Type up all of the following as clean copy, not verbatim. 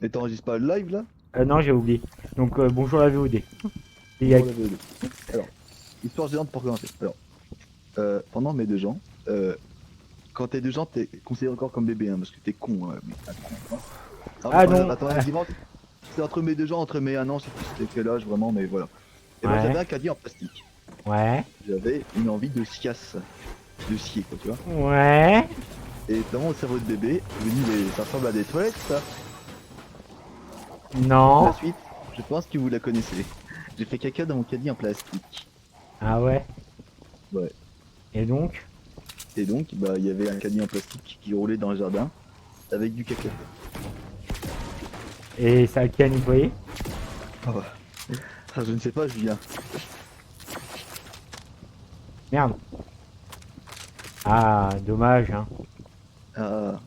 Et t'enregistres pas le live là? Non, j'ai oublié. Donc, bonjour la VOD. Et Bonjour la VOD. Alors, histoire géante pour commencer. Alors, pendant mes 2 ans, quand t'es 2 ans, t'es considéré encore comme bébé, hein, parce que t'es con, mais un con, hein. Ah non. Attends, la différence, c'est entre mes 2 ans, entre mes 1 an, c'est plus c'était quel âge vraiment, mais voilà. Et ben Ouais. j'avais un caddie en plastique. Ouais. J'avais une envie de sciasse, de scier quoi, tu vois. Ouais. Et dans mon cerveau de bébé, je me dis, mais ça ressemble à des toilettes ça. La Non. suite, je pense que vous la connaissez. J'ai fait caca dans mon caddie en plastique. Ah ouais. Ouais. Et donc? Et donc, bah, il y avait un caddie en plastique qui roulait dans le jardin avec du caca. Et ça a qui a nettoyé? Ah, bah. Ah, je ne sais pas, Julien. Merde. Ah, dommage, hein. Ah,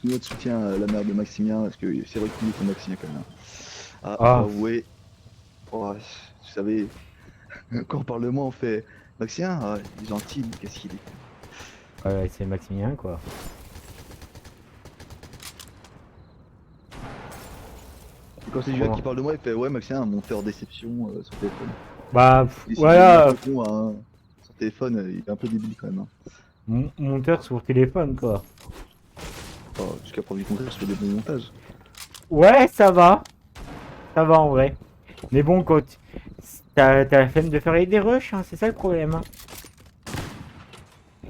tout notre soutien à la mère de Maximien, parce que c'est vrai qu'il est ton Maximien quand même, hein. Ah, faut Oh. avouer, oh, vous savez, quand on parle de moi, on fait Maximien, ah, il est gentil, mais qu'est-ce qu'il est. Ouais, c'est Maximilien, quoi. Et quand c'est Julien Comment? qui parle de moi, il fait ouais, Maximien, un monteur déception sur téléphone. Bah, Et si il est un voilà. peu con, hein, sur téléphone, il est un peu débile quand même, hein. Monteur sur téléphone, quoi. Oh, jusqu'à preuve du contraire, je fais des bons montages. Ouais, ça va. Ça va en vrai. Mais bon, quand t'as la flemme de faire des rushs, hein, c'est ça le problème, hein.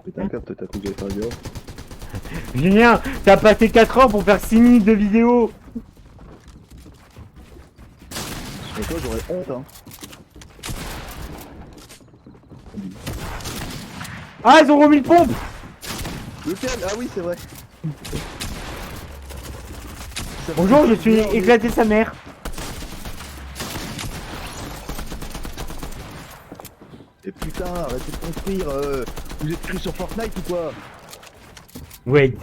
Péter un câble, toi, t'as cru que j'allais faire du off. Julien, t'as passé 4 heures pour faire 6 minutes de vidéo. Mais toi, j'aurais honte, hein. Ah, ils ont remis le pompe. Lequel? Ah oui, c'est vrai. Ça fait Bonjour, je des suis heures, mais- éclaté sa mère. Et putain, arrêtez de construire, vous êtes cru sur Fortnite ou quoi? Wait.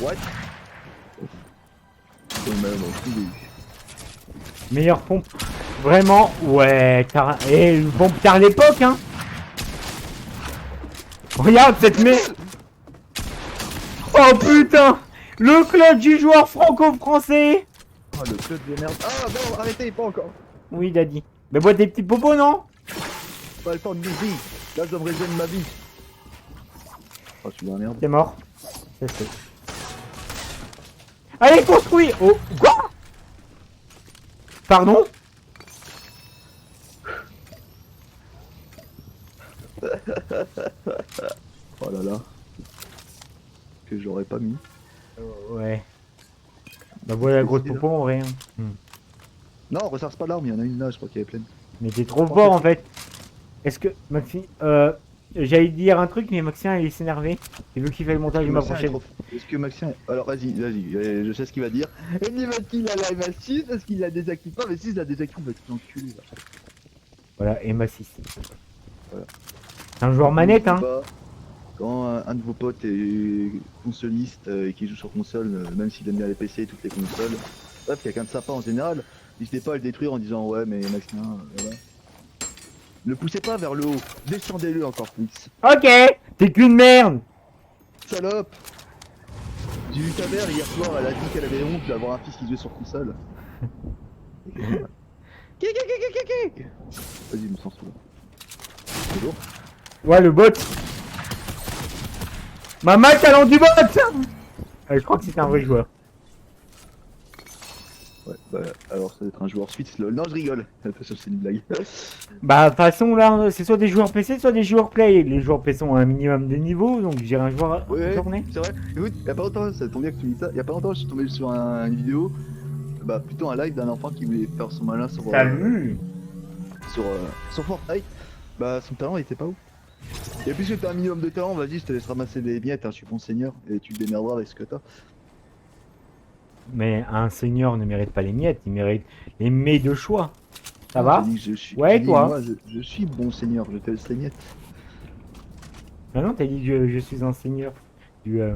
What? Oh, même, Meilleure pompe. Vraiment, ouais. Et une pompe tard l'époque, hein. Regarde cette merde. Oh putain. Le club du joueur franco-français. oh, le club de merde. Ah non, arrêtez, pas encore. Oui, Daddy. Mais bois des petits bobos, non? Pas le temps de vie. Là, je dois me régénérer ma vie. Oh, je suis dans la merde. T'es mort. C'est fait. Allez, construis. Oh, quoi? Pardon? Oh là là. Que j'aurais pas mis. Ouais. Bah voilà la grosse Décidé, là. popo en vrai, hein. Non, on resserre pas l'arme, il y en a une là, je crois qu'elle est pleine. Mais t'es trop fort en fait. Est-ce que Maxime, j'allais dire un truc mais Maxime il s'est énervé. Il veut qu'il fasse le montage de ma Maxien est prochaine. trop... Est-ce que Maxien... Alors vas-y, je sais ce qu'il va dire. Et dis va-t-il la live à 6 parce qu'il la désactive pas, mais si je la désactive, va te l'enculer là. Voilà, Emma 6. Voilà. C'est un joueur manette hein. Pas, quand un de vos potes est consoliste et qui joue sur console, même s'il aime bien les PC et toutes les consoles, bref, quelqu'un de sympa en général, n'hésitez pas à le détruire en disant ouais mais Maxien, voilà. Ne poussez pas vers le haut, descendez-le encore plus. Ok. T'es qu'une merde. Salope! J'ai vu ta mère hier soir, elle a dit qu'elle avait honte d'avoir un fils qui jouait sur console. Vas-y, me sens souvent. C'est lourd. Ouais le bot. Maman talent du bot. Je crois que c'était un vrai joueur. Ouais, bah alors ça doit être un joueur suite, lol. Non, je rigole. Ça, c'est une blague. Bah de toute façon là c'est soit des joueurs PC soit des joueurs Play. Les joueurs PC ont un minimum de niveau donc j'ai un joueur Ouais, journée. c'est vrai. Écoute, y a pas longtemps, ça tombe bien que tu me dis ça. Y a pas longtemps, je suis tombé sur une vidéo, bah plutôt un live d'un enfant qui voulait faire son malin sur, Salut. sur Fortnite. Bah son talent il était pas ouf. Et puisque t'as un minimum de talent, vas-y, je te laisse ramasser des miettes, hein, je suis bon seigneur, et tu te démerderas avec ce que t'as. Mais un seigneur ne mérite pas les miettes, il mérite les mets de choix. Ça Ah, va? j'ai dit que je suis, Ouais, j'ai dit, toi? moi, je suis bon seigneur, je te laisse les miettes. Ah non, t'as dit je suis un seigneur. Du, Ouais.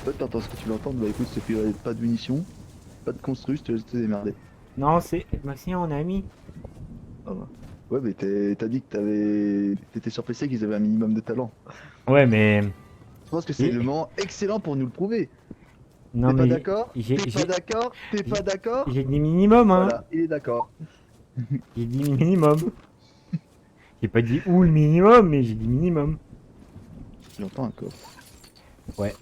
Toi, t'entends ce que tu veux entendre, bah écoute, je te filerai pas de munitions, pas de construit, je te laisse te démerder. Non, c'est Maxime, on est amis. Ah bah. Ouais, mais t'as dit que t'étais sur PC qu'ils avaient un minimum de talent. Ouais, mais Je pense que c'est le moment excellent pour nous le prouver. Non T'es pas mais d'accord? j'ai T'es pas d'accord? T'es pas d'accord? j'ai dit minimum, hein. Voilà, il est d'accord. J'ai dit minimum. J'ai pas dit où le minimum, mais j'ai dit minimum. J'entends un corps. Ouais.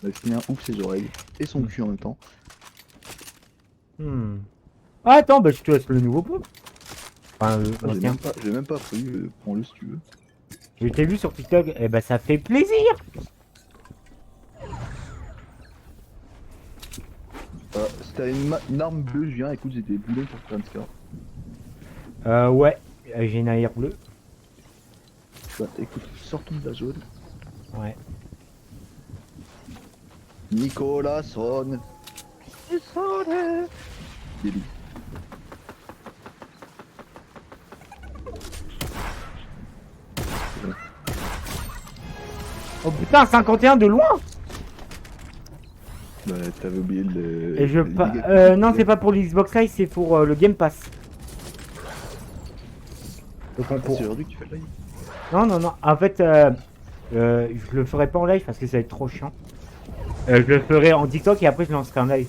Maximien ouvre ses oreilles et son cul en même temps. Hmm. Ah, attends, bah je te laisse le nouveau pot. Enfin, Ah, l'ancien. j'ai même pas pris, prends-le si tu veux. Je t'ai vu sur TikTok, et bah ça fait plaisir. Si t'as une arme bleue, je viens, écoute, j'ai des boulets pour faire un scar. Ouais, j'ai une arrière bleue. Bah écoute, sortons de la jaune. Ouais. Nicolas sonne. Il sonne. Débile. Oh putain, 51 de loin. Bah t'avais oublié le... Et je les pas. dégâts que tu Non, fais. c'est pas pour l'Xbox Live, c'est pour le Game Pass. Le Ah, concours. c'est aujourd'hui que tu fais le live. Non, non, non. En fait, je le ferai pas en live parce que ça va être trop chiant. Je le ferai en TikTok et après je lancerai en live.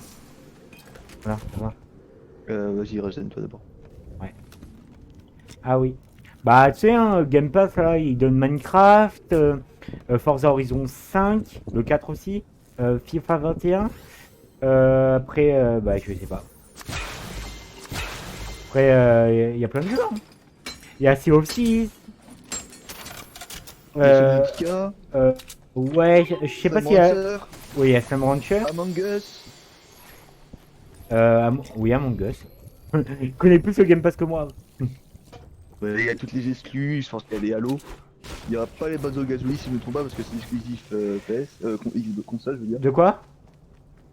Voilà, ça va. Vas-y, régène-toi d'abord. Ah oui. Bah, tu sais, hein, Game Pass, là, il donne Minecraft, Forza Horizon 5, le 4 aussi, FIFA 21. Après, bah, je sais pas. Après, il y a plein de jeux. Hein. Il y a Sea of Thieves. Subnautica, Ouais, je sais pas s'il y a. Oui, il y a Sam Rancher. Among Us. Oui, Among Us. Il connaît plus le Game Pass que moi. Ouais, il y a toutes les exclus, je pense qu'il y a les Halo. Il n'y aura pas les Banjo Kazooie si je ne me trompe pas parce que c'est exclusif PS, console je veux dire. De quoi?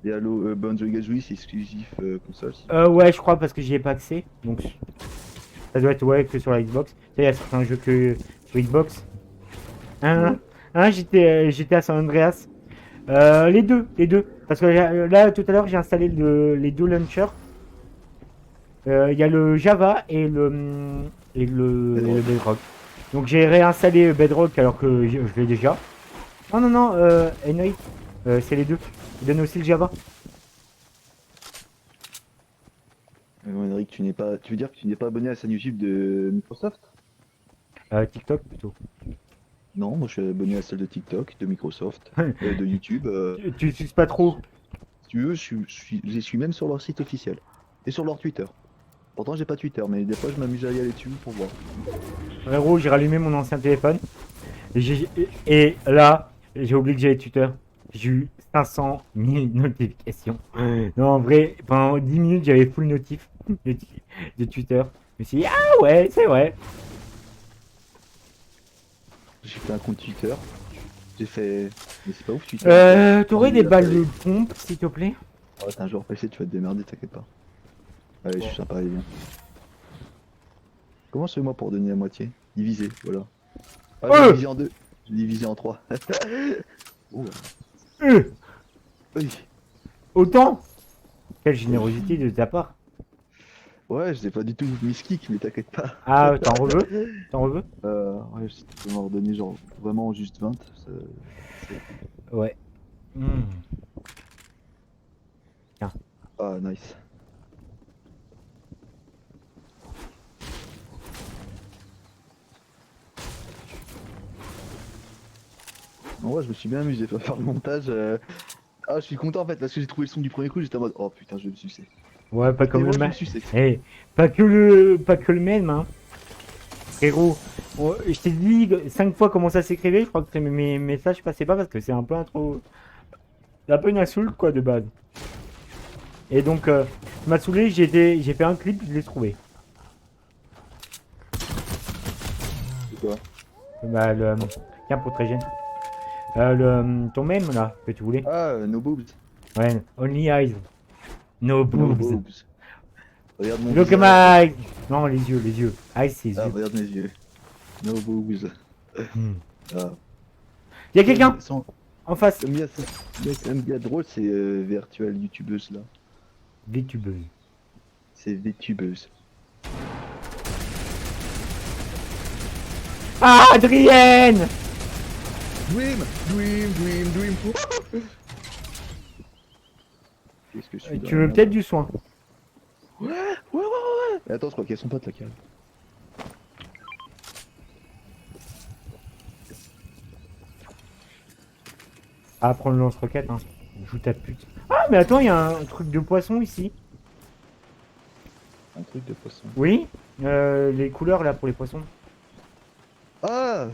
Les Halo Banjo Kazooie c'est exclusif console. Ouais, je crois parce que j'y ai pas accès. Donc, ça doit être ouais, que sur la Xbox. Tu sais, il y a certains jeux que sur Xbox. Hein, hein, j'étais à San Andreas. Les deux, les deux. Parce que là, tout à l'heure, j'ai installé les deux launchers. Il y a le Java et le Bedrock. Donc j'ai réinstallé Bedrock alors que je l'ai déjà. Non, non, non, Enoy, c'est les deux. Il donne aussi le Java. Henrik, tu veux dire que tu n'es pas abonné à la chaîne YouTube de Microsoft? TikTok plutôt. Non, moi je suis abonné à celle de TikTok, de Microsoft, de YouTube. Tu utilises pas trop. Si tu veux, je suis même sur leur site officiel et sur leur Twitter. Pourtant j'ai pas Twitter, mais des fois je m'amuse à y aller dessus pour voir. Frérot, j'ai rallumé mon ancien téléphone. Et là, j'ai oublié que j'avais Twitter. J'ai eu 500 000 notifications. Non, en vrai, pendant 10 minutes, j'avais full notif de Twitter. Je me suis dit, ah ouais, c'est vrai. J'ai fait un compte Twitter. J'ai fait. Mais c'est pas ouf Twitter. T'aurais des balles de pompe, s'il te plaît? Oh, t'es un joueur PC, tu vas te démerder, t'inquiète pas. Allez, je suis sympa, allez, viens. Comment je fais moi pour donner la moitié? Diviser, voilà. Ah, j'ai divisé en deux. J'ai divisé en trois. Oh. Oui. Autant? Quelle générosité de ta part. Ouais, je sais pas du tout miskick, mais t'inquiète pas. Ah, t'en reveux? T'en reveux? Ouais, si tu peux m'en redonner genre vraiment juste 20. Ouais. Tiens. Ah, nice. En vrai, je me suis bien amusé à faire le montage. Ah, je suis content en fait parce que j'ai trouvé le son du premier coup. J'étais en mode oh putain, je vais me sucer. Ouais, pas comme moi, le je me même. sucer. Eh, pas que le même, hein. Frérot, je t'ai dit 5 fois comment ça s'écrivait. Je crois que mes messages passaient pas parce que c'est un peu un peu une insulte quoi de base. Et donc, ça m'a saoulé. J'ai fait un clip, je l'ai trouvé. C'est quoi? Bah, tiens, pour très gêne. Ton mème là, que tu voulais. Ah, no boobs. Ouais, only eyes. No No boobs. boobs. Regarde mon Look at visage. my eyes. Non, les yeux, les yeux. Eyes, c'est Ah, yeux. regarde mes yeux. No boobs. Ah. Il y a quelqu'un Sans- en face. Comme il y a ça. Mec, un gars drôle, c'est virtual youtubeuse là. VTubeuse. C'est VTubeuse. Ah, Adrienne. Dream. Qu'est-ce que je suis dans Tu la veux merde. peut-être du soin? Ouais. Mais attends, je crois qu'elles sont potes, la cale. Ah, prendre le lance-roquette, hein. Joue ta pute. Ah, mais attends, il y a un truc de poisson ici. Un truc de poisson. Oui, les couleurs là pour les poissons. Ah!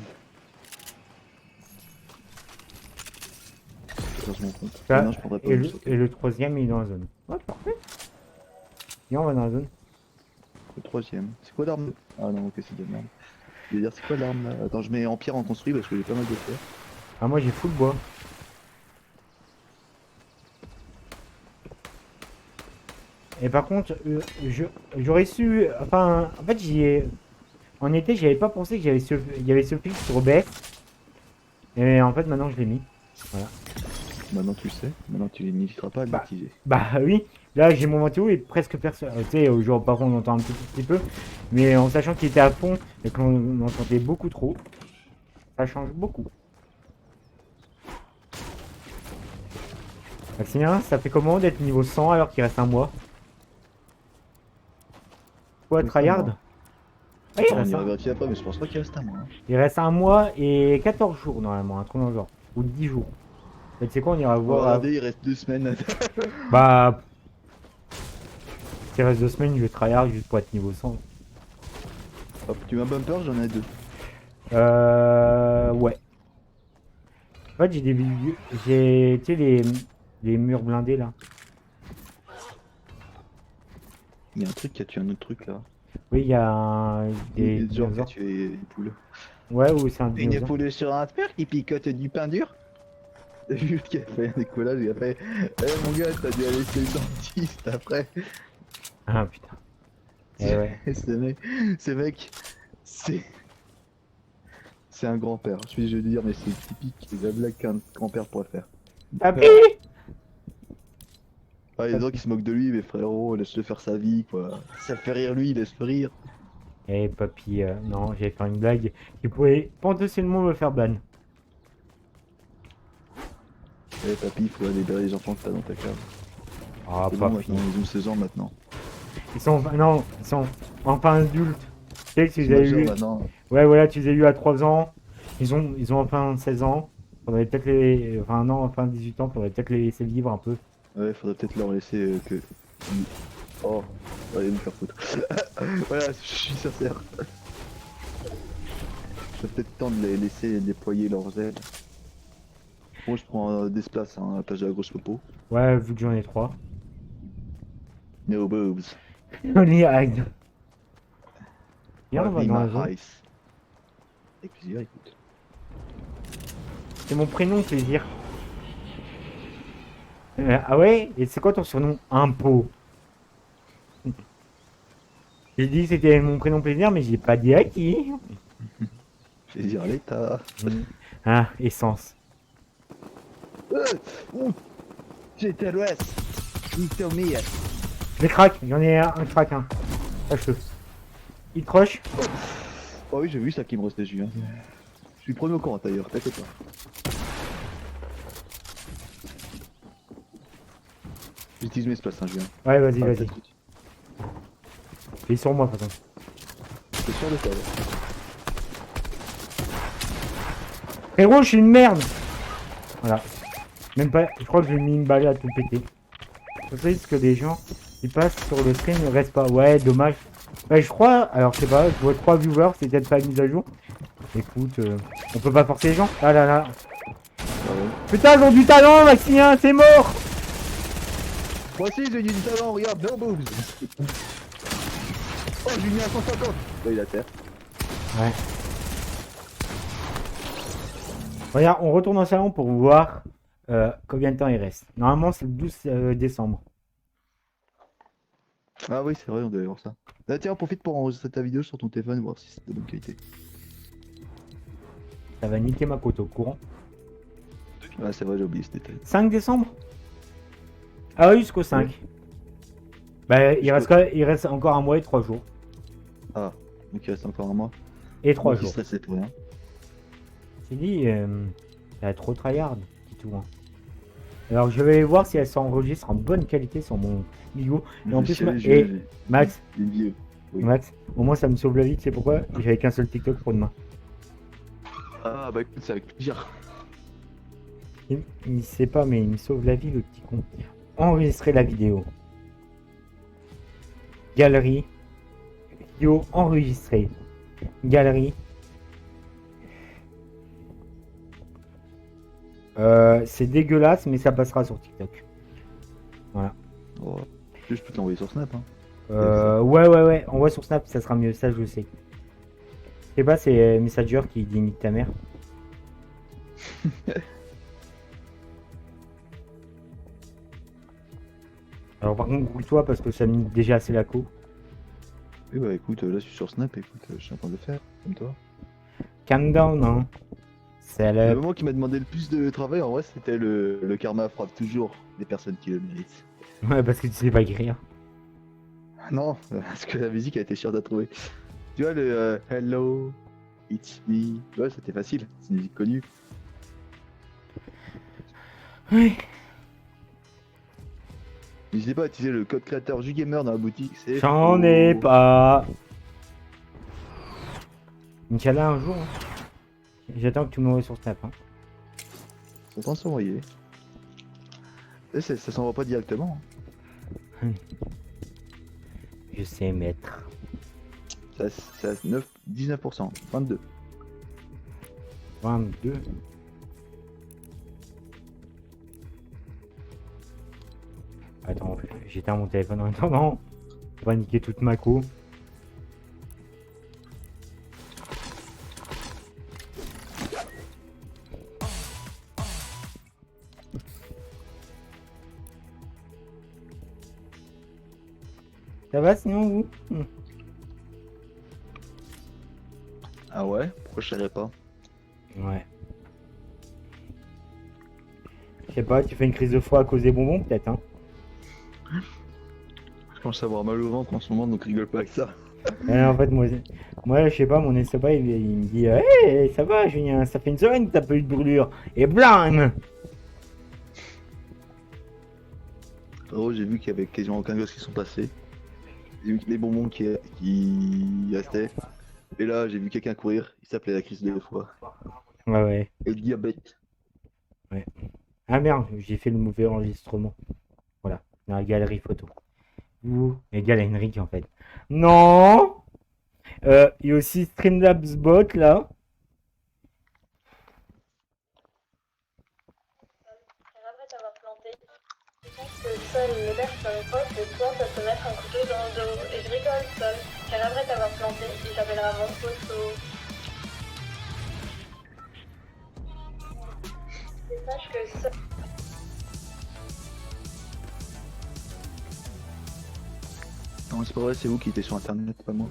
Attends, je m'en compte. Ça, Non, je prendrais pas et, une le, socket. et le troisième, il est dans la zone. Ouais, parfait. Viens, on va dans la zone. Le troisième. C'est quoi l'arme? Ah non, ok, c'est de la merde. Je vais dire, c'est quoi l'arme là? Attends, je mets en pierre en construit parce que j'ai pas mal de fer. Ah, moi j'ai full bois. Et par contre, j'aurais su. Enfin, en fait, j'y ai. En été, j'avais pas pensé qu'il y avait ce filtre sur OBS. Et en fait, maintenant je l'ai mis. Voilà. Maintenant tu le sais. Maintenant tu n'hésiteras pas à Bah, l'activer. bah oui. Là, j'ai mon ventilo et presque personne. Tu sais, au jour, par contre, on entend un petit peu. Mais en sachant qu'il était à fond et qu'on entendait beaucoup trop, ça change beaucoup. Maximien, ça fait comment d'être niveau 100 alors qu'il reste un mois? Quoi, Oui, ça, tryhard? moi. Ah, Attends, on ira vérifier après, mais je pense pas qu'il reste un mois. Hein. il reste un mois et 14 jours normalement, un truc dans le genre. Ou 10 jours. Mais tu sais quoi, on ira On va voir. regarder, il reste 2 semaines. Bah, s'il reste 2 semaines, je vais tryhard juste pour être niveau 100. Hop, tu veux un bumper? J'en ai 2. Ouais. En fait, j'ai des vidéos. J'ai, tu sais, les murs blindés là. Il y a un truc qui a tué un autre truc là. Oui, il y a des Genre qui a dinosaures. tué une poule. Ouais, ou c'est un Une dinosaure. poule sur un fer qui picote du pain dur. T'as vu qu'il a fait un décollage, il a fait Eh mon gars, t'as dû aller chez le dentiste après. Ah putain. Eh ouais. Ce mec, c'est. C'est un grand-père. Je suis désolé de dire, mais c'est typique la blague qu'un grand-père pourrait faire. Papy! Ah, il y a des gens qui se moquent de lui, mais frérot, laisse-le faire sa vie, quoi. Ça le fait rire lui, laisse-le rire. Eh papy, non, j'allais faire une blague qui pourrait potentiellement me faire ban. Eh papy, il faut aller libérer les enfants que t'as dans ta cave. Ah C'est bon papy. maintenant, ils ont 16 ans maintenant. Non, ils sont enfin adultes. Tu sais que tu Ils les sont as majeurs eu. maintenant. Ouais, voilà, tu les as eu à 3 ans. Ils ont enfin 16 ans. Faudrait peut-être les. Enfin, non, enfin 18 ans, faudrait peut-être les laisser vivre un peu. Ouais, faudrait peut-être leur laisser que. Oh, allez nous faire foutre. Voilà, je suis sincère. Je vais peut-être temps de les laisser déployer leurs ailes. Bon, je prends des places hein, à la plage de la grosse popo. Ouais, vu que j'en ai 3. No boobs. Only hide. Viens, on va Only dans la my zone. eyes. Avec plaisir, écoute. C'est mon prénom, plaisir. Ah ouais? Et c'est quoi ton surnom? Impôt. J'ai dit que c'était mon prénom plaisir, mais j'ai pas dit à qui. Plaisir à l'état. Ah, essence. Ouh, j'étais à l'ouest. Ictomir. Les cracks, j'en ai un crack, hein. Sache-le. Il croche. Oh oui, j'ai vu ça qui me restait dessus. Hein. Je suis le premier au courant d'ailleurs, t'inquiète pas. J'utilise mes espaces, hein, Julien. Ouais, vas-y, Ah, vas-y. t'inquiète. Il est sur moi, de toute façon. T'es sûr de toi là? Frérot, je suis une merde. Voilà. Même pas, je crois que j'ai mis une balle à tout péter. Je sais que des gens qui passent sur le stream ne restent pas. Ouais, dommage. Ouais, je crois, alors je sais pas, je vois 3 viewers, c'est peut-être pas une mise à jour. Écoute, on peut pas forcer les gens. Ah là là. Ah ouais. Putain, ils ont du talent, Maximien, c'est mort. Moi aussi j'ai du talent, regarde, no boobs. Oh, j'ai mis à 150. Là, il est à terre. Ouais. Regarde, on retourne au salon pour voir combien de temps il reste. Normalement, c'est le 12 décembre. Ah oui, c'est vrai, on devait voir ça. Là, tiens, profite pour enregistrer ta vidéo sur ton téléphone, voir si c'est de bonne qualité. Ça va niquer ma côte au courant. Ah, c'est vrai, j'ai oublié ce détail. 5 décembre? Ah oui, jusqu'au 5. Bah, il reste encore un mois et 3 jours. Ah, donc il reste encore un mois. Et 3 Moi qui jours. stressé pour rien. C'est dit, t'as trop tryhard, petit tout. Hein. Alors je vais voir si elle s'enregistre en bonne qualité sur mon Bigo. Et en plus, J'ai Max, une vidéo. Oui. Max, au moins ça me sauve la vie, tu sais pourquoi? J'avais qu'un seul TikTok pour demain. Ah bah écoute, c'est avec plaisir. Il sait pas, mais il me sauve la vie, le petit con. Enregistrer la vidéo. Galerie. Vidéo enregistrée. Galerie. C'est dégueulasse, mais ça passera sur TikTok. Voilà. Oh, je peux te l'envoyer sur Snap. Hein. Ouais. Envoie sur Snap, ça sera mieux. Ça, je le sais. Je sais pas, c'est Messenger qui limite ta mère. Alors, par contre, roule-toi parce que ça me nique déjà assez la co. Oui bah écoute, là je suis sur Snap, écoute, je suis en train de le faire, comme toi. Calm down, hein. C'est Le le. moment qui m'a demandé le plus de travail, en vrai, c'était le karma frappe toujours les personnes qui le méritent. Ouais, parce que tu sais pas écrire. Non, parce que la musique a été chère à trouver. Tu vois le Hello, It's Me, tu vois, c'était facile, c'est une musique connue. Ouais. N'hésitez pas à utiliser le code créateur JGamer dans la boutique, c'est... J'en ai pas. Inch'Allah un jour. Hein. J'attends que tu m'envoies sur Snap. Hein. Ils sont en train de s'envoyer. Et ça s'envoie pas directement. Hein. Je sais mettre. C'est à 19%, 22. 22. Attends, j'éteins mon téléphone en attendant. On va niquer toute ma co. Ça va sinon vous? Ah ouais? Pourquoi je savais pas? Ouais. Je sais pas, tu fais une crise de foie à cause des bonbons peut-être hein? Je commence à avoir mal au ventre en ce moment, donc rigole pas avec ça. En fait, moi, je sais pas, mon estomac, il me dit hey, ça va, Julien, ça fait une semaine que t'as pas eu de brûlure. Et blam. Oh, j'ai vu qu'il y avait quasiment aucun gosse qui sont passés. J'ai vu que les bonbons qui restaient. Et là, j'ai vu quelqu'un courir, il s'appelait la crise de foie. Ouais. Et le diabète. Ouais. Ah merde, j'ai fait le mauvais enregistrement. Voilà, dans la galerie photo. Ouh, égal à Henrik en fait. Non. Il y a aussi Streamlabs Bot là. Après t'avoir planté, je pense que seul les personnes proches de toi peuvent te mettre un couteau dans le dos. Et je rigole seul, car après t'avoir planté, il t'appellera mon poteau. Et sache que seul... Non, c'est pas vrai, c'est vous qui étiez sur internet, pas moi.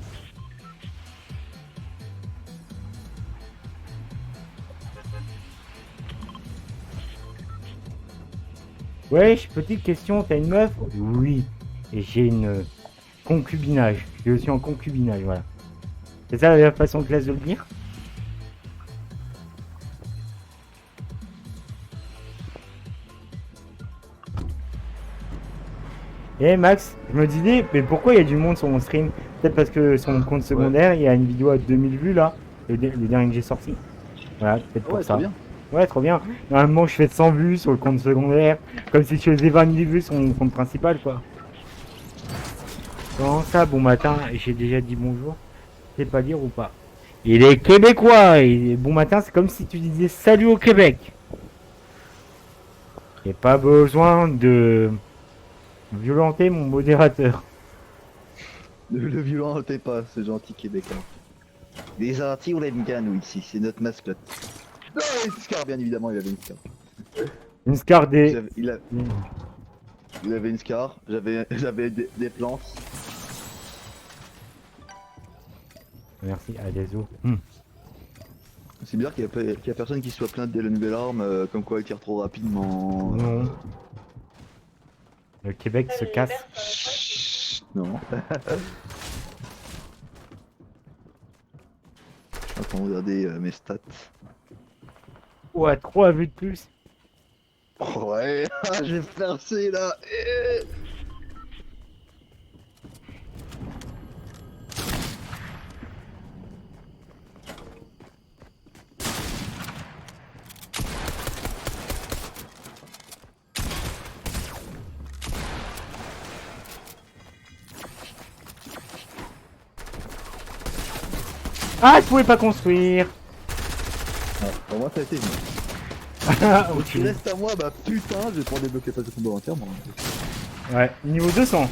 Wesh, petite question, t'as une meuf? Oui. Et j'ai une concubinage. Je suis en concubinage, voilà. C'est ça la façon classe de le dire? Eh Max, je me disais, mais pourquoi il y a du monde sur mon stream? Peut-être parce que sur mon compte secondaire, il y a une vidéo à 2000 vues là, le dernier que j'ai sorti. Voilà, peut-être pour Ouais, ça. trop bien. Ouais, trop bien. Normalement, je fais 100 vues sur le compte secondaire, comme si je faisais 20 000 vues sur mon compte principal, quoi. Comment ça, bon matin, j'ai déjà dit bonjour. Je sais pas dire ou pas. Il est québécois, et bon matin, c'est comme si tu disais salut au Québec. J'ai pas besoin de violenter mon modérateur. Le violent, t'es pas, ce gentil québécois. Les gentils, on l'aime bien, nous, ici, c'est notre mascotte. Non, une scar, bien évidemment, il avait une scar. Une scar des... Il avait une scar, j'avais des plantes. Merci, à des os. C'est bizarre qu'il y a personne qui se soit plaint dès la nouvelle arme, comme quoi elle tire trop rapidement. Non. Le Québec se casse. Chut, non. Je suis en train de regarder mes stats. Ouais, 3 vues de plus. Oh, ouais, je vais percer là. Ah, je pouvais pas construire. Ah, pour moi, ça a été vite. Ah, Donc, ok. il reste à moi, bah putain, je vais prendre débloquer pas de combat entièrement. Ouais, niveau 200.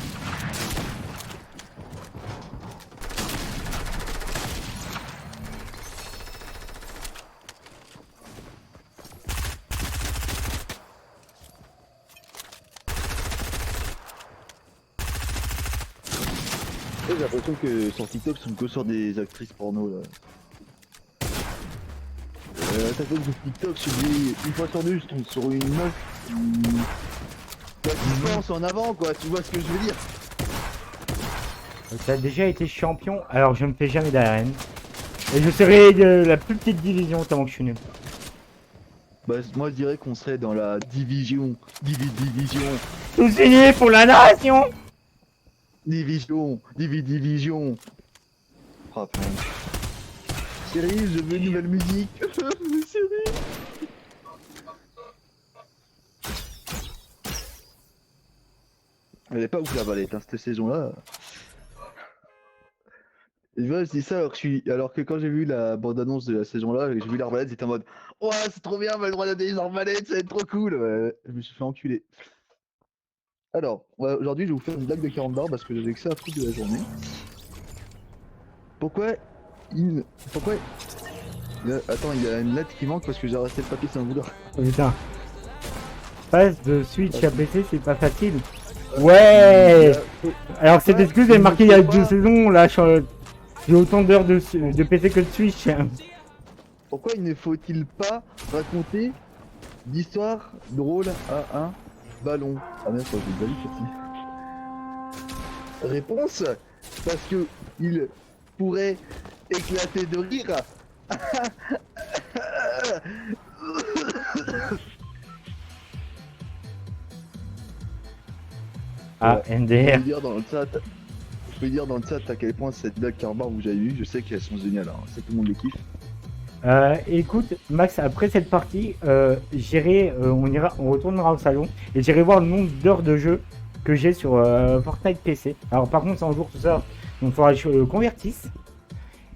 J'ai l'impression que sur TikTok, ils sont que sur des actrices porno là. T'as fait sur TikTok, je dis une fois sur deux, je tombe sur une meuf qui se lance en avant quoi, tu vois ce que je veux dire? T'as déjà été champion, alors je me fais jamais d'arène. Et je serai de la plus petite division tellement que je suis nul. Bah moi je dirais qu'on serait dans la division. Tout signé pour la nation. Division. Oh putain. Chérie, je veux une nouvelle musique. Chérie. Elle est pas ouf la valette, hein, cette saison-là. Et tu vois, je dis ça alors que quand j'ai vu la bande-annonce de la saison-là, j'ai vu l'arbalète, j'étais en mode ouais, c'est trop bien, on a le droit d'aller les arbalètes, ça va être trop cool. Ouais, je me suis fait enculer. Alors, ouais, aujourd'hui, je vais vous faire une blague de 40 barres parce que j'avais que ça à foutre de la journée. Pourquoi Pourquoi Attends, il y a une lettre qui manque parce que j'ai arrêté le papier sans vouloir. Oh, putain. Passe de Switch à PC, c'est pas facile. Ouais. Alors cette excuse est marquée il y a 2 saisons, là j'ai autant d'heures de PC que de Switch. Pourquoi il ne faut-il pas raconter d'histoire drôle à un ballon? Ah merde, je l'ai déjà vu celle-ci. Réponse, parce que il pourrait éclater de rire. Ah, Je peux NDR. dire dans le chat, à quel point cette blague Carbar vous avez vu, je sais qu'elles sont géniales, hein. C'est tout le monde les kiffe. Écoute, Max, après cette partie, on retournera au salon et j'irai voir le nombre d'heures de jeu que j'ai sur Fortnite PC. Alors par contre, c'est en jour tout ça, donc il faudra que je le convertisse.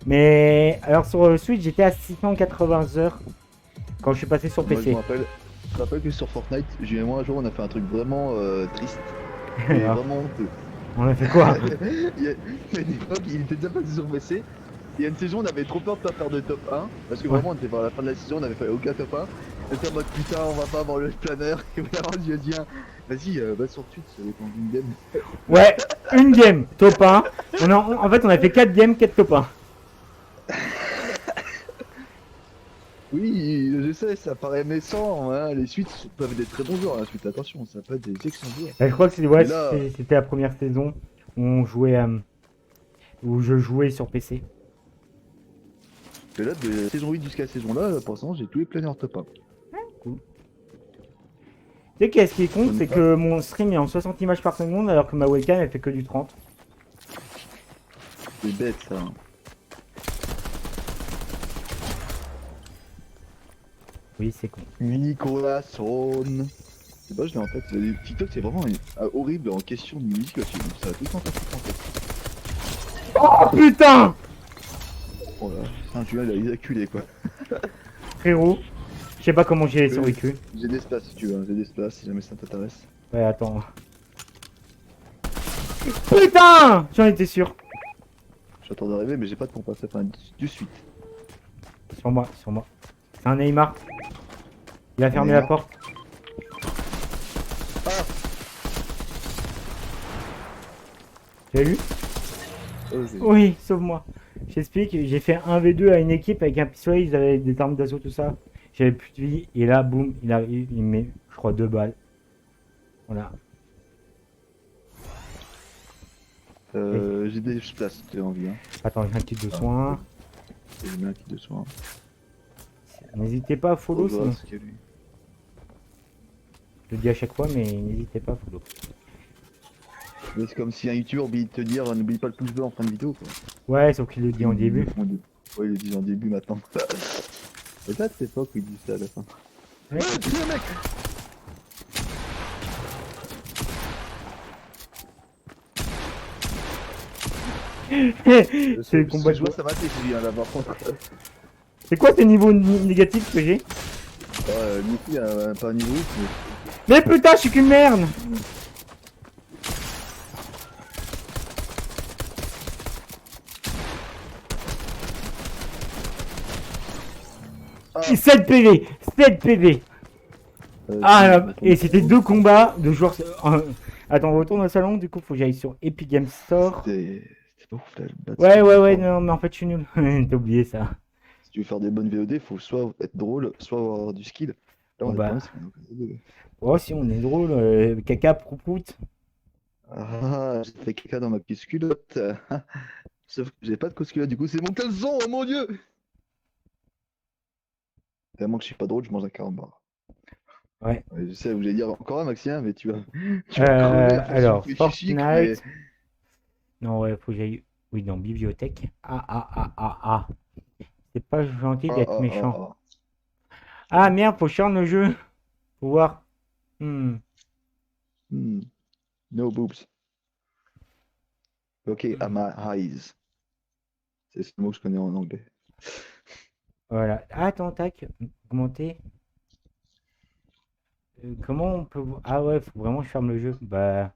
Mais alors sur Switch, j'étais à 680 heures quand je suis passé sur Moi, PC. je me rappelle que sur Fortnite, Julien et moi un jour on a fait un truc vraiment triste. Et Alors, vraiment honteux. on a fait quoi? il y a une époque, il était déjà passé sur PC. Il y a une saison, on avait trop peur de pas faire de top 1. Parce que Ouais. vraiment, on était vers la fin de la saison, on avait fait aucun top 1. On était en mode putain, on va pas avoir le planeur. Et vraiment, je lui ai dit, vas-y, va sur Twitch, ça dépend d'une game. Ouais, une game, top 1. En fait, on a fait 4 games, 4 top 1. Oui, je sais, ça paraît méchant, hein. Les suites peuvent être très bons joueurs, la suite, attention, ça peut être des excellents joueurs. Je crois que Mais là- c'était la première saison où on jouait, où je jouais sur PC. Et là, de la saison 8 jusqu'à la saison là, pour l'instant, j'ai tous les planeurs top 1. Tu sais qu'est-ce qui compte, c'est que mon stream est en 60 images par seconde alors que ma webcam elle fait que du 30. C'est bête ça. Oui, c'est con. Nicolas Son. C'est pas, je l'ai en tête. TikTok, c'est vraiment horrible en question de musique là-dessus. Ça a tout le temps passé en tête. Oh putain! Oh là, putain, tu vois, il a éjaculé quoi. Frérot, je sais pas comment j'ai survécu. J'ai des espaces si tu veux, j'ai des espaces si jamais ça t'intéresse. Ouais, attends. Putain! J'en étais sûr. J'attends d'arriver, mais j'ai pas de pompe à ça, enfin, du suite. Sur moi, sur moi. C'est un Neymar. Il a fermé la Neymar. porte. Ah, Tu as vu? j'ai- Oui, sauve-moi. J'explique, j'ai fait un v2 à une équipe avec un pistolet, ils avaient des armes d'assaut, tout ça. J'avais plus de vie, et là, boum, il arrive, il met, je crois, 2 balles. Voilà. J'ai des places si tu as envie. Hein. Attends, j'ai un kit de soins. Et je mets un kit de soin. N'hésitez pas à follow, Oh, sinon. voilà, ce qu'il y a, lui. Je le dis à chaque fois, mais n'hésitez pas, Foulot. Mais c'est comme si un youtubeur oublie de te dire n'oublie pas le pouce bleu en fin de vidéo quoi. Ouais, sauf qu'il le dit en début. Ouais, il le dit en début maintenant. Et là, c'est pas qu'il dit ça à la fin. Ouais. Tiens, mec. C'est le combat de joueur, ça m'a fait celui-là là par contre. C'est quoi ce niveau négatif que j'ai? Nicky a pas un niveau ouf, Mais putain, je suis qu'une merde! Ah. 7 PV! 7 PV! Ah, là, et c'était 2 combats de joueurs. Attends, on retourne au salon, du coup, faut que j'aille sur Epic Games Store. C'est pas ouf là. le battre Ouais, sur ouais, le ouais, fort. non, mais en fait, je suis nul. T'as oublié ça. Si tu veux faire des bonnes VOD, faut soit être drôle, soit avoir du skill. Là, on Bon, a bah. pas c'est qu'on a les deux. Oh, si, on est drôle. Caca, prout. Ah, j'ai fait caca dans ma petite culotte. Sauf que j'ai pas de culotte, du coup, c'est mon caleçon, oh mon dieu! Tellement que je suis pas drôle, je mange un carambar. Ouais. Je sais, vous allez dire encore un, Maxien, mais tu vas crever à force Alors, de faire chichique, mais... Fortnite. Non, ouais, faut que j'aille. Oui, dans bibliothèque. Ah. C'est pas gentil d'être méchant. Ah merde, faut charme le jeu. Faut voir. Hmm. No boobs. Ok, à my eyes. C'est ce mot que je connais en anglais. Voilà. Attends, tac. Augmenter. Comment on peut. Ah ouais, faut vraiment que je ferme le jeu. Bah.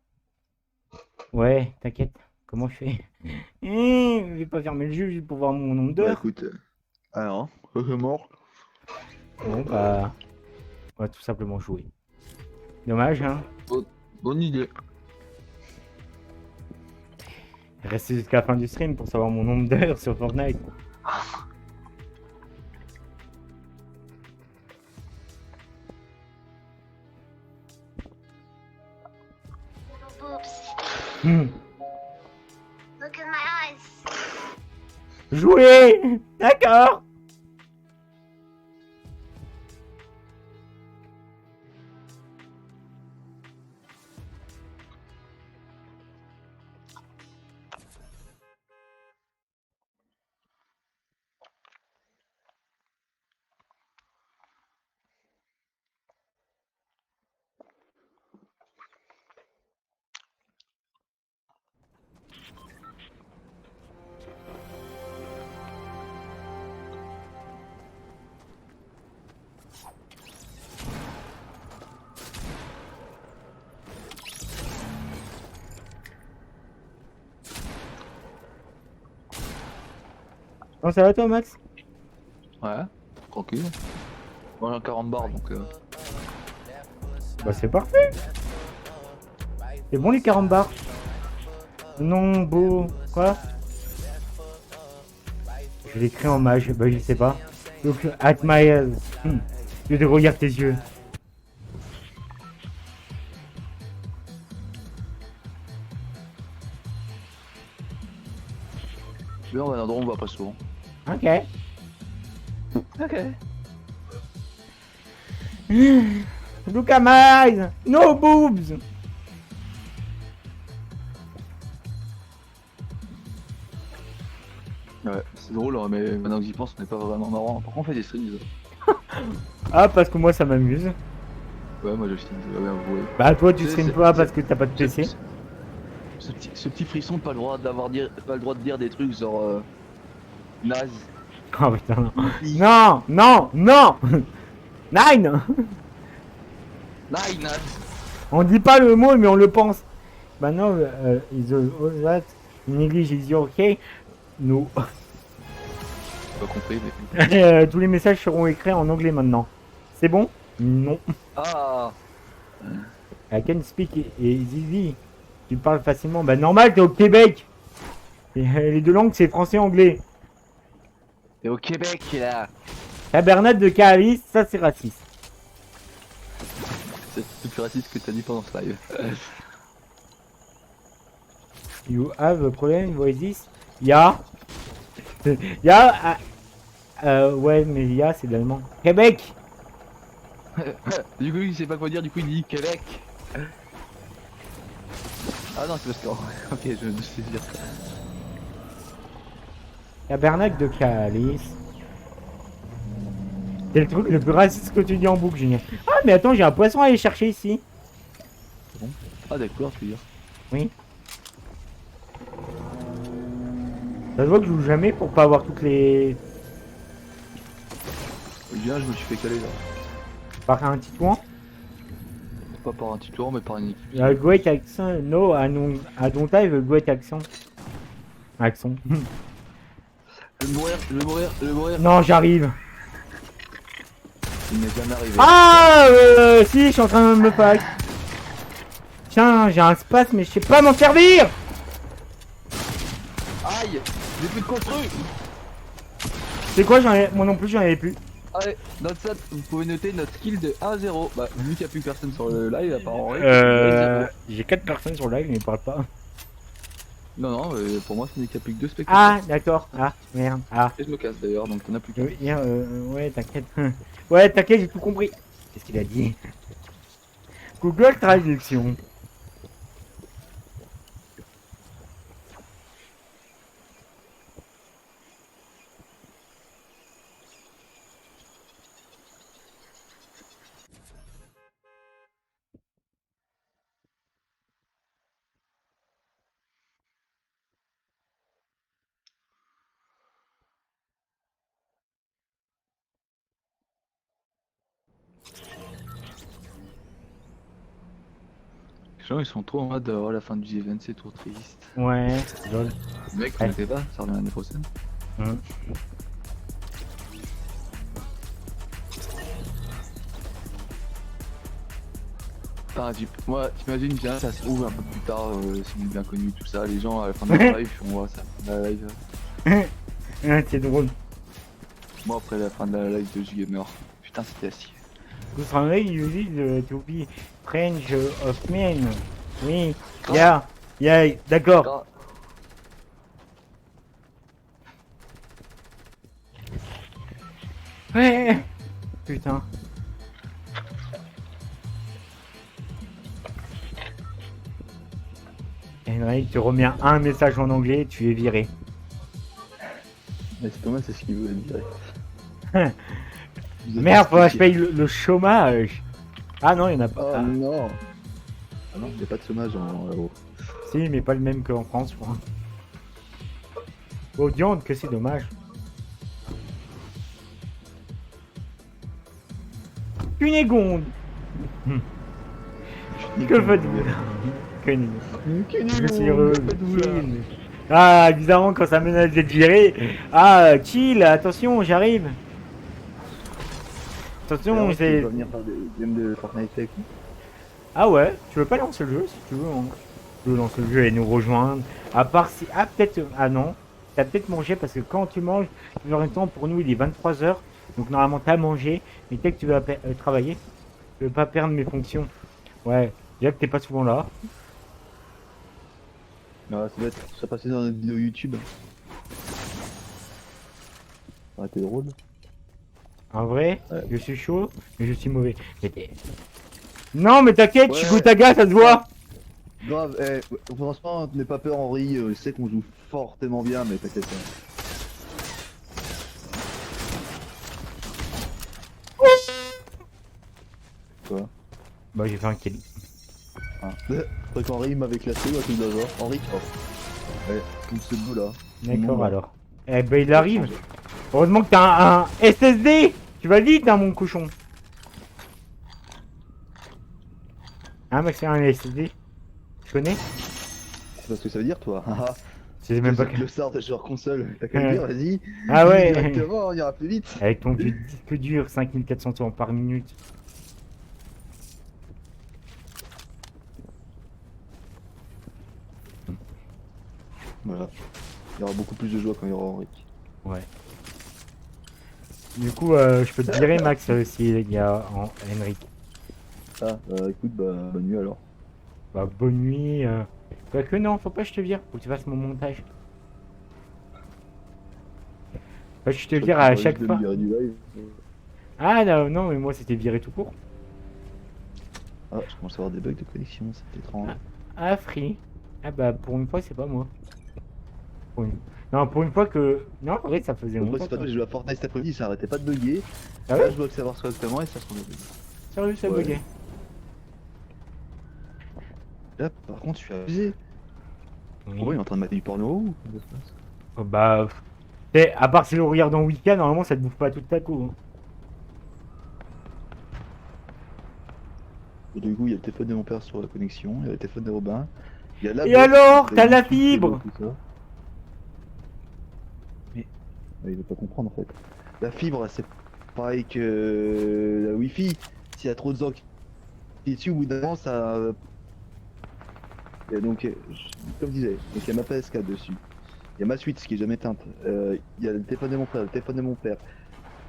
Ouais, t'inquiète. Comment je fais? Je vais pas fermer le jeu juste pour voir mon nombre Bah d'heures. écoute, alors, mort. Bon, bah. On va tout simplement jouer. Dommage, hein. Bonne idée. Restez jusqu'à la fin du stream pour savoir mon nombre d'heures sur Fortnite. Hmm. Look at my eyes. Jouer! D'accord! Comment ça va toi, Max? Ouais, tranquille. Moi j'ai un 40 barres donc. Bah c'est parfait. C'est bon les 40 bars. Non, beau. Quoi? Je l'écris en mage. Bah je sais pas. Donc, at my eyes. Je regarde tes yeux. Là on va à un endroit où on va pas souvent. Ok. Ok. Look at my eyes. No boobs. Ouais, c'est drôle, hein, mais maintenant que j'y pense, on n'est pas vraiment marrant. Par contre, on fait des streams. Ah, parce que moi ça m'amuse. Ouais, moi je stream, ouais, avoué. Bah toi tu C'est- stream c'est- pas c'est- parce que t'as pas de PC. Ce petit frisson, pas le droit pas le droit de dire des trucs genre naze. Oh putain. Non, non, non. Nine. Naze, naze. On dit pas le mot mais on le pense. Bah non, is all that in English is okay. No. J'ai pas compris, mais. Tous les messages seront écrits en anglais maintenant. C'est bon? Non. Ah. I can speak easy. Tu parles facilement. Bah normal, t'es au Québec. Et, les deux langues c'est français et anglais. T'es au Québec là. Tabernacle de Calice, ça c'est raciste. C'est plus raciste que t'as dit pendant ce live. You have a problem with this? Ya. Ya. Ouais, mais ya c'est d'allemand. Québec. Du coup, il sait pas quoi dire, du coup, il dit Québec. Ah non, c'est parce que. Ok, je sais dire. Tabernacle de Calice. C'est le truc le plus raciste que tu dis en boucle, génial. Ah, mais attends, j'ai un poisson à aller chercher ici. Ah d'accord, tu veux dire. Oui. Ça se voit que je joue jamais pour pas avoir toutes les. Bien, je me suis fait caler là. Par un titouan. Pas par un titouan, mais par une équipe. Great accent. No, I don't have a great accent. Accent. Je vais mourir, je vais mourir, je vais mourir. Non, j'arrive. Il n'est jamais arrivé. Ah, si, je suis en train de me pack. Tiens, j'ai un space, mais je sais pas m'en servir. Aïe, j'ai plus de construit. C'est quoi, moi non plus, j'en avais plus. Allez, dans le chat, vous pouvez noter notre skill de 1-0. Bah, vu qu'il n'y a plus personne sur le live, à part Henri. J'ai 4 personnes sur le live, mais ils parlent pas. Non, non, pour moi, ce n'est qu'il n'y a plus que 2 spectateurs. Ah, d'accord. Ah, merde. Ah. Et je me casse d'ailleurs, donc t'en as plus qu'un. Ouais, t'inquiète. Ouais, t'inquiète, j'ai tout compris. Qu'est-ce qu'il a dit? Google Traduction. Les gens, ils sont trop en mode oh, la fin du event, c'est trop triste. Ouais, lol. Le mec, Ouais. ne fait pas, ça revient l'année prochaine. Hum. Enfin, moi, t'imagines bien, ça se trouve un peu plus tard, c'est du bien connu, tout ça. Les gens, à la fin de la live, font voir ça. La live. C'est drôle. Moi, après la fin de la live de Gamer, putain, c'était assis. Vous savez, you need to be French of men. Oui, yeah, d'accord. Ouais. Putain. Henry, tu remets un message en anglais, tu es viré. Mais c'est pas mal, c'est ce qu'il veut dire. Merde, faudra que je paye le chômage. Ah non, il y en a pas. Oh non. Ah non, il n'y a pas de chômage en euros. Si, mais pas le même qu'en France, je crois. Oh, diante, que c'est dommage. Cunégonde. Que faites-vous? Je suis heureux. Ah, évidemment, quand ça menace d'être viré. Ah, chill, attention, j'arrive. Attention, Tu c'est. vas venir faire des games de Fortnite avec nous. Ah ouais, tu veux pas lancer le jeu si tu veux. Hein. Tu veux lancer le jeu et nous rejoindre. À part si. Ah, peut-être. Ah non. T'as peut-être mangé parce que quand tu manges, en même temps, pour nous, il est 23h. Donc normalement, t'as mangé. Mais dès que tu vas travailler, je veux pas perdre mes fonctions. Ouais, déjà que t'es pas souvent là. Non, ça doit être. Ça passait dans notre vidéo YouTube. Ça aurait été drôle. En vrai, Ouais. je suis chaud, mais je suis mauvais. Non, mais t'inquiète, Ouais. je suis Gotaga, ça se voit. Grave, franchement, n'aie pas peur, Henri. Je sais qu'on joue fortement bien, mais t'inquiète pas. Quoi? Bah, j'ai fait un kill. Ah. Après qu'Henri m'avait classé, ou un truc d'abord. Henri, oh. Ouais, comme ce bout là. D'accord, Bon, alors. Eh ben, il arrive. Heureusement que t'as un SSD. Tu vas vite, hein, mon cochon. Hein, Max, c'est un SSD. Tu connais? C'est pas ce que ça veut dire, toi. Je sais même pas Le sort de joueur console. T'as qu'à le dire, vas-y. Ah ouais. Directement, on ira plus vite. Avec ton disque dur, 5400 tours par minute. Voilà. Il y aura beaucoup plus de joie quand il y aura Henri. Ouais. Du coup, je peux te virer, Max, s'il y a Henry. Ah, écoute, bonne nuit alors. Bah, bonne nuit. Quoique, non, faut pas que je te vire. Faut que tu fasses mon montage. Faut que je te vire à chaque fois. Ah non, non, mais moi c'était viré tout court. Ah, je commence à avoir des bugs de connexion, c'est étrange. Ah, Free. Ah bah, pour une fois, c'est pas moi. Pour une- Non, pour une fois que... Non, en vrai, ça faisait Après, longtemps c'est pas que... toi, j'ai joué à Fortnite cet après-midi, ça arrêtait pas de bugger. Ah Là, ouais? je bloque savoir correctement et ça se remet. Sérieux, ça Ouais. buguait. Là, par contre, je suis abusé. Oui. Pourquoi il est en train de mater du porno ou comment ça se passe? Oh, bah... À part si le regarde en week-end, normalement, ça te bouffe pas toute ta co. Hein. Et du coup, il y a le téléphone de mon père sur la connexion, il y a le téléphone de Robin, il y a la Et box alors, qui t'as la YouTube, télé, fibre? tout ça. Mais ouais, il veut pas comprendre en fait. La fibre, c'est pareil que la Wi-Fi. S'il y a trop de gens qui est dessus, au bout d'un moment, ça. Et donc, comme je disais, donc il y a ma PS4 dessus. Il y a ma Switch qui est jamais éteinte. Il y a le téléphone de mon frère, le téléphone de mon père,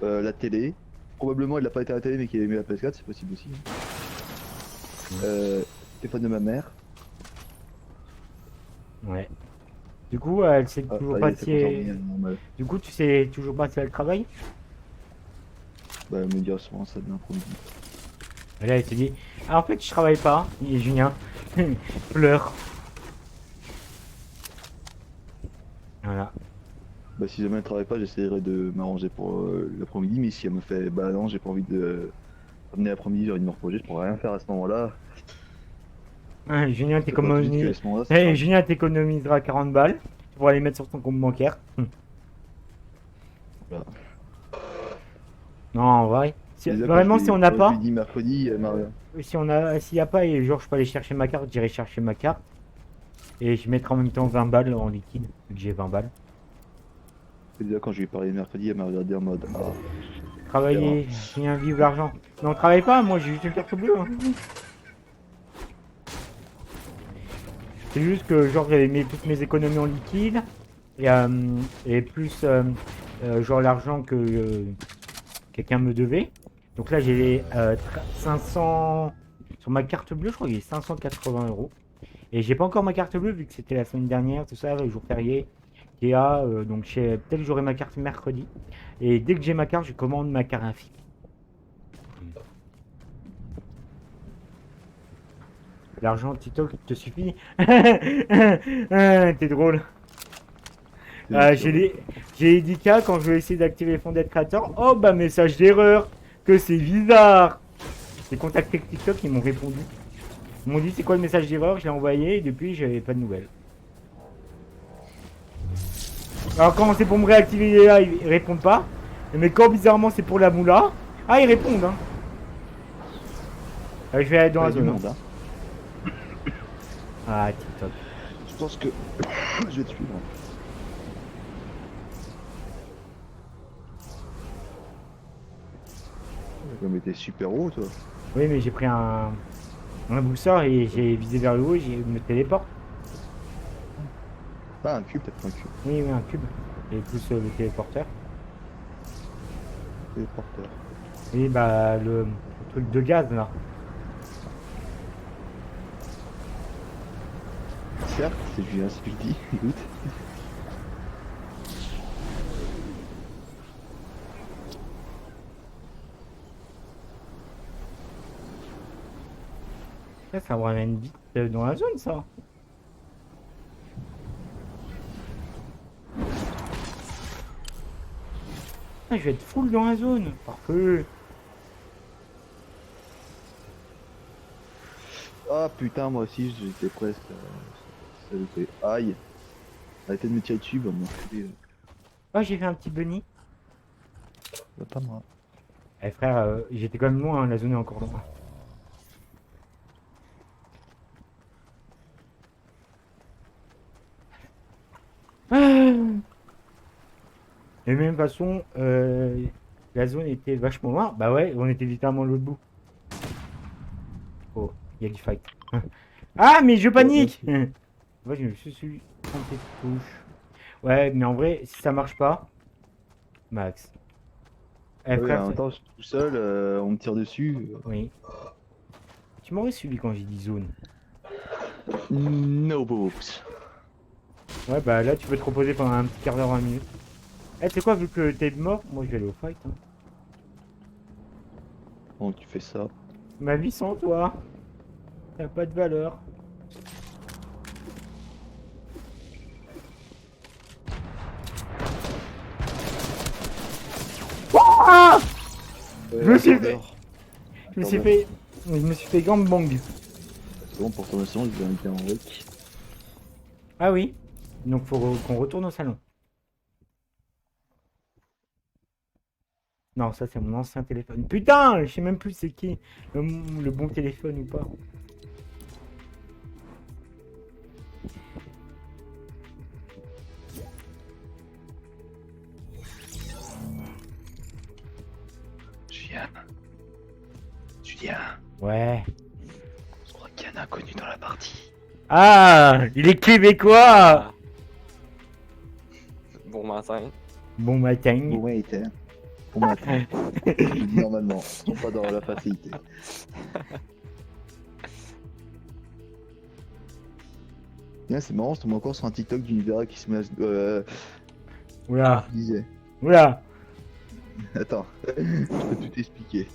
la télé. Probablement, il a pas été à la télé, mais qu'il a mis la PS4, c'est possible aussi. Hein. Le téléphone de ma mère. Ouais. Du coup, elle sait Ah, toujours ça y pas est, c'est si... conformé, normal. Du coup, tu sais toujours pas si elle travaille? Bah, elle me dit souvent ça de l'après-midi. Et là, elle te dit, ah, en fait, je travaille pas. Et Julien pleure. Voilà. Bah, si jamais elle travaille pas, j'essaierai de m'arranger pour l'après-midi, mais si elle me fait, bah non, j'ai pas envie de ramener l'après-midi, j'ai envie de me reposer, je pourrais rien faire à ce moment-là. Hein, Julien Je peux pas tout de suite que à t'économise... ce moment-là, c'est grave. Julien t'économisera 40 balles. Tu pourras les mettre sur ton compte bancaire. Voilà. Non, en vrai. Déjà, Vraiment, si on n'a quand pas... je lui dis mercredi, elle m'a rien. Si on a, s'il y a pas et genre je peux aller chercher ma carte, j'irai chercher ma carte. Et je mettrai en même temps 20 balles en liquide, vu que j'ai 20 balles. Déjà, quand je lui ai parlé mercredi, elle m'a regardé en mode ah. Travailler, rien, vivre l'argent. Mais on travaille pas, moi j'ai juste une carte bleue. Hein. C'est juste que genre j'avais mis toutes mes économies en liquide. Et plus genre l'argent que quelqu'un me devait. Donc là j'ai 500... Sur ma carte bleue, je crois qu'il y a 580 euros. Et j'ai pas encore ma carte bleue vu que c'était la semaine dernière, tout ça, le jour férié. Donc peut-être que j'aurai ma carte mercredi. Et dès que j'ai ma carte, je commande ma carafe. L'argent TikTok te suffit. T'es drôle. J'ai dit qu'à quand je vais essayer d'activer les fonds d'aide créateur. Oh bah message d'erreur. Que c'est bizarre. J'ai contacté TikTok, ils m'ont répondu. Ils m'ont dit c'est quoi le message d'erreur, je l'ai envoyé et depuis j'avais pas de nouvelles. Alors quand c'est pour me réactiver là, ils répondent pas. Mais quand bizarrement c'est pour la moula, ah ils répondent hein. Je vais aller dans la zone. Monde, hein. Ah TikTok. Je pense que je vais te suivre. Mais t'es super haut, toi. Oui mais j'ai pris un booster et j'ai visé vers le haut et j'ai me téléporte. Ah, un cube, t'as pris un cube. Oui un cube. Et plus le téléporteur. Téléporteur. Oui bah le truc de gaz là. Certes, c'est Julien, si tu le dis, écoute. Ça me ramène vite dans la zone ça. Ah, je vais être full dans la zone. Parfait. Ah putain, moi aussi j'étais presque. Ça le fait. Aïe. Arrêtez de me tirer dessus, bah mon filet. Oh j'ai fait un petit bunny. Bah, pas moi. Eh frère, j'étais quand même loin, hein, la zone est encore loin. Ah. Et de même façon, la zone était vachement loin. Bah ouais, on était littéralement l'autre bout. Oh, il y a du fight. Ah, mais je panique. Moi, je me suis trompé de touche. Ouais, mais en vrai, si ça marche pas, Max. Eh Ouais, frère, en même temps, je suis tout seul, on me tire dessus. oui. Tu m'aurais suivi quand j'ai dit zone. No boobs. Ouais, bah là, tu peux te reposer pendant un petit quart d'heure, 20 minutes. Eh, tu sais quoi, vu que t'es mort, moi je vais aller au fight. Hein. Bon, tu fais ça. Ma vie sans toi. Ça n'a pas de valeur. Ouah Je me suis fait- Je me suis fait gangbang. C'est bon, pour ton mission, je vais mettre en rec. Ah oui. Donc faut qu'on retourne au salon. Non, ça c'est mon ancien téléphone. Putain, je sais même plus c'est qui le bon téléphone ou pas. Julien, Ouais. je crois qu'il y a un inconnu dans la partie. Ah, il est québécois. Ah. Bon matin. Bon matin. Bon matin. Bon matin. Je dis normalement, ils sont pas dans la facilité. Bien, c'est marrant, je tombe encore sur un TikTok d'Univera qui se met à Oula, je disais. oula. Attends, je peux tout expliquer.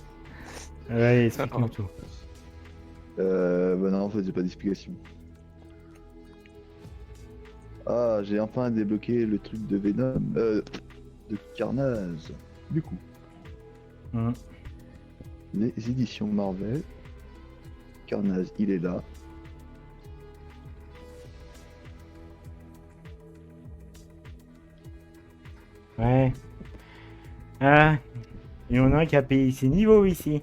Ouais, explique-nous tout. Bah non, en fait, j'ai pas d'explication. Ah, j'ai enfin débloqué le truc de Venom, de Carnage. Du coup, Hum. les éditions Marvel. Carnage, il est là. Ouais. Ah, il y en a un qui a payé ses niveaux ici.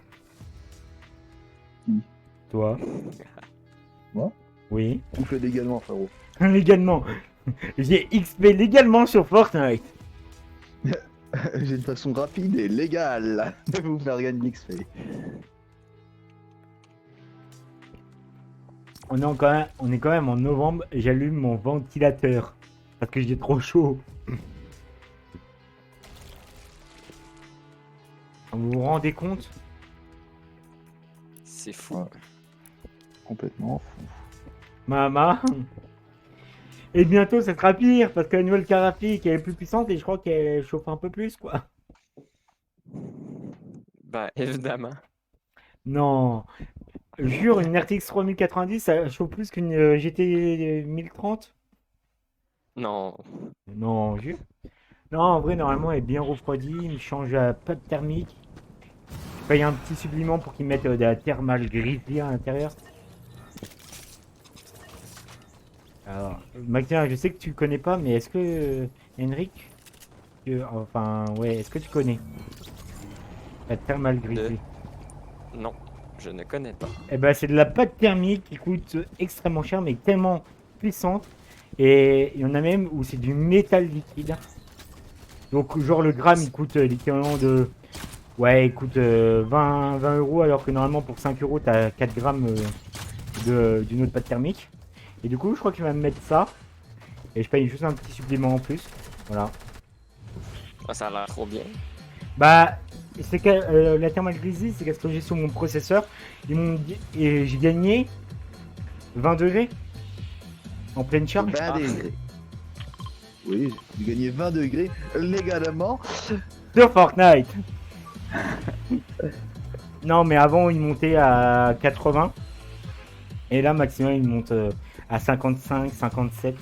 Qui? Toi. Moi? Oui. Tout fait légalement, frérot. Légalement. J'ai XP légalement sur Fortnite. J'ai une façon rapide et légale de vous faire gagner XP. On est quand même en novembre et j'allume mon ventilateur. Parce que j'ai trop chaud. Vous vous rendez compte? C'est fou. Ouais. Complètement fou. Maman. Et bientôt ça sera pire parce que la nouvelle carapace elle est plus puissante et je crois qu'elle chauffe un peu plus quoi. Ben, évidemment. Non. Jure, une RTX 3090 ça chauffe plus qu'une GT 1030? Non. Non, jure. Non, en vrai, normalement, elle est bien refroidie. Il me change à pas de thermique. Je paye un petit supplément pour qu'ils mettent de la thermal grizzly à l'intérieur. Alors, Maxime, je sais que tu connais pas, mais est-ce que Henrik, enfin, ouais, est-ce que tu connais la thermal grizzly? Non. Je ne connais pas. Eh ben, c'est de la pâte thermique qui coûte extrêmement cher, mais tellement puissante. Et il y en a même où c'est du métal liquide. Donc, genre, le gramme, il coûte l'équivalent de... Ouais, il coûte 20 euros, alors que normalement, pour 5 euros, t'as 4 grammes d'une autre pâte thermique. Et du coup, je crois qu'il va me mettre ça. Et je paye juste un petit supplément en plus. Voilà. Ah, ça a l'air trop bien. Bah, c'est que la thermal grizzly, c'est qu'est-ce que j'ai sur mon processeur. Et j'ai gagné 20 degrés en pleine charge. 20 degrés. Oui, j'ai gagné 20 degrés légalement. Sur Fortnite. Non, mais avant, il montait à 80. Et là, maximum, il monte à 55, 57.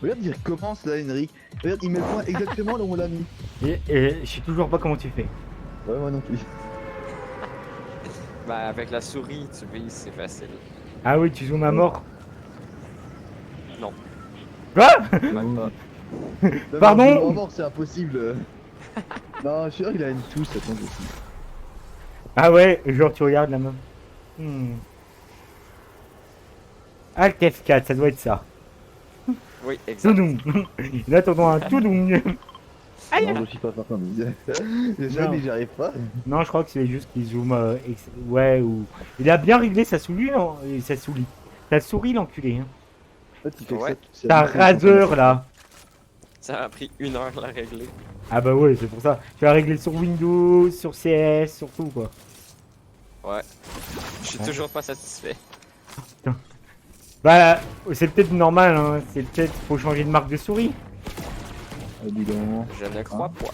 Regarde, il recommence là, Henrik. Regarde, il met le point exactement là où on l'a mis. Et je sais toujours pas comment tu fais. Ouais, moi non plus. Ben, avec la souris, tu vises, c'est facile. Ah oui, tu zoomes à mort. Non. Quoi? Même pas. Non, Pardon mais en mort, c'est impossible. Non, je suis sûr qu'il a une touche, attends, je sais. Ah ouais, genre tu regardes la main. Alt F4, ça doit être ça. Oui, exact. Toudoum. Là, t'entends un toudoum. Aïe. Non, je suis pas certain. Déjà, mais j'y arrive pas. Non, je crois que c'est juste qu'il zoome. Ouais, ou. Il a bien réglé sa souris, non? Sa souris. Ta souris, l'enculé. Hein. En fait, il fait que Ouais. ça, c'est Ta vraiment raseur, là. Ça a pris 1 heure à la régler. Ah bah ouais, c'est pour ça. Tu vas régler sur Windows, sur CS, sur tout, quoi. Ouais. Je suis Ouais. toujours pas satisfait. Bah, c'est peut-être normal, hein. C'est peut-être faut changer de marque de souris. Ah, dis donc. Je ne crois pas.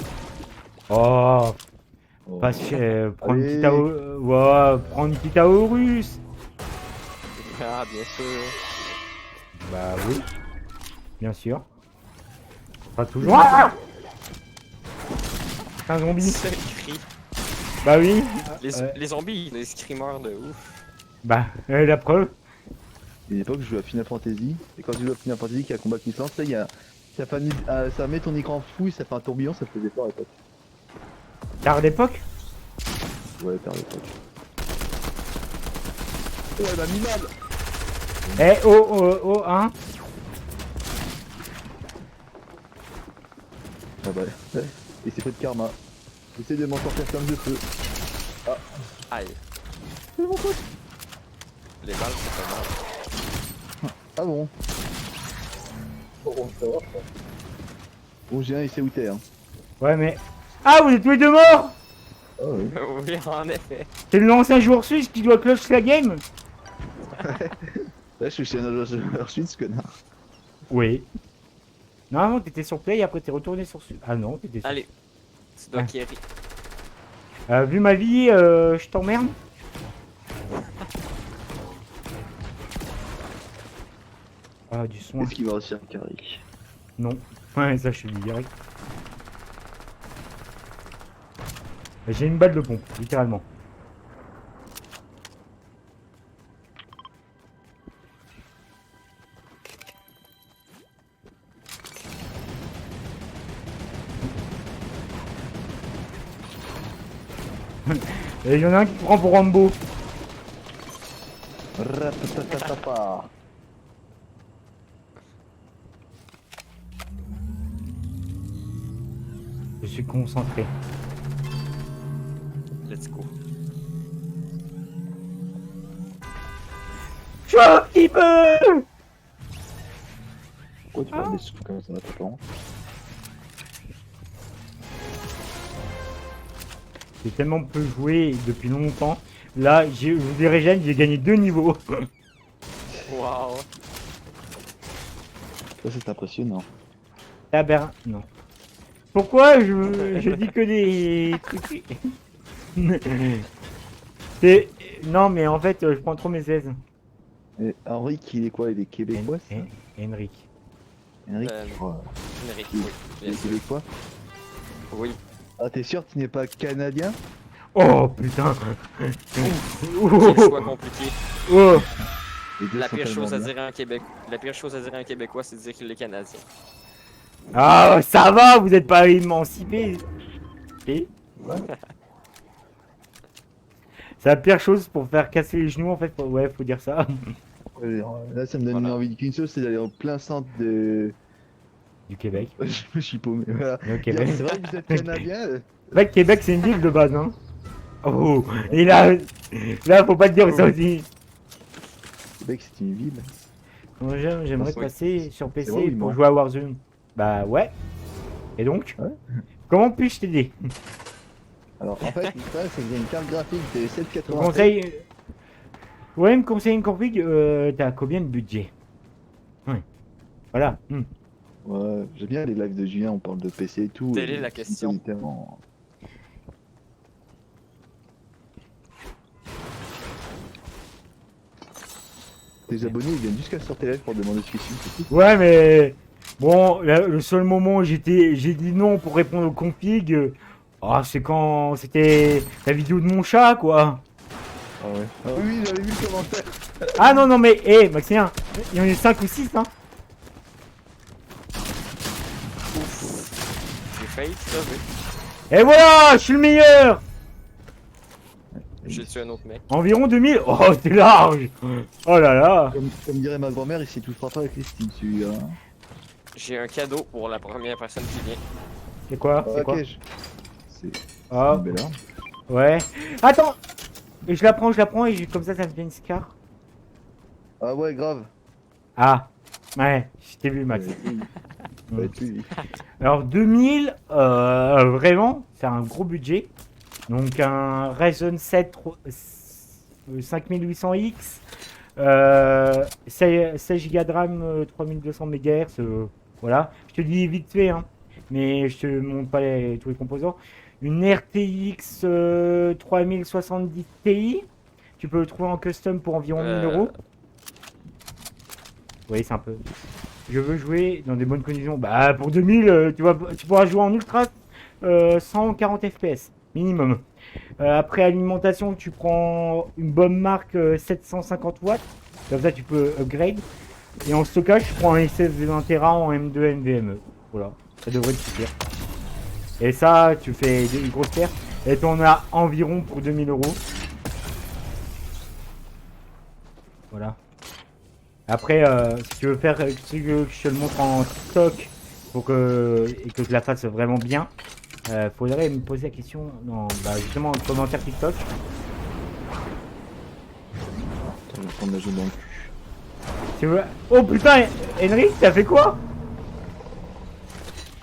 Oh, Oh. pas cher. Prends une Allez. petite AO... ouais, prends une petite Aorus. Ah, bien sûr. Bah oui. Bien sûr. Pas toujours. Ah, un zombie. Ce cri. Bah oui. Les zombies, les screamers de ouf. Bah, la preuve. À une époque, je jouais à Final Fantasy. Et quand tu joues à Final Fantasy, qu'il y a un combat qui se lance, là, il y a. Ça met ton écran fou et ça fait un tourbillon, ça faisait peur à l'époque. Tard d'époque. Ouais, peur à l'époque. Oh, elle m'a mis mal! Eh, oh, oh, oh, hein. Ah bah, ouais. Et c'est fait de karma. J'essaie de m'en sortir comme je peux. Aïe. C'est mon pote! Les balles, c'est pas mal. Ah bon? Bon, j'ai un, il sait où t'es, hein. Ouais, mais. Ah, vous êtes tous les deux morts. Ah ouais. Oui, en effet. C'est l'ancien joueur suisse qui doit cloche la game. Là, je suis chez un joueur suisse, connard. Oui. Normalement, t'étais sur Play, après t'es retourné sur... Ah non, t'étais sur... Allez. Tu dois Ah. carry. Vu ma vie, je t'emmerde. Ah, du soin. Qu'est-ce qu'il va réussir, carré? Non. Ouais, ça, je te le dis direct. J'ai une balle de pompe, littéralement. Et il y en a un qui prend pour Rambo. Ratatatata. Je suis concentré. Let's go. Shopkeeper! Pourquoi tu parles des sous comme ça, t'attends? J'ai tellement peu joué depuis longtemps. Là, je vous dirai, Jeanne, j'ai gagné 2 niveaux. Waouh. Ça, c'est impressionnant. Non. Pourquoi je dis que des trucs. C'est... Non, mais en fait, je prends trop mes aises. Et Henrik, il est quoi? Il est québécois, ça? Henrik. Henrik, Euh, je crois. Générique, Il oui. il Bien est sûr. québécois? Oui. Ah, t'es sûr que tu n'es pas canadien? Oh putain. Quel choix compliqué. Oh. Les deux La sont pire tellement chose à bien. dire à un Québec. La pire chose à dire à un Québécois, c'est de dire qu'il est canadien. Ah, ça va, vous êtes pas émancipé. Et c'est la pire chose pour faire casser les genoux, en fait. Ouais, faut dire ça. Là, ça me donne Voilà. envie qu'une chose, c'est d'aller au plein centre de. Du Québec. Je suis paumé. Voilà. Le Québec. C'est vrai que vous êtes canadien? En fait, Québec, c'est une ville de base, hein. Oh, et là, faut pas te dire ça aussi. Québec, c'est une ville. Moi, j'aimerais Oui. passer sur C'est PC vrai, oui, pour moi. jouer à Warzone. Bah ouais. Et donc Ouais. comment puis-je t'aider? Alors, en fait, le problème, c'est que j'ai une carte graphique de Je 780. conseille... Ouais, me conseille une config, t'as combien de budget? Ouais. Voilà. Ouais, j'aime bien les lives de Julien, on parle de PC et tout. Telle et est la c'est question. littéralement- Tes abonnés, ils viennent jusqu'à sur tes lives pour demander ce que c'est tout. Ouais, mais... Bon, le seul moment où j'ai dit non pour répondre aux configs, c'est quand c'était la vidéo de mon chat, quoi. Ah ouais. Ah oui, j'avais vu le commentaire. Ah non, non, mais, hé, Maxien, il y en a 5 ou 6, hein. J'ai failli te sauver. Et voilà, je suis le meilleur. J'ai tué un autre mec. Environ 2000. Oh, t'es large. Oh là là. Comme dirait ma grand-mère, il s'y touchera pas avec les Steam, celui-là. J'ai un cadeau pour la première personne qui vient. C'est quoi? C'est Ok, quoi? c'est Ah, une belle arme. ouais. Attends. Et je la prends, et comme ça me fait une scar. Ah ouais, grave. Ah. Ouais, je t'ai vu, Max. Ouais, tu- Alors 2000, vraiment, c'est un gros budget. Donc un Ryzen 7 5800X, 16 Go de RAM, 3200 MHz, voilà. Je te dis vite fait, hein, mais je te montre pas tous les composants. Une RTX 3070 Ti, tu peux le trouver en custom pour environ 1000 euros. voyez, c'est un peu... Je veux jouer dans des bonnes conditions. Bah, pour 2000, tu pourras jouer en ultra 140 FPS, minimum. Après alimentation, tu prends une bonne marque 750 watts. Comme ça, tu peux upgrade. Et en stockage, tu prends un SSD d'1 Tera en M2 NVMe. Voilà, ça devrait te suffire. Et ça, tu fais une grosse perte. Et tu en as environ pour 2000 €. Voilà. Après, si tu veux faire, si tu veux que je te le montre en TikTok pour et que je la fasse vraiment bien, faudrait me poser la question dans, justement, en commentaire TikTok. Je vais prendre la jaune dans le cul. Tu veux... Oh putain, Henry, t'as fait quoi?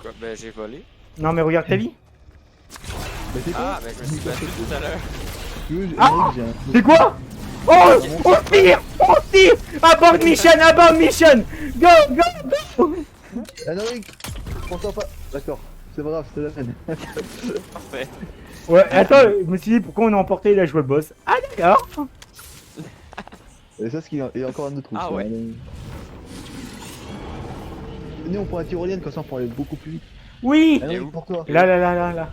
Quoi? Ben, j'ai volé. Non mais regarde ta vie. Mais c'est quoi? Ah, ben, je me suis battu tout à l'heure. Tu veux, Ah Henrik, j'ai un- C'est quoi? Oh, on tire, on tire. Abort mission, abort mission. Go, go, go. Henrik, prends-toi pas. D'accord, c'est pas grave, c'est la peine. Parfait. Ouais, attends, je me suis dit pourquoi on a emporté la jouer le boss. Ah d'accord. Et ça, il y a encore un autre truc. Ah ça. ouais. Venez, on prend la tyrolienne, comme ça on pourra aller beaucoup plus vite. Oui. Henrik, pour toi. Là.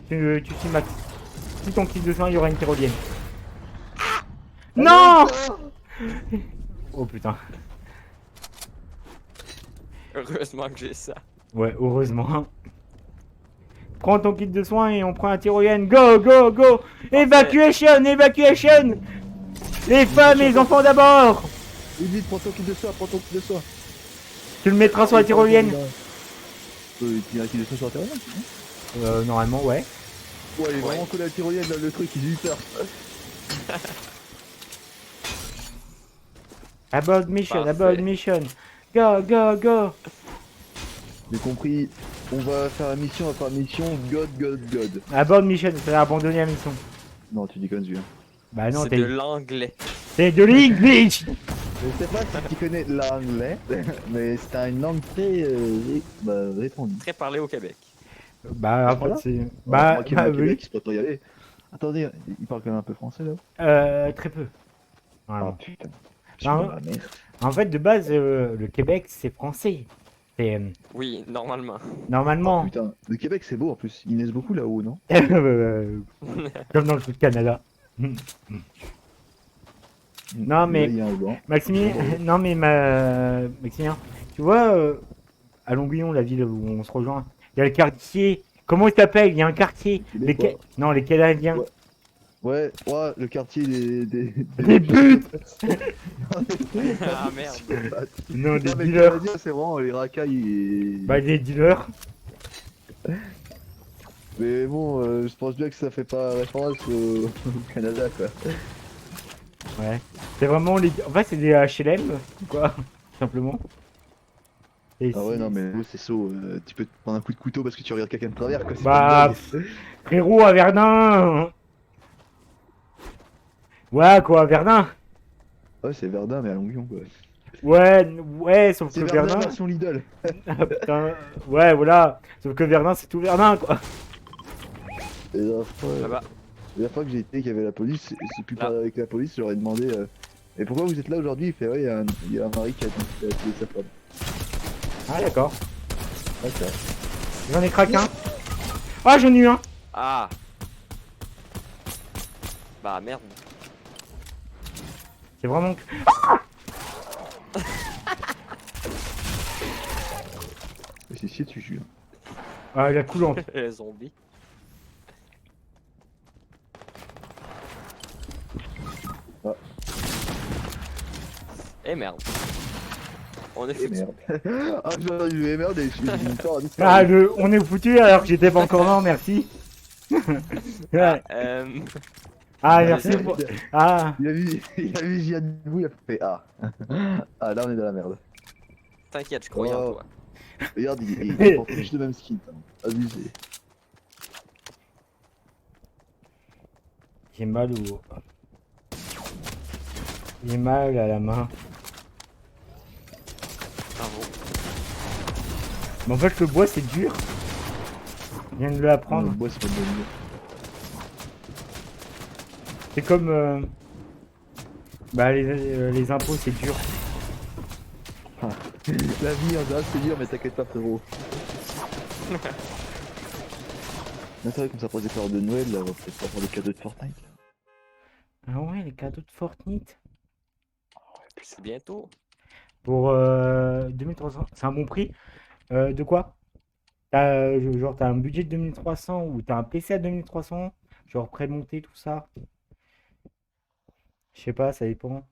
Tu suis Max. Si ton kit de soin, il y aura une tyrolienne. Non. Oh putain. Heureusement que j'ai ça. Ouais, heureusement. Prends ton kit de soins et on prend un tyrolienne. Go, go, go. Evacuation, evacuation. Les femmes et les enfants d'abord. Vite, prends ton kit de soin, prends ton kit de soin. Tu le mettras sur la tyrolienne. Il y a un kit de soin sur la tyrolienne? Normalement, ouais. Ouais, il est vraiment cool la tyrolienne, là, le truc, il a eu peur. Abort mission, Parfait. abort mission. Go, go, go. J'ai compris. On va faire la mission, God, God, God. Abort mission, c'est abandonner la mission. Non, tu dis comme tu viens. Bah non, C'est de l'anglais. c'est de l'English. Je sais pas si tu connais l'anglais, mais c'est une langue très répandue. Très parlé au Québec. Bah, en fait, Voilà. c'est... Bah, Bah, qui bah, au oui. Québec, il se peut pas y aller. Attendez, il parle quand même un peu français là. Très peu. Ah Voilà. putain. Non. Putain, merde. En fait, de base, le Québec, c'est français. C'est Oui, normalement. normalement. Putain, le Québec c'est beau en plus, ils naissent beaucoup là-haut, non? Comme dans le sud Canada. Non, mais- Là, il y a un blanc. Maximilien, non mais Maximilien, tu vois, à Longuillon, la ville où on se rejoint, il y a le quartier. Comment il s'appelle? Il y a un quartier. Québécois. Non, les Canadiens. Ouais, ouais, le quartier Des putes. Ah merde. Non, des Non, mais le dealers. Canadien, c'est vraiment les racailles et... Bah, des dealers. Mais bon, je pense bien que ça fait pas référence au Canada quoi. Ouais. C'est vraiment les. En fait, c'est des HLM, quoi. Tout simplement. Et Ah ouais, si- non, mais c'est saut, tu peux te prendre un coup de couteau parce que tu regardes quelqu'un de travers quoi. c'est Bah, pas une blague. frérot, à Verdun. Ouais, quoi, à Verdun. Ouais, c'est Verdun, mais à Longuillon quoi. Ouais, sauf que C'est Verdun Verdun. version Lidl. Ah, putain. Ouais, voilà. Sauf que Verdun, c'est tout Verdun, quoi. Et Là-bas. la fois que j'ai été, qu'il y avait la police, j'ai pu Là. parler avec la police, je leur ai demandé et pourquoi vous êtes là aujourd'hui? Il fait ouais, il y a un mari qui a tué sa femme. Ah, d'accord. D'accord. J'en ai craqué un. Ah, j'en ai eu un. Ah. Bah merde. C'est vraiment. C'est chier tu jures. Ah, la coulante. Les zombies. Ah. Eh merde. On est Et foutu. merde. Ah, j'aurais dû jouer merde et je suis une histoire à Ah, on est foutu alors que j'étais pas encore mort, merci. Ouais. Ah, merci pour. Ah, Il a vu Gia debout, il a fait ah. Ah, là on est dans la merde. T'inquiète, je croyais en Oh. toi. Regarde, il porte juste le même skin. Abusé. j'ai mal au. J'ai mal à la main. Bravo. Mais en fait, le bois c'est dur. Je viens de Le l'apprendre. bois c'est pas de bonne idée. C'est comme. Bah, les impôts c'est dur. L'avenir, c'est dur, mais t'inquiète pas, frérot. Mais c'est vrai, comme ça pour les périodes de Noël, là, on va peut-être avoir des cadeaux de Fortnite. Là. Ah ouais, les cadeaux de Fortnite. C'est bientôt. Pour 2300, c'est un bon prix. De quoi? Genre, t'as un budget de 2300 ou t'as un PC à 2300, genre prémonté, tout ça. Je sais pas, ça dépend.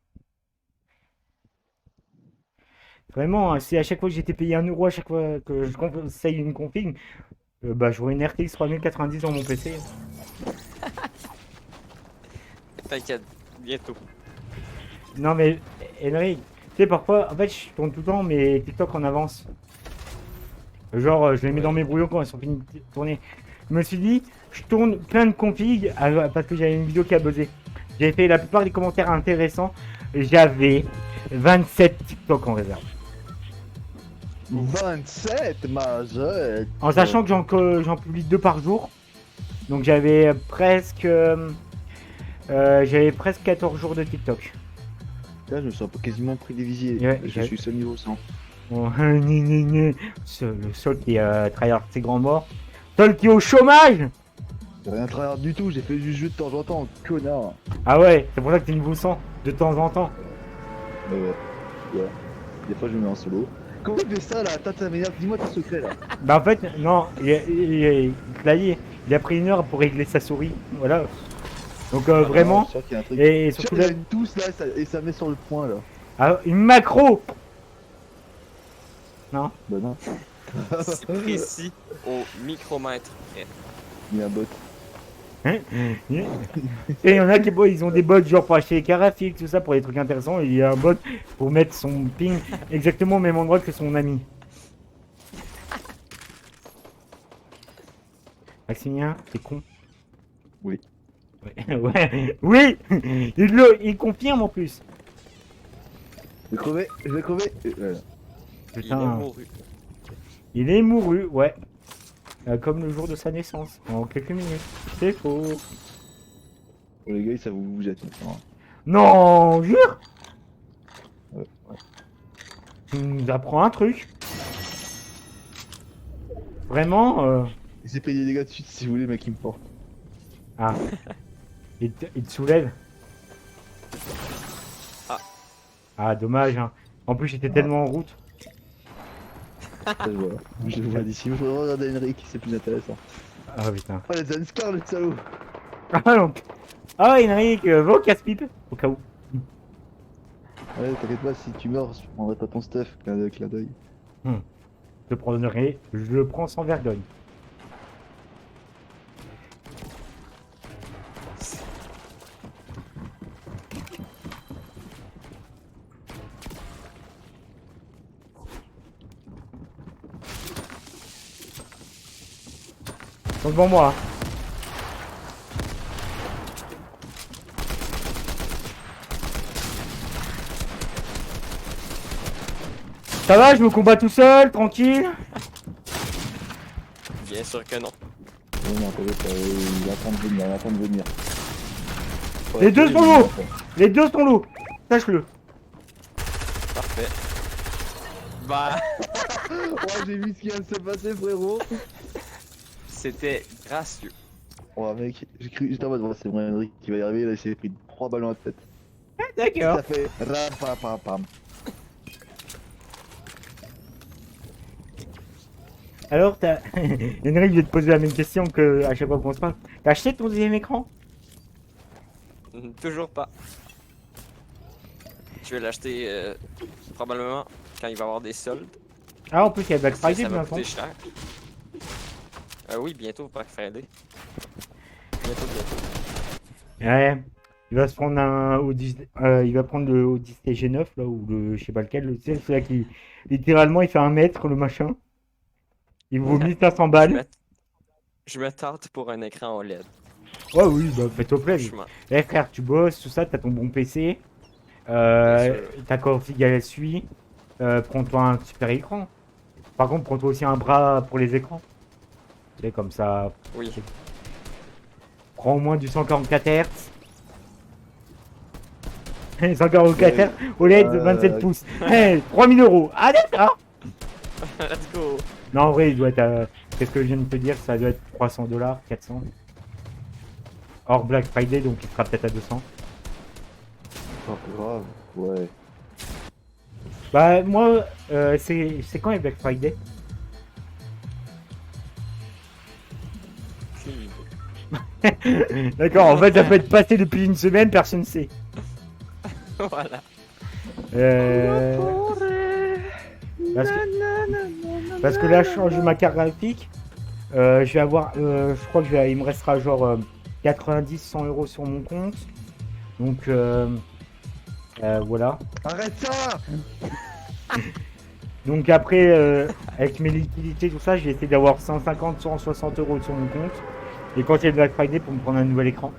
Vraiment, hein, si à chaque fois que j'étais payé 1 € à chaque fois que je conseille une config, bah j'aurais une RTX 3090 dans mon PC. T'inquiète, bientôt. Non mais, Henry, tu sais, parfois, en fait, je tourne tout le temps mes TikTok en avance. Genre, je les mets dans mes brouillons quand ils sont finis de tourner. Je me suis dit, je tourne plein de configs parce que j'avais une vidéo qui a buzzé. J'ai fait la plupart des commentaires intéressants. J'avais 27 TikTok en réserve. 27, majeur. En sachant que j'en publie 2 par jour. Donc j'avais presque 14 jours de TikTok. Là, je me sens quasiment privilégié. Ouais, je suis seul niveau 100. Bon, le Sol qui tryhard ses grands morts. Sol qui est au chômage. J'ai rien tryhard du tout, j'ai fait juste jeu de temps en temps, connard. Ah ouais, c'est pour ça que t'es niveau 100 de temps en temps. Ouais. Des fois, je me mets en solo. Comment il fait ça là? Attends, ça m'énerve, dis-moi ton secret là. Bah en fait, non, il a pris 1 heure pour régler sa souris. Voilà. Donc vraiment, Je suis sûr qu'il y a un truc. et Je suis surtout sûr là, qu'il y a une touche là et ça met sur le point là. une macro. Non. Bah non. C'est précis au micromètre. Il y a un bot. Et il y en a qui ils ont des bots genre pour acheter les carafils, tout ça pour des trucs intéressants. Et il y a un bot pour mettre son ping exactement au même endroit que son ami. Maximilien, t'es con. Oui. Ouais, ouais. Oui. Il confirme en plus. Je vais crever. Voilà. Il est Putain, mouru. il est mouru, ouais. Comme le jour de sa naissance, en quelques minutes. C'est faux. Pour les gars, ça vous jette maintenant. Non, jure. Ouais. Tu nous apprends un truc. Vraiment. J'ai payé des dégâts de suite si vous voulez, mec, il me porte. Ah. Il te soulève. Ah. Ah, dommage. Hein. En plus, j'étais tellement en route. Ça, je vois. Je le vois d'ici. Je regarde Henrik, c'est plus intéressant. Ah putain. Oh, les Unscar, le salaud. Ah donc. Ah, Henrik, va au casse-pipe. Au cas où. Ouais, t'inquiète pas, si tu meurs, je prendrai pas ton stuff. Clin d'œil. Je prendrai. Je le prends sans vergogne. Ils sont devant moi. Ça va, je me combats tout seul, tranquille. Bien sûr que non. Non, t'inquiète, il attend de venir, il attend de venir. Ouais, Les deux c'est sont lui, lourds. quoi. Les deux sont lourds. Sache-le. Parfait. Bah, Ouais, j'ai vu ce qui vient de se passer, frérot. c'était gracieux. Ouais, mec, j'étais en mode, ouais, c'est vrai, Henrik qui va y arriver, là, il s'est pris 3 ballons à la tête. D'accord. Ça fait ram pam pam pam. Alors, t'as. Henrik, je vais te poser la même question que à chaque fois qu'on se parle. T'as acheté ton deuxième écran? Toujours pas. Je vais l'acheter probablement quand il va y avoir des soldes. Ah, en plus, il y a Black Ça Friday va bientôt. coûter cher. Oui, bientôt, Black Friday. Bientôt. Ouais. Il va se prendre un Odyssey, il va prendre le Odyssey G9 là ou le je sais pas lequel, tu sais, celui-là qui littéralement il fait 1 mètre le machin. Il vaut 1500 balles. Je me tente pour un écran OLED. Ouais oui, bah fais-toi plaisir. Franchement. Eh frère, tu bosses, tout ça, t'as ton bon PC. Bien sûr. Ta config elle suit. Prends-toi un super écran. Par contre, prends-toi aussi un bras pour les écrans. Tu sais, comme ça. Oui. Prends au moins du 144 Hz. 140 locataires OLED 27 pouces. 3000 euros. Ah d'accord. Let's go. Non, en vrai, il doit être. Qu'est-ce que je viens de te dire? Ça doit être 300 $, 400. Hors Black Friday, donc il sera peut-être à 200. Oh, grave, ouais. Bah, moi, c'est quand les Black Friday? D'accord, en fait, ça peut être passé depuis une semaine, personne ne sait. Voilà. Parce que là, je change ma carte graphique. Je vais avoir, je crois que il me restera genre 90-100 euros sur mon compte. Donc voilà. Arrête ça! Donc après, avec mes liquidités, tout ça, j'ai essayé d'avoir 150-160 euros sur mon compte. Et quand il y a le Black Friday pour me prendre un nouvel écran.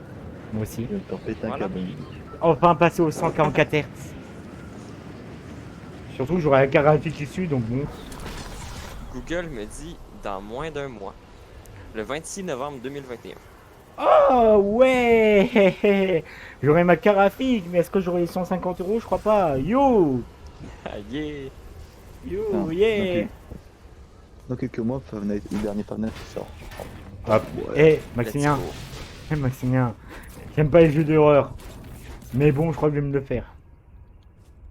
Moi aussi. Je vais t'en péter un Voilà. câble. Enfin passer aux 144 Hz. Surtout que j'aurai la carte graphique issue, donc bon. Google me dit dans moins d'un mois. Le 26 novembre 2021. Oh ouais. J'aurai ma carte graphique, mais est-ce que j'aurai les 150 euros? Je crois pas. Yo. Ah yeah. Yo, Non, yeah. Dans quelques mois, le dernier Five Nights il sort. Hop. Ouais. Maximien. Let's go. Maximien. J'aime pas les jeux d'horreur. Mais bon, je crois que je vais me le faire.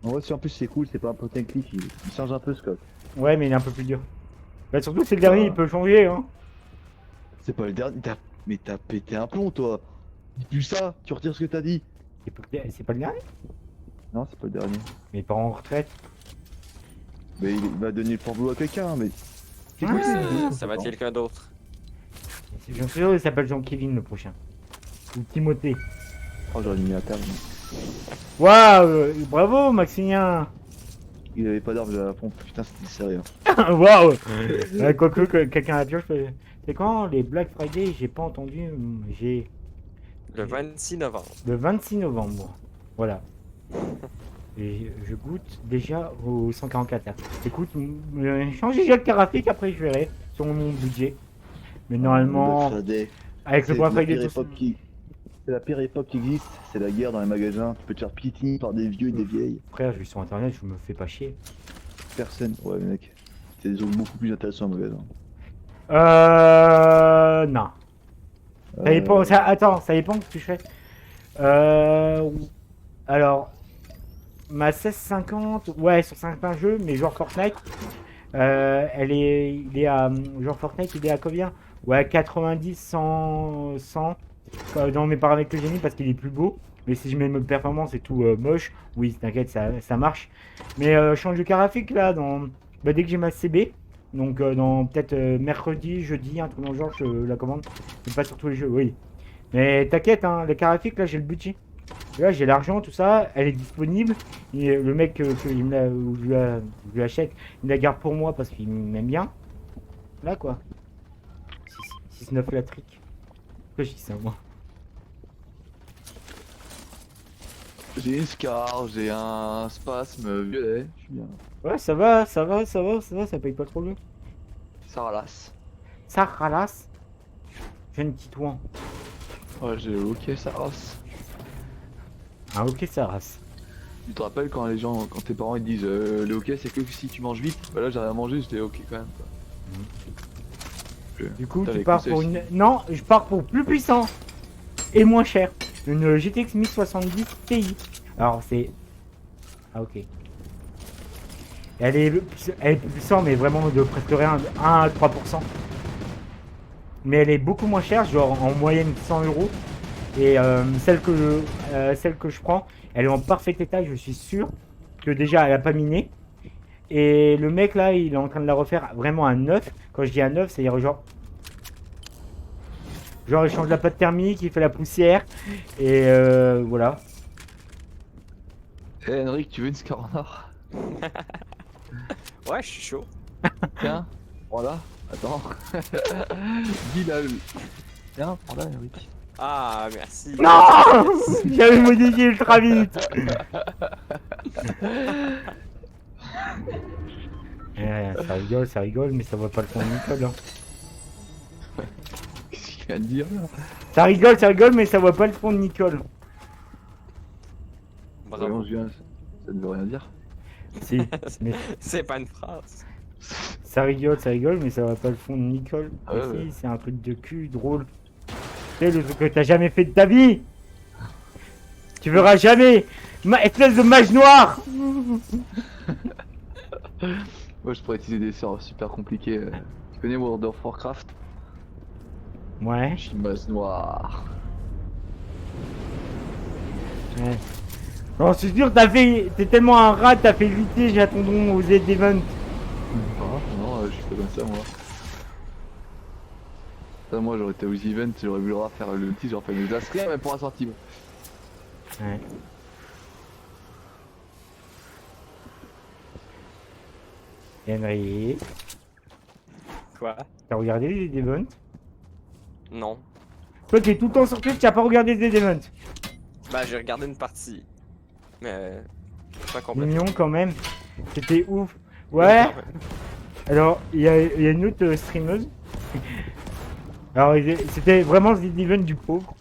En vrai, si en plus c'est cool, c'est pas un point and click, il change un peu ce code. Ouais, mais il est un peu plus dur. Bah surtout c'est le dernier, il peut changer hein. C'est pas le dernier, mais t'as pété un plomb toi. Dis plus ça, tu retires ce que t'as dit. C'est pas le dernier? Non, c'est pas le dernier. Mes parents en retraite. Mais il va donner le flambeau à quelqu'un, mais. C'est Ah. cool, c'est Ça va être quelqu'un d'autre. Je suis sûr il s'appelle Jean-Kévin le prochain. Ou Timothée. Oh, j'aurais mis un terme. Waouh, bravo Maximien. Il avait pas d'arme à la pompe, putain, c'était sérieux. Waouh. Quoique quelqu'un à la pioche. C'est quand les Black Friday? J'ai pas entendu. J'ai Le 26 novembre. le 26 novembre. Voilà. Et je goûte déjà au 144 Hz. Écoute, change déjà de carte graphique, après je verrai sur mon budget. Mais normalement, avec le Black Friday, tout ça. C'est la pire époque qui existe, c'est la guerre dans les magasins. Tu peux te faire piétiner par des vieux et des vieilles. Frère, je vais sur internet, je me fais pas chier. Personne. Ouais, mec. C'est des zones beaucoup plus intéressantes en magasin. Non. Ça dépend, attends, ça dépend de ce que je fais. Alors, ma 1650, ouais, sur certains jeux, mais genre Fortnite, il est à, genre Fortnite, il est à combien? Ouais, 90, 100, 100, dans mes paramètres que j'ai mis parce qu'il est plus beau. Mais si je mets mode performance et tout moche, oui, t'inquiète, ça marche. Mais change de carte graphique là, dès que j'ai ma CB, donc dans peut-être mercredi, jeudi, un truc dans le genre, je la commande. C'est pas sur tous les jeux, oui. Mais t'inquiète, hein, la carte graphique là, j'ai le budget. Là, j'ai l'argent, tout ça, elle est disponible. Et le mec que je lui achète, il la garde pour moi parce qu'il m'aime bien. Là quoi. 6-9 la trick. Pourquoi je dis ça moi? J'ai une scar, j'ai un spasme violet, je suis bien. Ouais, ça paye pas trop le. Ça ralasse. Ça ralasse. Jeune titouan. Ouais, j'ai ok, ça ralasse. Ah ok, ça rase. Tu te rappelles quand les gens, quand tes parents ils te disent le hockey c'est que si tu manges vite? Bah là j'ai rien mangé, j'étais ok quand même quoi. Du coup, T'as tu les pars conseils pour aussi. une. Non, je pars pour plus puissant et moins cher. Une GTX 1070 Ti. Alors c'est. Ah ok. Elle est plus puissante, mais vraiment de presque rien, 1 à 3%. Mais elle est beaucoup moins chère, genre en moyenne 100 euros. Et celle que je prends, elle est en parfait état, je suis sûr que déjà elle a pas miné. Et le mec là, il est en train de la refaire vraiment à neuf. Quand je dis à neuf, c'est-à-dire genre il change la pâte thermique, il fait la poussière. Et voilà. Eh Henrik, tu veux une scar en or? Ouais, je suis chaud. Tiens, voilà, attends. Dis là. Tiens, prends là Henrik. Ah, merci. Non. J'avais modifié ultra vite. Ça rigole, mais ça voit pas le fond de Nicole. Hein. Qu'est-ce qu'il vient de dire là? Ça rigole, mais ça voit pas le fond de Nicole. Bravo. Voyons, Julien, ça ne veut rien dire. Si, mais C'est pas une phrase. ça rigole, mais ça va pas le fond de Nicole. Ah ouais, Et si, ouais. c'est un truc de cul drôle. C'est le truc que t'as jamais fait de ta vie. Tu verras jamais. Espèce de mage noir. Moi, je pourrais utiliser des sorts super compliqués. Tu connais World of Warcraft? Ouais. Je suis masse noire. Ouais. Non, c'est sûr, t'es tellement un rat, t'as fait lutter, j'attendons aux events. Non, je suis pas comme ça, moi. Ça, moi, j'aurais été aux events, j'aurais vu le rat faire le petit, j'aurais fait le glace, rien, même pour la sortie. Moi. Ouais. Henry, Quoi? t'as regardé les events? Non. Toi, t'es tout le temps sur Twitch, t'as pas regardé les events. Bah, j'ai regardé une partie. Mais. Pas complètement. Mignon quand même. C'était ouf. Ouais. Alors, il y a une autre streameuse. Alors, c'était vraiment le event du pauvre.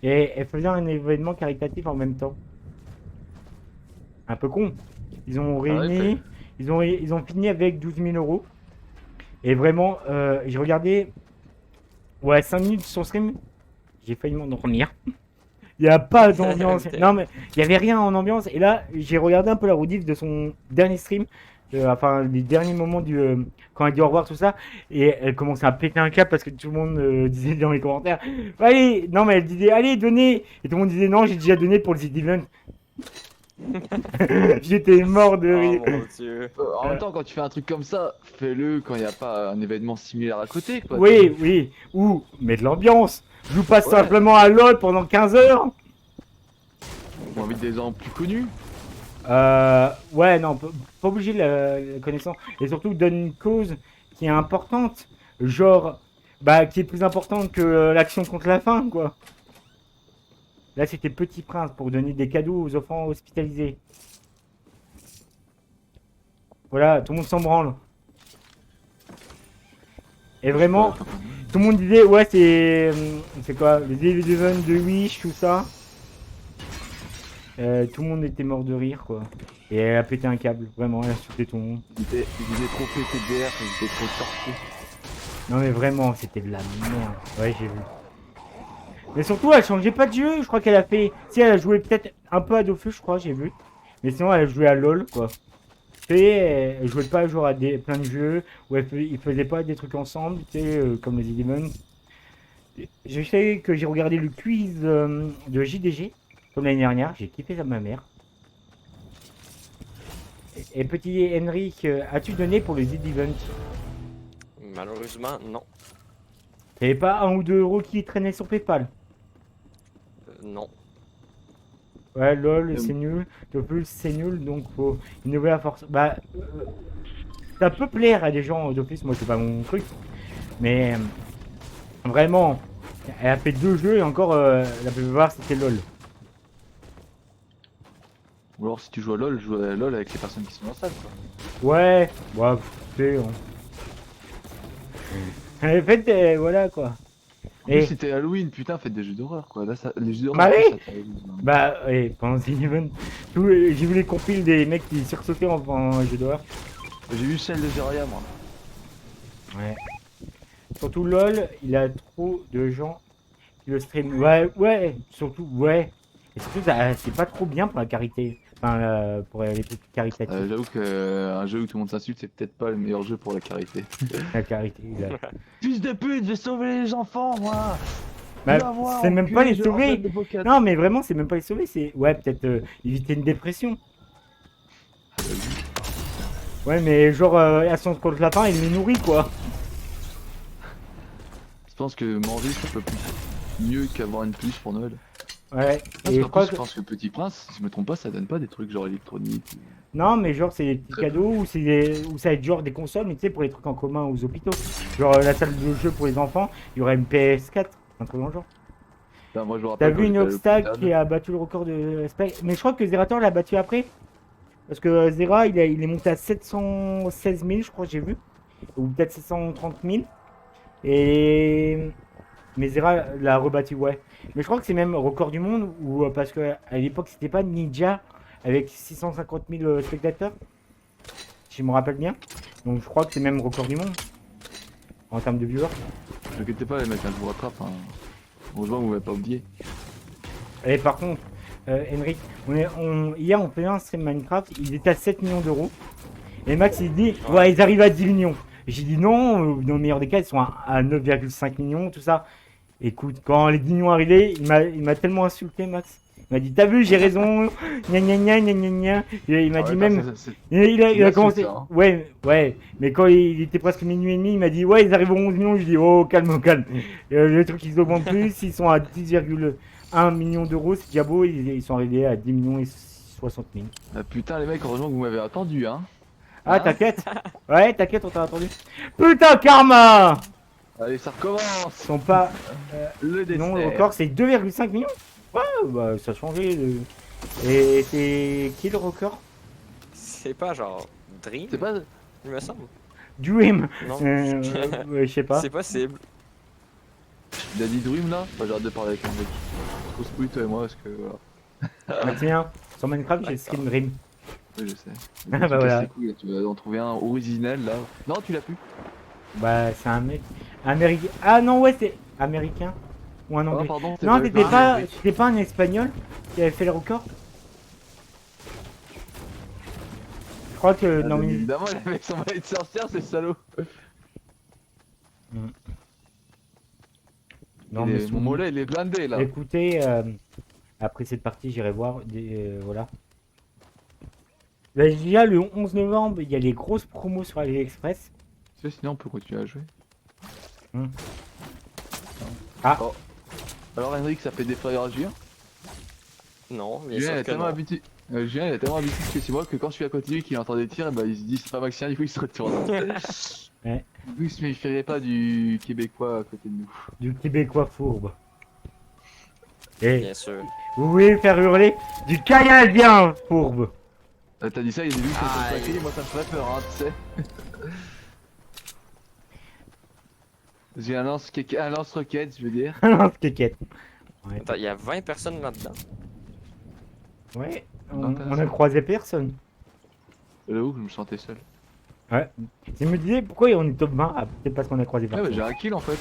Et elle faisait un événement caritatif en même temps. Un peu con. Ils ont réuni. Ils ont fini avec 12 000 euros. Et vraiment, j'ai regardé. Ouais, 5 minutes sur stream. J'ai failli m'endormir. Il n'y a pas d'ambiance. Non, mais il n'y avait rien en ambiance. Et là, j'ai regardé un peu la rediff de son dernier stream. Enfin, les derniers moments quand elle dit au revoir, tout ça. Et elle commençait à péter un câble parce que tout le monde disait dans les commentaires, allez, non, mais elle disait, allez, donnez. Et tout le monde disait, non, j'ai déjà donné pour le Z-Event. J'étais mort de rire. Oh mon dieu. En même temps, quand tu fais un truc comme ça, fais-le quand il n'y a pas un événement similaire à côté, quoi. Oui, oui. Ou, mais de l'ambiance. Je joue pas Ouais. simplement à LoL pendant 15 heures. On invite des gens plus connus. Ouais, non, pas obligé de la connaissance. Et surtout, donne une cause qui est importante. Genre, bah, qui est plus importante que l'action contre la faim, quoi. Là, c'était Petit Prince pour donner des cadeaux aux enfants hospitalisés. Voilà, tout le monde s'en branle. Et vraiment, tout le monde disait, ouais, c'est quoi, les events de Wish, tout ça. Tout le monde était mort de rire, quoi. Et elle a pété un câble, vraiment, elle a sauté tout le monde. Ils étaient trop pétés de BR, ils étaient trop sortis. Non mais vraiment, c'était de la merde. Ouais, j'ai vu. Mais surtout, elle changeait pas de jeu, je crois qu'elle a fait... Si, elle a joué peut-être un peu à Dofus, je crois, j'ai vu. Mais sinon, elle a joué à LoL, quoi. Tu sais, elle jouait pas genre à plein de jeux, où ils faisaient pas des trucs ensemble, tu sais, comme les Demons. Je sais que j'ai regardé le quiz de JDG, comme l'année dernière, j'ai kiffé ça ma mère. Et petit Henrik, as-tu donné pour les events? Malheureusement, non. T'avais pas 1 ou 2 euros qui traînaient sur PayPal? Non. Ouais, lol, c'est nul. Dofus, c'est nul, donc faut innover à force. Bah, ça peut plaire à des gens, Dofus, moi c'est pas mon truc. Mais vraiment, elle a fait 2 jeux et encore la plupart c'était lol. Ou alors si tu joues à LoL, joue à LoL avec les personnes qui sont dans la salle, quoi. Ouais, ouais, tu sais. En fait, voilà quoi. En plus, c'était Halloween, putain, faites des jeux d'horreur, quoi. Là, les jeux Bah d'horreur, oui. ça t'arrive, hein. Bah, ouais, pendant The Event, j'ai vu les compiles des mecs qui sursautaient en jeu d'horreur. J'ai vu celle de Zeria, moi. Ouais. Surtout LOL, il a trop de gens qui le stream. Ouais, ouais, surtout, ouais. Et surtout, c'est pas trop bien pour la carité. Enfin, pour les trucs caritatifs. J'avoue qu'un jeu où tout le monde s'insulte, c'est peut-être pas le meilleur jeu pour la carité. La carité, là. Fils de pute, je vais sauver les enfants, moi. Bah, Va voir, c'est même pas enculé, les je leur sauver. donne des bocades. Non, mais vraiment, c'est même pas les sauver. C'est, ouais, peut-être éviter une dépression. Ouais, mais genre, à son contre la faim, il les nourrit, quoi. Je pense que manger, c'est un peu plus mieux qu'avoir une peluche pour Noël. Ouais, Parce et je qu'en crois plus, que... je pense que Petit Prince, si je me trompe pas, ça donne pas des trucs genre électroniques. Non, mais genre, c'est des petits cadeaux ou ou ça va être genre des consoles, mais tu sais, pour les trucs en commun aux hôpitaux. Genre, la salle de jeu pour les enfants, il y aurait une PS4, un truc dans le genre. Putain, moi, je me T'as rappelle vu quand une j'étais à obstacle l'hôpital. qui a battu le record de Spec? Mais je crois que Zerator l'a battu après. Parce que Zera, il est monté à 716 000, je crois, j'ai vu. Ou peut-être 730 000. Et... Mais Zera l'a rebattu, ouais. Mais je crois que c'est même record du monde, ou parce que à l'époque, c'était pas Ninja avec 650 000 spectateurs. Si je me rappelle bien. Donc je crois que c'est même record du monde. En termes de viewers. Ne vous inquiétez pas les mecs, hein, je vous rattrape. Hein. Heureusement vous m'avez pas oublié. Et par contre, Henrik, hier on faisait un stream Minecraft, il était à 7 millions d'euros. Et Max il dit, ouais ils arrivent à 10 millions. J'ai dit non, dans le meilleur des cas ils sont à 9,5 millions, tout ça. Écoute, quand les 10 millions arrivaient, il m'a tellement insulté Max. Il m'a dit, t'as vu, j'ai raison, gna gna gna gna gna gna. Et il m'a dit même, il a commencé, hein. ouais, mais quand il était presque minuit et demi, il m'a dit, ouais, ils arrivent aux 11 millions, je dis, oh, calme, calme. Le truc, ils augmentent plus, ils sont à 10,1 millions d'euros, c'est déjà beau, ils sont arrivés à 10 millions et 60 000. Ah, putain les mecs, heureusement que vous m'avez attendu hein. Ah, t'inquiète, ouais, t'inquiète, on t'a attendu. Putain, Karma! Allez ça recommence. Ils sont pas, Le dessert. non, le record, c'est 2,5 millions. Ouais, bah, ça a changé. Et c'est qui le record? C'est pas genre Dream, C'est pas... il me semble. Dream. Non. Ouais, je sais pas. C'est possible. Il a dit Dream là. Bah, j'ai hâte de parler avec un mec. Trop spouille toi et moi parce que voilà. Maximien, sur Minecraft, j'ai le skin Dream. Oui je sais. Ah, Tu bah, voilà. casses les couilles, là, tu vas en trouver un original là. Non tu l'as plus. Bah, c'est un mec américain. Ah non, ouais, c'est américain ou un Oh anglais. pardon. c'est Non, pas- c'était pas un espagnol qui avait fait le record. Je crois que Ah, non, bien mais évidemment les mecs sont pas de sorcière c'est salaud. non, mais Mon mollet il est blindé là. écoutez, après cette partie, j'irai voir. Voilà. Là, il y a le 11 novembre, il y a les grosses promos sur AliExpress. Tu sais, sinon on peut continuer à jouer. Ah. Oh. Alors Henrik ça fait des frayeurs à Julien. Non, bien Julien il sûr a que tellement non. habitué. Julien il a tellement habitué que c'est moi que quand je suis à côté de lui qu'il entend des tirs, bah il se dit c'est pas Maxien, du coup il se retourne. Ouais. Du coup il se méfierait pas du Québécois à côté de nous. Du Québécois fourbe. Et Bien sûr. vous voulez faire hurler du Canadien fourbe. T'as dit ça, il y a des loups qui sont Aïe. sacrés, moi ça me ferait peur hein, tu sais. J'ai un lance-roquette, je veux dire. Non, kékette. Attends, il y a 20 personnes là-dedans. Ouais, on Intéressant. a croisé personne. C'est là où je me sentais seul. Ouais. Je me disais pourquoi on est top 20. Ah, peut-être parce qu'on a croisé Ah bah personne. j'ai un kill en fait.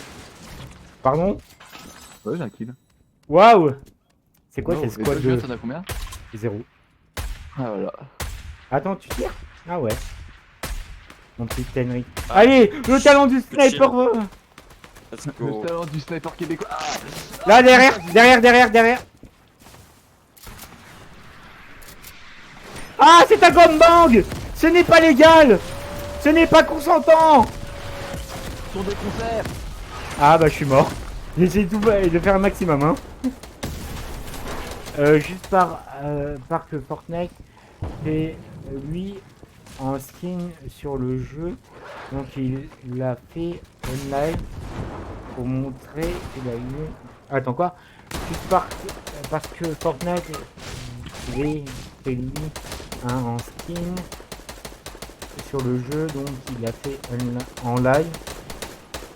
Pardon. Ouais j'ai un kill. Waouh. C'est quoi Non, c'est mais squad toi, Julien, de t'en as combien? 0. Ah voilà. Attends, tu tires? Ah ouais. Mon petit Henry. Ah. Allez, le talent du sniper. Let's Le go. talent du sniper québécois. Ah Là, derrière. Ah, c'est un gangbang. Ce n'est pas légal. Ce n'est pas consentant. Tour des concerts. Ah bah je suis mort. J'essaie de faire un maximum hein. Juste par que Fortnite fait lui un skin sur le jeu. Donc il l'a fait online pour montrer qu'il a eu. Attends quoi? Juste parce que Fortnite fait lui un skin sur le jeu, donc il a fait en live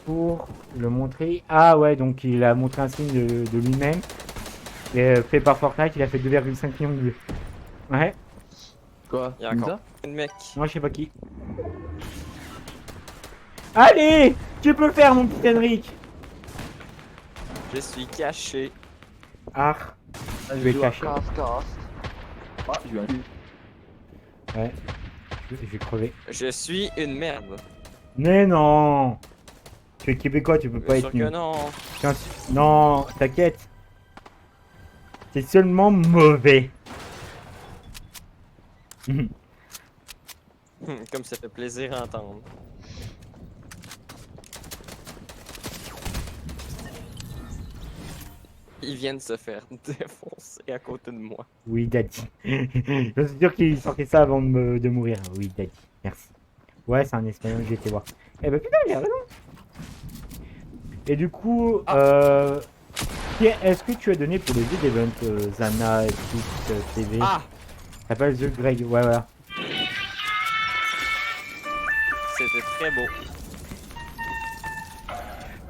pour le montrer. Ah ouais, donc il a montré un skin de lui-même. Et fait par Fortnite, il a fait 2,5 millions de vues. Ouais, Quoi? Il y a Comme encore ça un mec. non je sais pas qui. Allez, tu peux le faire mon petit Henrik. Je suis caché. Ah, je vais cacher. Ah j'ai eu un kill. Ouais, je vais crever. Je suis une merde. Mais non, tu es québécois, tu peux pas Bien sûr être que nul. non. Non, t'inquiète. C'est seulement mauvais. Comme ça fait plaisir à entendre. Ils viennent se faire défoncer à côté de moi. Oui, Daddy. Je suis sûr qu'il sortait ça avant de mourir. Oui, Daddy. Merci. Ouais, c'est un espagnol, j'ai été voir. Eh ben putain, il a raison. Et du coup, est-ce que tu as donné pour les deux events Zana, Twitch, TV Ah! Ça s'appelle The Greg, ouais, voilà. C'était très beau.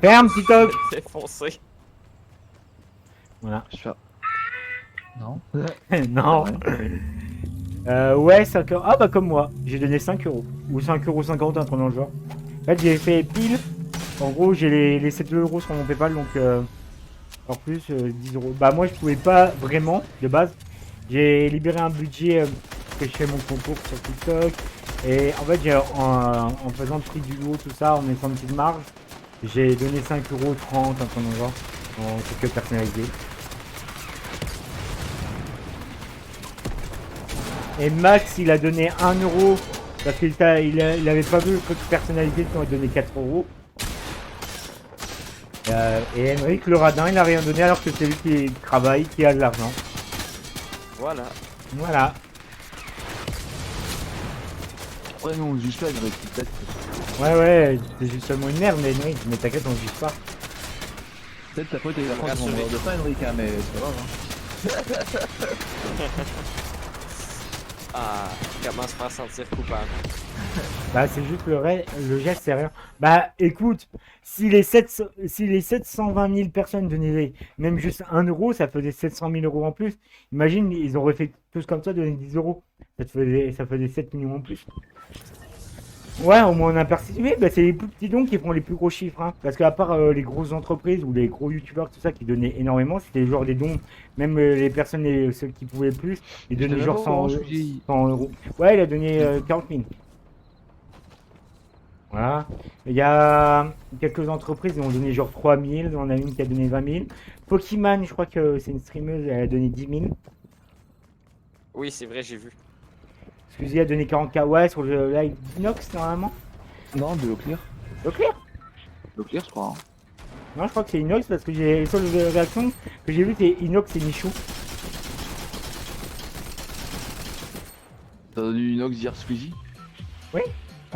Ferme, petit top. Défoncé. Voilà. Je fais... Non. Non. Ouais, 5 euros. Ah bah comme moi, j'ai donné 5 euros. Ou 5,50 € un truc dans le genre. En fait, j'ai fait pile. En gros, j'ai les 7 euros sur mon PayPal, donc en plus 10 euros. Bah moi, je pouvais pas vraiment, de base. J'ai libéré un budget que je fais mon concours sur TikTok. Et en fait, en faisant le prix du lot, tout ça, en mettant une petite marge, j'ai donné 5,30 €, un truc dans le genre, en truc personnalisé. Et Max, il a donné 1 euro parce qu'il il avait pas vu le truc personnalisé, donc il a donné 4 euros. Et Henrik, le radin, il a rien donné alors que c'est lui qui travaille, qui a de l'argent. Voilà. Voilà. Ouais, non, juste là, il aurait pu peut-être. Ouais, c'est juste seulement une merde, mais Henrik, mais t'inquiète, on juge pas. Peut-être ta faute et la France Rassuré. vont mourir de faim, Henrik, hein, mais c'est grave. Hein. Ah, il commence à se sentir coupable. Bah, c'est juste le geste, c'est rien. Bah, écoute, si les 720 000 personnes donnaient même juste 1 euro, ça faisait 700 000 euros en plus. Imagine, ils auraient fait tous comme ça, donner 10 euros. Ça faisait 7 millions en plus. Ouais, au moins on a participé. Bah, c'est les plus petits dons qui font les plus gros chiffres. Hein. Parce qu'à part les grosses entreprises ou les gros youtubeurs, tout ça, qui donnaient énormément, c'était genre des dons. Même les personnes, ceux qui pouvaient plus, ils donnaient genre 100 euros. Ouais, il a donné 40 000. Voilà. Il y a quelques entreprises qui ont donné genre 3 000. On a une qui a donné 20 000. Pokémon, je crois que c'est une streameuse, elle a donné 10 000. Oui, c'est vrai, j'ai vu. Excusez, a donné 40K. Ouais, sur le live d'Inox, normalement. Non, de l'eau claire. Au clair. L'eau claire, je crois. Hein. Non, je crois que c'est Inox parce que j'ai sur les réactions que j'ai vu, c'est Inox et Michou. T'as donné une ox hier Squeezie?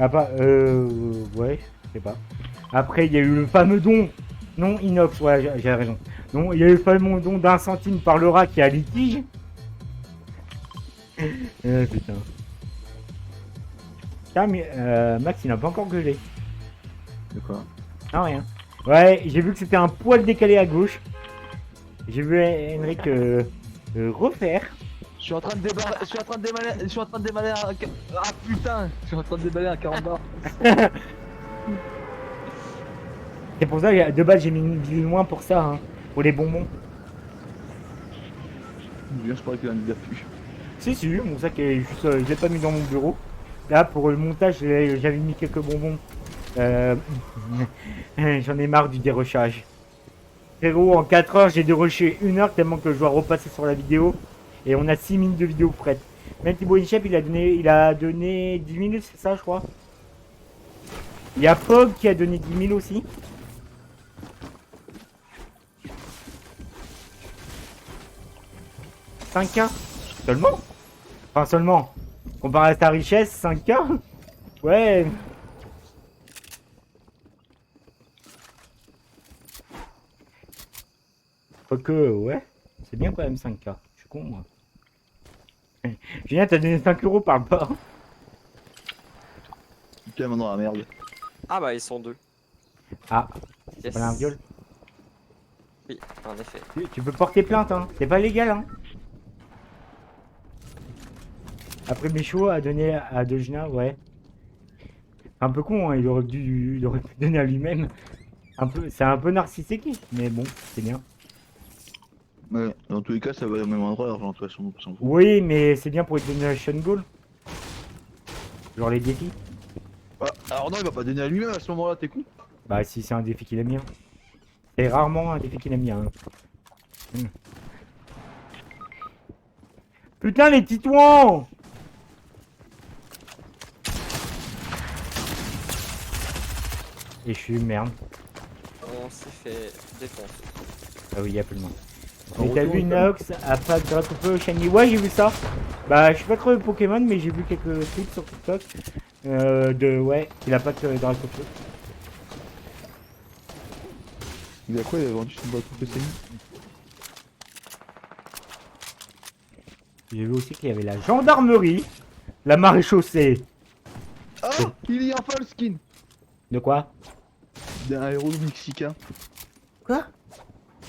Ah bah, ouais, je sais pas. Après, il y a eu le fameux don. Non, Inox, ouais, j'ai raison. Non, il y a eu le fameux don d'1 centime par le rat qui a litige. Putain. Tiens, mais Max, il n'a pas encore gueulé. De quoi? Non, rien. Ouais, j'ai vu que c'était un poil décalé à gauche. J'ai vu Henrik refaire. Je suis en train de déballer, je suis en train de déballer à... Ah putain, je suis en train de déballer à 40 bars. C'est pour ça que de base j'ai mis une ville loin pour ça, hein, pour les bonbons. Bien, je parlais qu'il en a plus. Si, mon sac est juste, je l'ai pas mis dans mon bureau. Là pour le montage j'avais mis quelques bonbons. J'en ai marre du dérochage. Frérot, en 4 heures j'ai déroché 1 heure tellement que je dois repasser sur la vidéo. Et on a 6 minutes de vidéo prête. Même Thibaut Inchep il a donné 10 000, c'est ça je crois. Il y a Pog qui a donné 10 000 aussi. « 5K seulement. Enfin seulement. Comparé à ta richesse, 5K. Ouais. Quoique, ouais. C'est bien quand même 5K. Je suis con moi. Julien, t'as donné 5 euros par bas. Tellement dans la merde. Ah bah, ils sont deux. Ah, c'est Yes. pas un viol. Oui, en effet. Tu peux porter plainte, hein. C'est pas légal, hein. Après Michaud a donné à Dejna, ouais. Un peu con, hein. Il aurait pu donner à lui-même. C'est un peu narcissique, mais bon, c'est bien. Ouais, dans tous les cas, ça va au même endroit, l'argent, de toute façon, on s'en fout. Oui, mais c'est bien pour les donation goal. Genre les défis. Ah, alors non, il va pas donner à lui-même à ce moment-là, t'es con? Bah si c'est un défi qu'il aime bien. C'est rarement un défi qu'il aime bien. Hein. Putain les titouans! Et je suis une merde. On s'est fait défoncer. Ah oui, il y a plus de monde. Mais t'as vu Nox a pas de Dracofeu Shiny? Ouais, j'ai vu ça. Bah, je suis pas trop de Pokémon, mais j'ai vu quelques tweets sur TikTok. Ouais, il a pas de Dracofeu. Il a quoi? Il a vendu son bateau PCI? J'ai vu aussi qu'il y avait la gendarmerie, la maréchaussée. Ah! Il y a enfin le skin! De quoi? D'un héros mexicain. Quoi?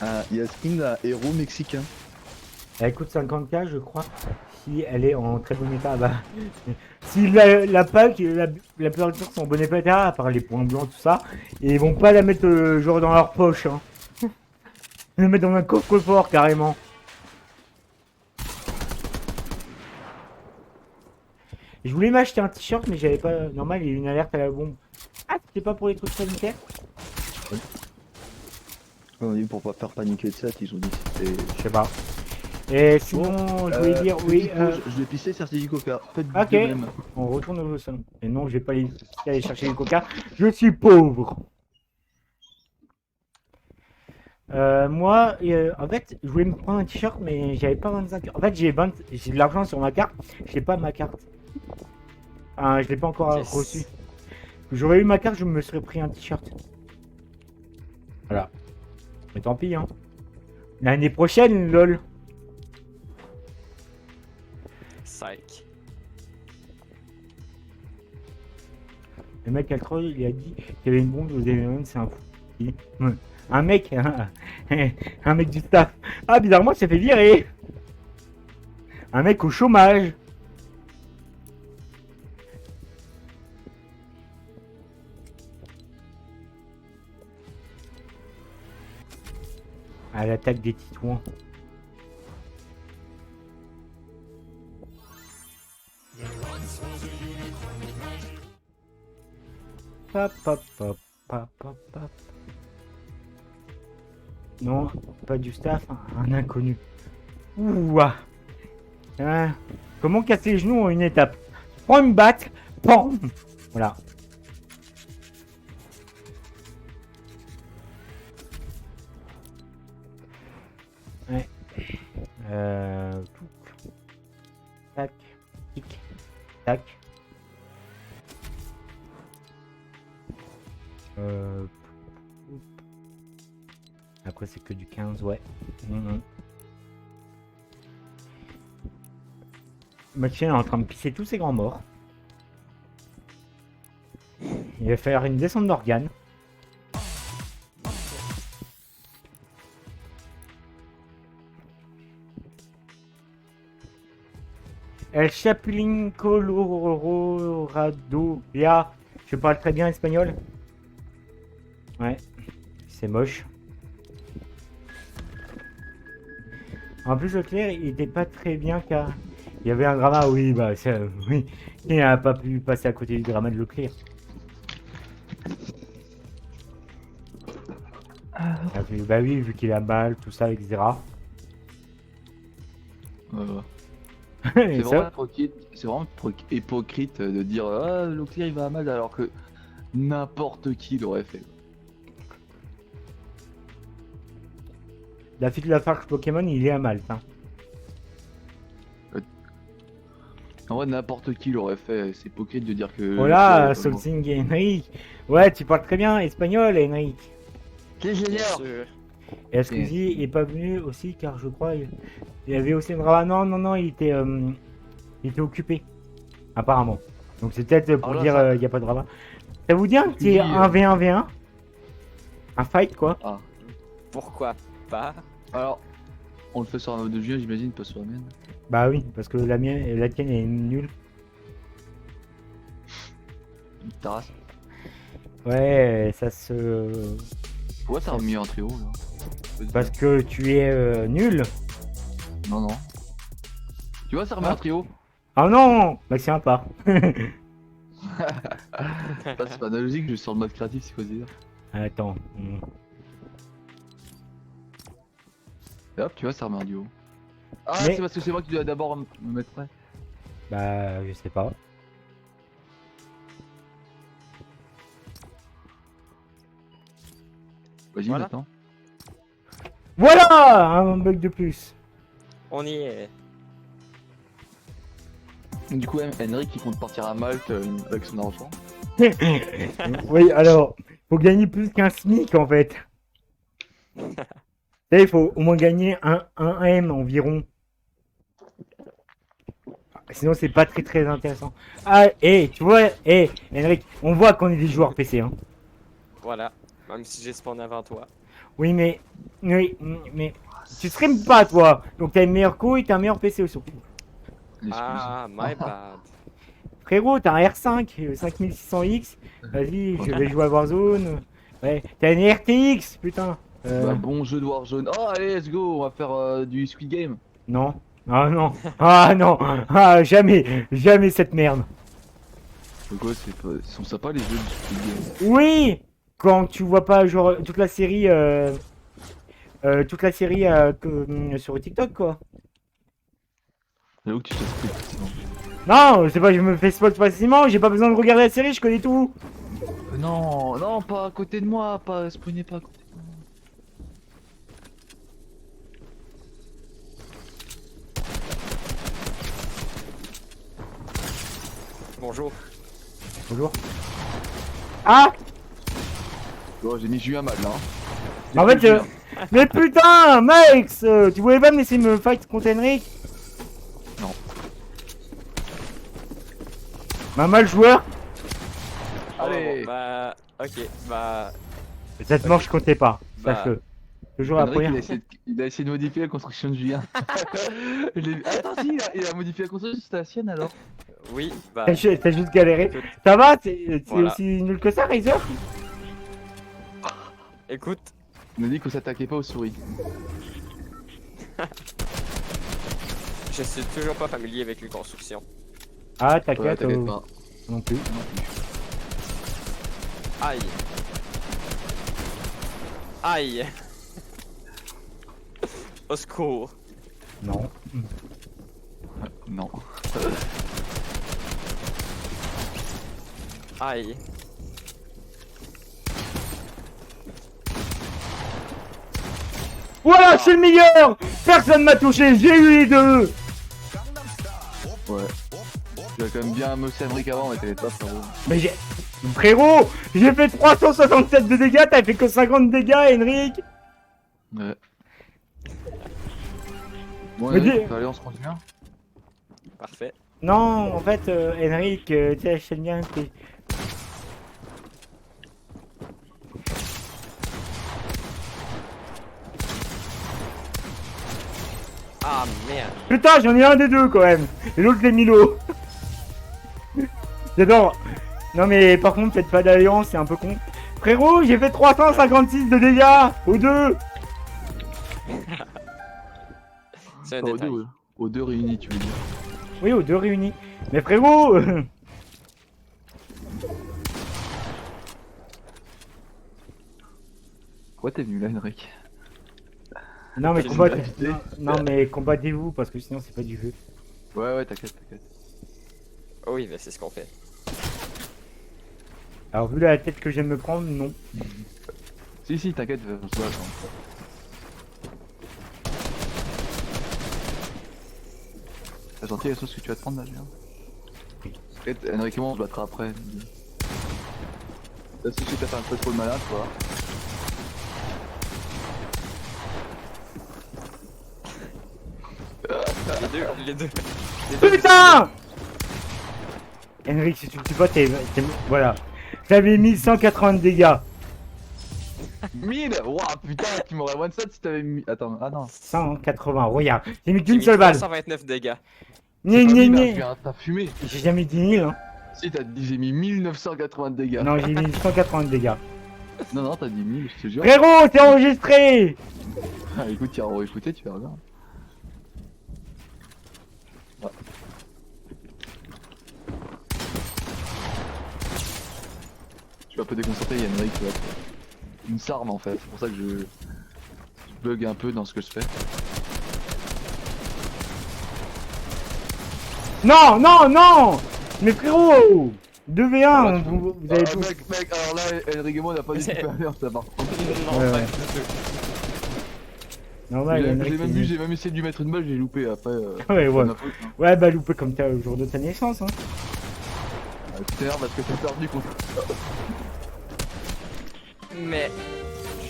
Ah, il y a skin d'un héros mexicain. Elle coûte 50K, je crois. si elle est en très bon état. Bah, si la pack, la plupart du temps sont en bon état, à part les points blancs, tout ça, et ils vont pas la mettre genre dans leur poche. Hein. Ils la mettent dans un coffre-fort carrément. Je voulais m'acheter un t-shirt, mais j'avais pas. Normal, il y a eu une alerte à la bombe. Ah, c'était pas pour les trucs sanitaires? On dit pour pas faire paniquer le set, ils ont dit que c'était. Je sais pas. Et sinon, je voulais dire, oui. Je vais pisser certificat Coca. Faites Ok. de même. On retourne au salon. Et non, je vais pas aller chercher les coca. Je suis pauvre. Moi, en fait, je voulais me prendre un t-shirt, mais j'avais pas 25. En fait, j'ai de l'argent sur ma carte. J'ai pas ma carte. Je l'ai pas encore Yes. reçu. J'aurais eu ma carte, je me serais pris un t-shirt. Voilà. Mais tant pis, hein. L'année prochaine, lol. Psych. Le mec à le troll, il a dit qu'il y avait une bombe aux événements, c'est un fou. Un mec, un mec du staff. Ah, bizarrement, il s'est fait virer. Un mec au chômage. À l'attaque des titouans. Pop, pop, pop, pop, pop, pop. Non, pas du staff, un inconnu. Ouah. Hein, comment casser les genoux en une étape? Prends une batte, PAM. Voilà. Ouais. Tac, tic, tac. Après c'est que du 15, ouais. Mathieu est en train de pisser tous ses grands morts. Il va faire une descente d'organes. El Chapulín Colorado. Ya. Je parle très bien espagnol. Ouais. C'est moche. En plus, Leclerc, il était pas très bien car il y avait un drama. Oui, bah, oui. Il n'a pas pu passer à côté du drama de Leclerc. Bah oui, vu qu'il a mal, tout ça, etc. C'est vraiment hypocrite de dire ah Leclerc il va à mal alors que n'importe qui l'aurait fait. La fille de la farce Pokémon, il est à Malte. Hein. En vrai n'importe qui l'aurait fait, c'est hypocrite de dire que. Voilà, Solsing et Henrik. Ouais, tu parles très bien espagnol, Henrik. Bien sûr. Et Ascusi est pas venu aussi car je crois il avait aussi un drama. Non, il était occupé. Apparemment. Donc c'est peut-être pour Alors, dire il n'y a pas de drama. Ça vous dit un petit 1v1v1 un fight quoi. Ah. Pourquoi pas? Alors, on le fait sur un mode de juin, j'imagine, pas sur la mienne. Bah oui, parce que la tienne est nulle. Ta race. Ouais, ça se... Pourquoi t'as remis en trio là? Parce que tu es nul. Non. Tu vois, ça remet en trio. Ah non, bah c'est sympa. C'est pas analogique, je suis sur le mode créatif, c'est quoi dire. Attends. Et hop, tu vois, ça remet en duo. Ah, Mais- c'est parce que c'est moi qui dois d'abord me mettre prêt. Bah je sais pas. Vas-y, Voilà. maintenant. Voilà un bug de plus. On y est. Du coup, Henrik il compte partir à Malte avec son argent. Oui, alors, faut gagner plus qu'un SMIC en fait. Il faut au moins gagner un M environ. Sinon, c'est pas très intéressant. Ah, tu vois, Henrik, on voit qu'on est des joueurs PC. Hein. Voilà. Même si j'ai spawn avant toi. Oui, mais tu streames pas toi. Donc t'as une meilleure couille et t'as un meilleur PC aussi. Excuse. Ah, my bad. Frérot, t'as un R5 5600X. Vas-y, je vais jouer à Warzone. Ouais, t'as une RTX, putain. Bah, bon jeu de Warzone. Oh, allez, let's go, on va faire du Squid Game. Non. Ah non. Ah non. Ah, jamais. Jamais cette merde. Pourquoi ils sont sympas les jeux du Squid Game. Oui. Quand tu vois pas genre toute la série sur TikTok quoi. J'avoue que tu t'es pris facilement. Non, c'est pas que je me fais spoil facilement, j'ai pas besoin de regarder la série, je connais tout. Non, non, pas à côté de moi, pas spawnez pas à côté de moi. Bonjour. Bonjour. Ah. Oh, j'ai mis Julien mal là. En fait, mais putain, Max, tu voulais pas me laisser me fight contre Henrik? Non. Bah mal joueur. Allez. Oh, bah, ok, bah, Cette manche comptait pas, Bah. sache-le. Toujours la Henrik, première. il a essayé de modifier la construction de Julien. Je l'ai vu. Attends, si, il a modifié la construction, c'était la sienne alors. oui, bah, T'as juste galéré. Ça va? T'es Voilà. aussi nul que ça, Razor? écoute, On a dit qu'on s'attaquait pas aux souris. je suis toujours pas familier avec les constructions. Ah, Ouais, t'inquiète, t'inquiète pas. non plus. Aïe. Aïe. Au secours. Non. Non. Aïe. Voilà, je suis le meilleur! Personne m'a touché, j'ai eu les deux! Ouais. Tu as quand même bien mossé Henrik avant, mais t'avais pas frérot. Mais j'ai... Frérot, j'ai fait 367 de dégâts, t'as fait que 50 dégâts, Henrik! Ouais. Bon, Mais Henrik, dis- allez, on se continue. Parfait. Non, en fait, Henrik, tu sais, je t'aime bien, t'es... Ah merde. Putain, j'en ai un des deux, quand même! Et l'autre, c'est Milo! J'adore! Non mais, par contre, faites pas d'alliance, c'est un peu con. Frérot, j'ai fait 356 de dégâts! Aux deux! C'est un Aux détail. deux, aux deux réunis, tu veux dire. Oui, aux deux réunis. Mais frérot! Pourquoi t'es venu là, Henrik? Non mais J'ai combattez... une gravité. Non mais combattez-vous, parce que sinon c'est pas du jeu. Ouais, ouais, t'inquiète, t'inquiète. Oh oui, mais c'est ce qu'on fait. Alors vu la tête que j'aime me prendre, non. Si, si, t'inquiète, on se voit, attends. T'as senti la sauce que tu vas te prendre là, Julien? T'inquiète, Henrik et moi on se battra après. Là, si t'as fait un peu trop le malin, tu vois. Les deux. Putain! Henrik, si tu le tues pas, voilà. J'avais 1180 dégâts. 1000! Wouah, putain, tu m'aurais one shot si t'avais mis. Attends, ah non. 180, regarde. J'ai mis J'ai qu'une mis seule balle. 329 dégâts. Gné Pas gné 1000, gné. T'as fumé. J'ai jamais dit 1000, hein. Si, t'as dit j'ai mis 1980 de dégâts. Non, j'ai mis 180 dégâts. Non, non, t'as dit 1000, je te jure. Frérot, c'est enregistré! Ah, écoute, tu vas écouter, tu verras bien. Ah. Je suis un peu déconcentré, il y a Henrik qui va être une sarme en fait. C'est pour ça que je bug un peu dans ce que je fais. Non, non, non! Mais frérot! 2v1, Ah, vous avez tout. mec, alors là, Henrik et moi on a pas du tout fait alerte ça par contre. Non, Ouais, pas ouais. du tout. Normal, J'ai Henrik, même vu, j'ai même essayé de lui mettre une balle, j'ai loupé après. Ouais, ouais. c'est ma faute, hein. Ouais, bah loupé comme t'as le jour de ta naissance, hein. Ah, tout à l'heure parce que t'as perdu contre. Mais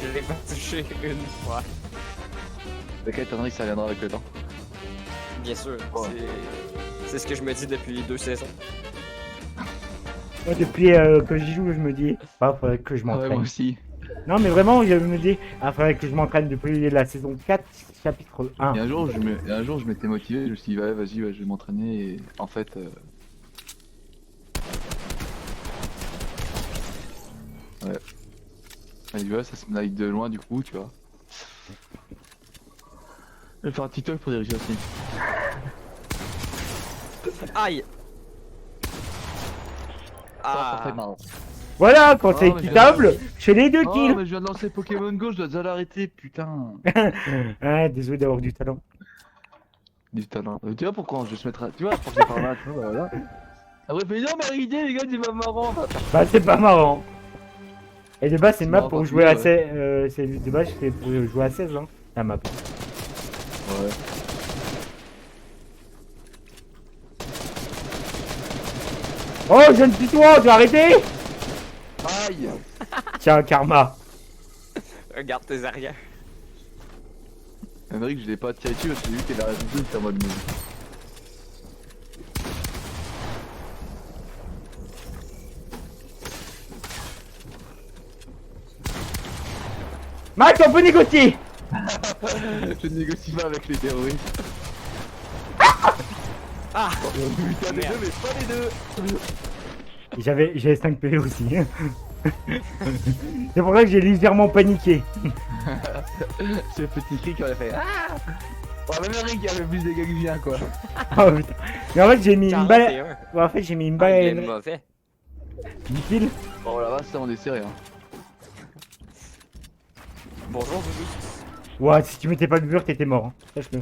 je l'ai pas touché une fois. T'inquiète, Henrik, ça viendra avec le temps. Bien sûr. Ouais. C'est ce que je me dis depuis 2 saisons. Moi, depuis que j'y joue, je me dis, ah, faudrait que je Ah ouais, moi m'entraîne. aussi. Non, mais vraiment, je me dis, il faudrait que je m'entraîne depuis la saison 4, chapitre 1. Et un jour, je m'étais motivé, je me suis dit, ouais, vas-y, ouais, je vais m'entraîner. Et en fait, ouais. Et tu vois, ça se naille de loin du coup, tu vois. Je vais faire un TikTok pour diriger aussi. Aïe! Ça fait Ah! marrant. Voilà, quand c'est Oh, mais équitable, je fais les deux Oh, kills. mais je viens de lancer Pokémon Go, je dois déjà l'arrêter, putain. Ah, désolé d'avoir du talent. Du talent. Tu vois pourquoi je vais se mettre à... Tu vois, pour que par là, tu vois, bah voilà. Après, il fait non, mais idée, les gars, c'est pas marrant. Bah, c'est pas marrant. Et de base, c'est une map marrant pour quand jouer tu à veux, 16. De base, c'est pour jouer à 16, hein, la map. Ouais. Oh, jeune putois, tu as arrêté? Aïe. Tiens, karma. Regarde tes arrières. Henrik, je l'ai pas tiré dessus parce que j'ai vu qu'il avait raison, il était en mode move. Max, on peut négocier. Je ne négocie pas avec les terroristes. Ah! Putain, les Merde. deux, mais pas les deux. J'avais 5 PV aussi. C'est pour ça que j'ai légèrement paniqué. C'est le petit cri qui aurait fait. Ah. Ouais, même Henrik, il avait plus de dégâts que vient, quoi. Oh putain. Mais en fait, j'ai mis une balle. 41. En fait, j'ai mis une Ah, balle. il est mauvais. 10 kills. Oh la vache, ça on est serré, hein. Bonjour, Voodoo. Ouais, si tu mettais pas le mur, t'étais mort. Hein. Sache-le.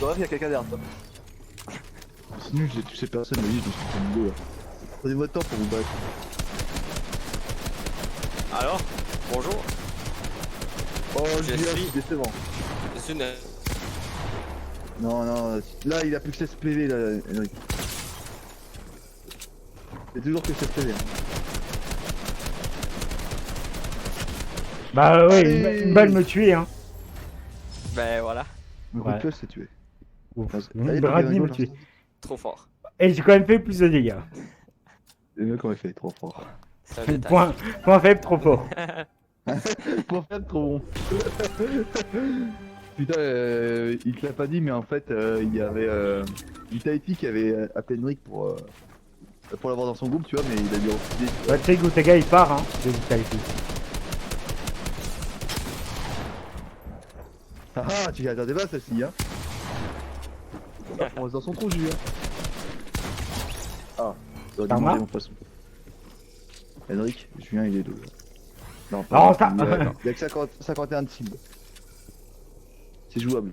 Je qu'il y a quelqu'un derrière toi. C'est nul, j'ai touché personne, mais oui, je me suis fait une go là. Prenez votre temps pour vous battre. Alors, bonjour. Oh, Je je suis suis- décevant. Je suis une... Non, non, là il a plus que 16 PV là, Henrik. C'est toujours que 16 PV. Hein. Bah ouais, Allez. une balle me tuait. Hein. Ben voilà, Le Ouais. coup de pioche s'est tué. Ouf. Allez, Une Bradley Pokémon me Go, tuait. trop fort. Et j'ai quand même fait plus de dégâts. Les mecs ont fait trop fort. C'est un détail. Point faible, trop fort. Pour faire trop bon. Putain, il te l'a pas dit, mais en fait, il y avait Itaiti qui avait appelé Henrik pour l'avoir dans son groupe, tu vois, mais il a dû refuser. Bah, tu sais, Goutega il part, hein. Je dis ça ici. Ah ah, tu l'attendais pas celle-ci, hein. On reste dans son trou, Julien. Ah, j'aurais dû Karma. demander mon poisson. Henrik, Julien, il est deux. Non, Non, pas ça- il y a que 51 de cible. C'est jouable.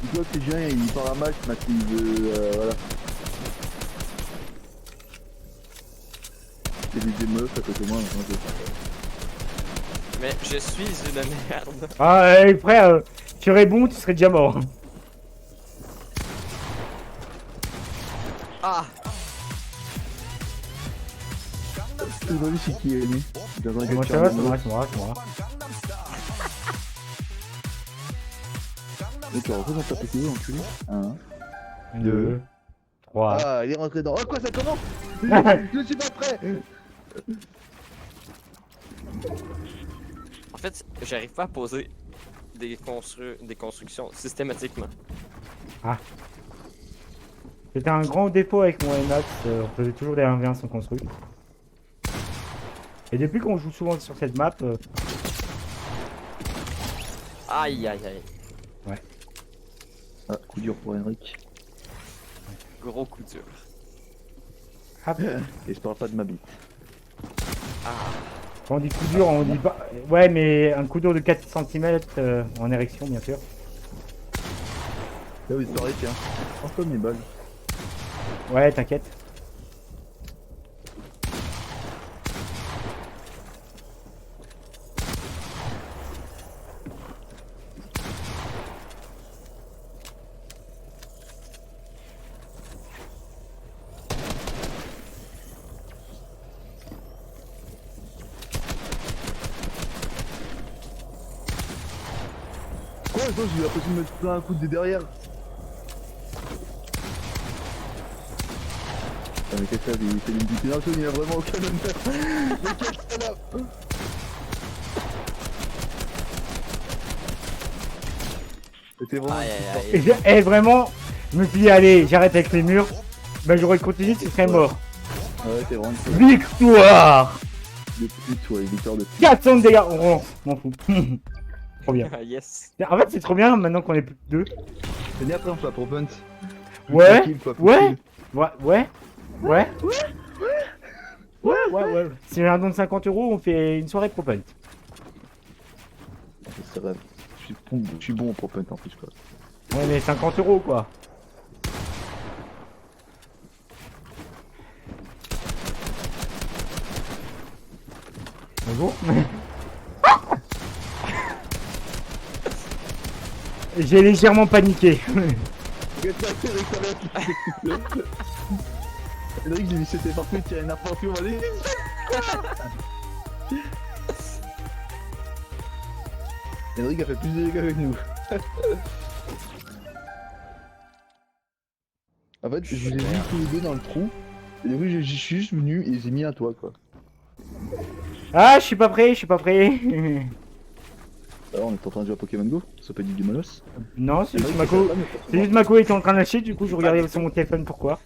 Dis-toi que Julien, il part à match, Max, il veut. Voilà. Il y a des meufs à côté de moi, donc je vais faire. Mais je suis une merde. Ah, frère, tu serais bon, tu serais déjà mort. Ah! J'ai pas vu c'est qui est né. Moi, ça va, ça va, ça va, ça va. Et tu reposes dans ta PTO, enculé. 1. 2, 3. Ah, il est rentré dans. Oh, quoi, ça commence? Je suis pas prêt! En fait, j'arrive pas à poser des constructions systématiquement. C'était un grand défaut avec mon Emax, on faisait toujours des 1v1 sans construire. Et depuis qu'on joue souvent sur cette map, Aïe aïe aïe. Ah, coup dur pour Henrik. Gros coup dur. hop, Et je parle pas de ma bite. Ah! quand on dit coup dur, on dit pas. Ouais, mais un coup dur de 4 cm en érection, bien sûr. Là où il te parlait, tiens. Prends comme mes balles. Ouais, t'inquiète. Quoi, attends, j'ai eu l'impression de mettre plein un coup de derrière. mais qu'est-ce que ça, il fait une petite énergie, il a vraiment aucun honneur. Mais quel salope. C'était vraiment... Aïe, aïe, Et, aïe. et vraiment, je me suis dit, allez, j'arrête avec les murs. Bah, j'aurais continué, ce serait mort. Ouais, t'es vraiment... Victoire! De pute, ouais, victoire de pute. 400 de dégâts. Oh, m'en fous. Trop bien. Ah, yes. En fait, c'est trop bien maintenant qu'on est plus que deux. C'est bien après, on fait pour Punt. Ouais, Tranquille, quoi, plus ouais. chill. Ouais. Ouais. Si j'ai un don de 50 €, on fait une soirée pro punt. C'est vrai. Je suis bon pour Punt en plus, quoi. Ouais, mais 50 € quoi. Bonjour. J'ai légèrement paniqué. Regarde ça, Cédric, ça va. Cédric, j'ai vu c'était parfait, tirer n'importe où, allez. Cédric a fait plus de dégâts avec nous. En fait, je vous ai mis tous les deux dans le trou. Et oui, je suis juste venu et j'ai mis un toit, quoi. Ah, je suis pas prêt. Alors, on est en train de jouer à Pokémon Go, ça peut être du Malos. Non, c'est juste Mako. C'est juste Mako était en train de lâcher, du coup je regardais sur mon téléphone pourquoi.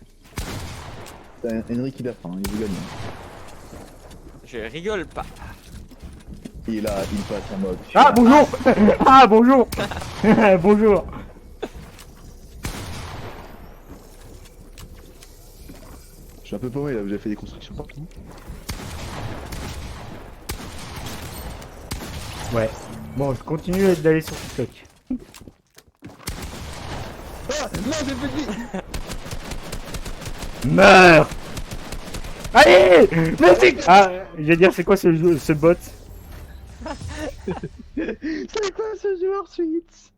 Henrik il a faim, il veut gagner. Je rigole pas. Et là, il passe en mode. Ah bonjour. Ah bonjour. Bonjour. Je suis un peu paumé là, vous avez fait des constructions partout. Ouais. Bon, je continue d'aller sur TikTok. Ah non, j'ai petit. Meurs. Allez. Merci. Ah, je vais dire c'est quoi ce bot? C'est quoi ce joueur suite?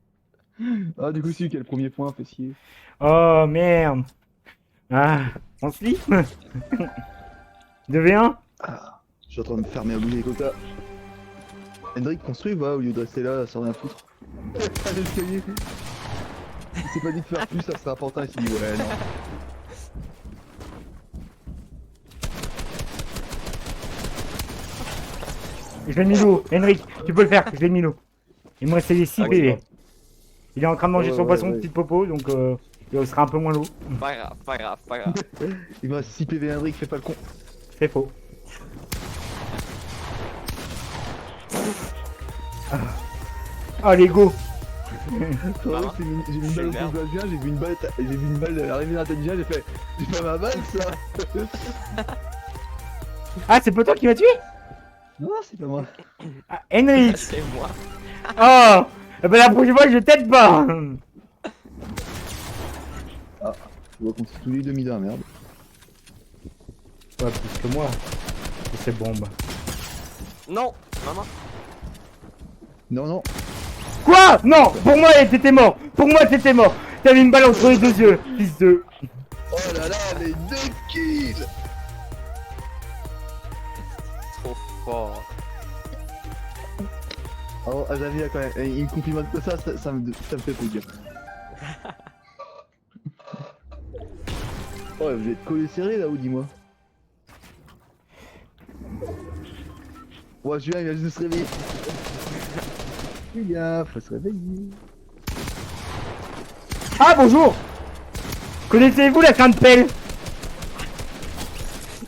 Ah, du coup, c'est lui qui a le premier point, fessier. Oh merde. Ah, on se lit. 2v1. Je suis en train de me fermer à bouger les quotas. Hendrik construit ou pas au lieu de rester là sans rien foutre? À l'escalier. Il s'est pas dit de faire plus, ça serait important, il s'est dit ouais non. Je l'ai mis l'eau. Henrik, tu peux le faire, je l'ai mis l'eau. Il me restait les 6 Ok, PV. bon. Il est en train de manger Ouais, son ouais, poisson ouais. petite popo, donc il sera un peu moins lourd. Pas grave, pas grave, pas grave. Il me reste 6 PV Hendrik, fais pas le con. C'est faux. Allez, go. C'est vrai que j'ai vu une balle au fond de la vient, j'ai vu une balle arriver dans la tête du gars, j'ai fait. C'est pas ma balle ça. Ah, c'est pas toi qui m'as tué? Non, c'est pas moi. Ah, Henrik. C'est moi. Oh. Eh ben la prochaine fois, je t'aide pas. Tu vois qu'on s'est tous les deux mis dans la merde. Ouais, plus que moi. C'est bombe. Non, maman. Non, non. Quoi? Non. Pour moi, t'étais mort. Pour moi, t'étais mort. T'avais une balle entre les deux yeux, fils de... Oh là là, les 2 kills. Trop fort. Oh, Javier quand même, il me complimente que ça me fait plaisir. Oh, vous êtes collés serrés là ou dis-moi? Ouais, Julien il vient juste de se réveiller. Julien, faut se réveiller. Ah, bonjour. Connaissez-vous la fin de pelle?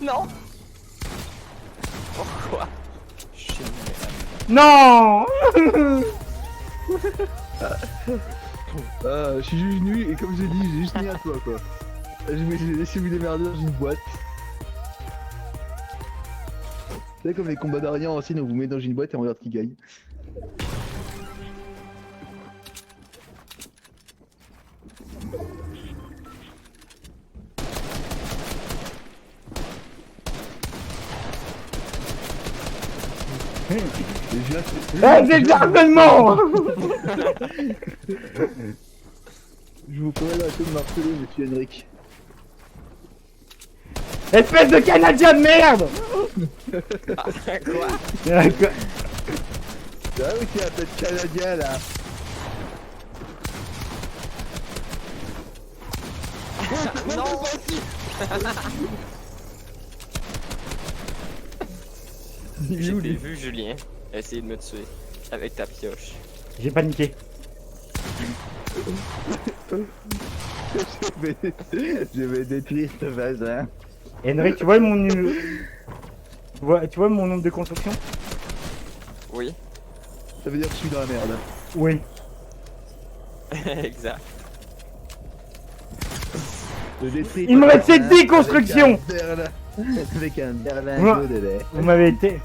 Non. Pourquoi? Je suis une merde. Non. Je suis juste venu et comme j'ai dit, j'ai juste mis à toi quoi. J'ai laissé vous démerder dans une boîte. C'est comme les combats d'Arian anciens où vous mettez dans une boîte et on regarde qui gagne. Et Julien, Ah, c'est de l'harcèlement. je vous ferai la de marteler, monsieur Henrik. Espèce de Canadien de merde. Ah, quoi? D'accord. Ah oui, c'est la tête canadien là. Non. J'ai vu Julien essayer de me tuer avec ta pioche. J'ai paniqué. Je vais détruire ce vagin. Henrik, tu vois mon nu- tu vois mon nombre de construction? Oui, Ça veut dire que je suis dans la merde. Oui. exact. Je détruis Il me ton reste vagin 10 constructions. Avec un Moi- berlingot de lait. Vous m'avez été...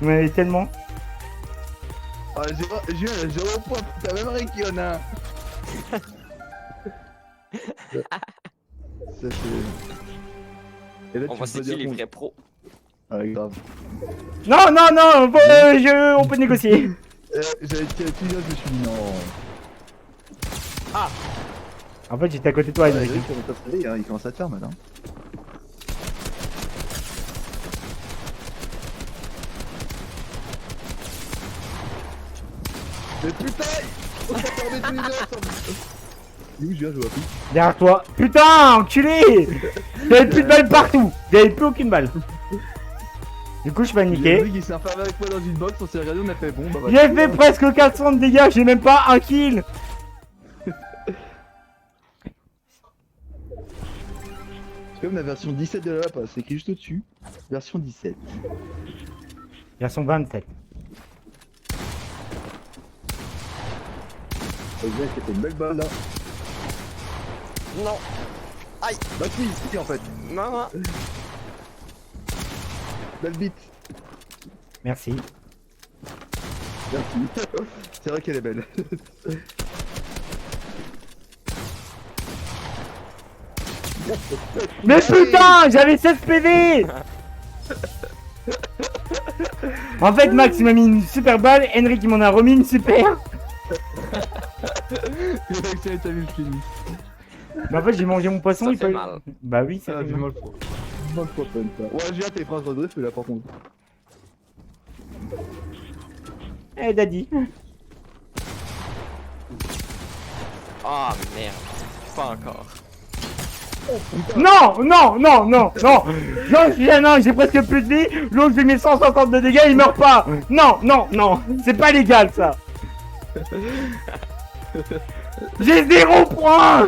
Vous m'avez tellement... Ah, Julien, il a 0 points. T'as même rien qui en a un. Ça, c'est... Et là, On va tu peux séduire les dire vrais pros. Ouais, grave. Non, non, non, on peut négocier. J'avais tiré tout je me suis dit non. En fait, j'étais à côté de toi, Ouais, Henrik. il commence à se réveiller, hein, il commence à te faire maintenant. Mais putain, on s'est formé tous les deux ensemble. Il est où Julien, je vois plus. Derrière toi. Putain, enculé. J'avais plus de balles partout. J'avais plus aucune balle. Du coup, je Il y a paniquais. lui qui s'est enfermé avec moi dans une box, on s'est regardé, on a fait bon, bah voilà. J'ai fait presque 400 de dégâts, j'ai même pas un kill. C'est comme la version 17 de la map, c'est écrit juste au-dessus. Version 17. Version 27. Le gars qui a fait une belle balle là. Non, Bah si, en fait. non, non. Belle bite. Merci. Merci. C'est vrai qu'elle est belle. Mais putain, j'avais 16 PV. En fait, Max il m'a mis une super balle, Henrik il m'en a remis une super. C'est t'as vu le film. Mais en fait, j'ai mangé mon poisson, Ça il fait fallait... mal. Bah oui, ça Ah, fait j'ai mal. mal pro. Mal pro fun ça. Ouais, Julien, tes phrases redrift là par contre. Eh, daddy. Ah merde, pas encore. Non, non, non, non, non. Non, j'ai presque plus de vie. L'autre, j'ai mis 150 de dégâts, il meurt pas. Non, non, non. C'est pas légal, ça. J'ai 0 points.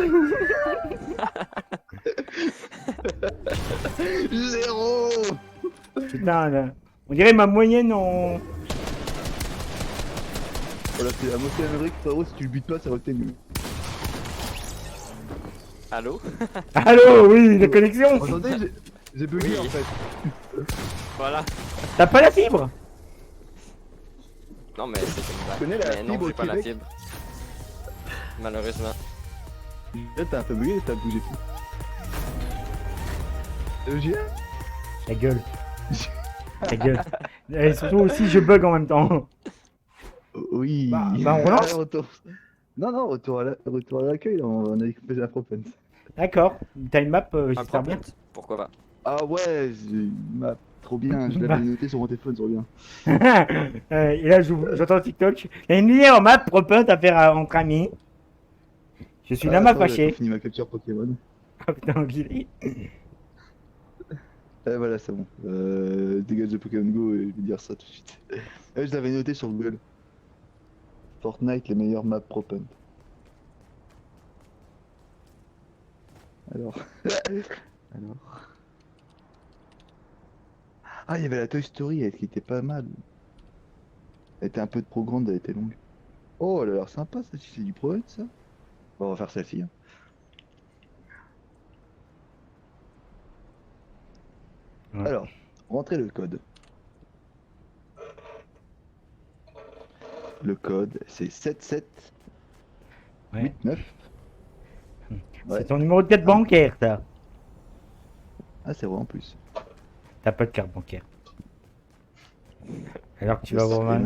0. Putain, là. On dirait ma moyenne en... Voilà, c'est la moitié d'Amérique, frérot, si tu le butes pas, ça va que t'es nul. Allô? Allô, oui, la connexion. Attendez, j'ai bugué Oui. en fait. Voilà. T'as pas la fibre? Non mais c'est une balle. connais la Mais non, fibre j'ai au pas la Québec? fibre. Malheureusement. Là, t'as un peu bugué, t'as bougé plus. Julien? Ta gueule. Ta gueule. Et surtout aussi, je bug en même temps. Oui. Bah, on relance. Retour. Non, retour à l'accueil, là, on a fait la propane. D'accord. T'as une map, Un j'espère bien. prophet? Pourquoi pas? Ah ouais, j'ai une map trop bien, je l'avais noté sur mon téléphone, trop bien. Et là, j'entends TikTok. Il y a une meilleure map propante à faire entre amis. Je suis la map attends, j'ai fâché. pas fini ma capture Pokémon. Ah putain, enculé. Eh voilà, c'est bon. Dégage de Pokémon Go et je vais dire ça tout de suite. Je l'avais noté sur Google. Fortnite, les meilleures maps propant. Alors. Alors. Ah, il y avait la Toy Story, elle qui était pas mal. Elle était un peu trop grande, elle était longue. Oh, elle a l'air sympa, ça, c'est du Proven, ça. Bon, on va faire celle-ci. Hein. Ouais. Alors, rentrez le code. Le code, c'est 7789. Ouais. Ouais. C'est ton numéro de carte bancaire, ça. Ah, c'est vrai en plus. T'as pas de carte bancaire. Alors que tu vas avoir 20...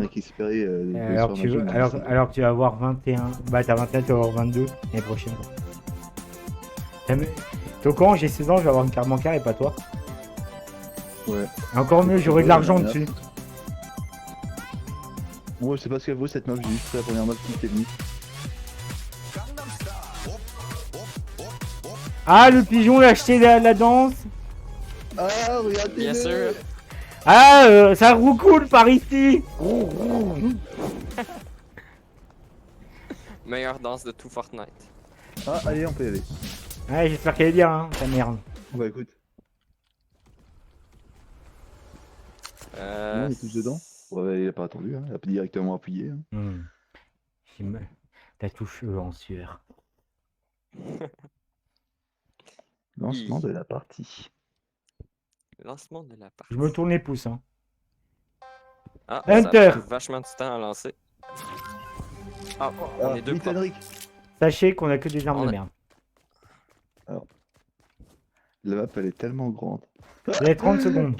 alors que tu vas avoir 21. Bah t'as 21, tu vas avoir 22 l'année prochaine. T'es au courant, j'ai 16 ans, je vais avoir une carte bancaire et pas toi. Ouais. Et encore mieux, j'aurai de l'argent dessus. Moi, je sais pas ce qu'elle vaut cette map, j'ai juste fait la première map qui était venue. Ah, le pigeon l'a acheté la danse. Ah, regardez. Bien sûr. Ah, ça roucoule par ici. Meilleure danse de tout Fortnite. Ah, allez, on peut y aller. Ouais, j'espère qu'elle est bien, hein, ta merde. Bah écoute, on est tous dedans. Ouais, il a pas attendu, hein. Il a pas directement appuyé. Hein. Hmm. Ta touche en sueur. Lancement de la partie. Lancement de la partie. Je me tourne les pouces, hein. Ah, Enter. ça a pris vachement de temps à lancer. Ah, on est deux vite, propres. Henrik. Sachez qu'on a que des armes On de a- merde. La map, elle est tellement grande. Vous avez 30 secondes.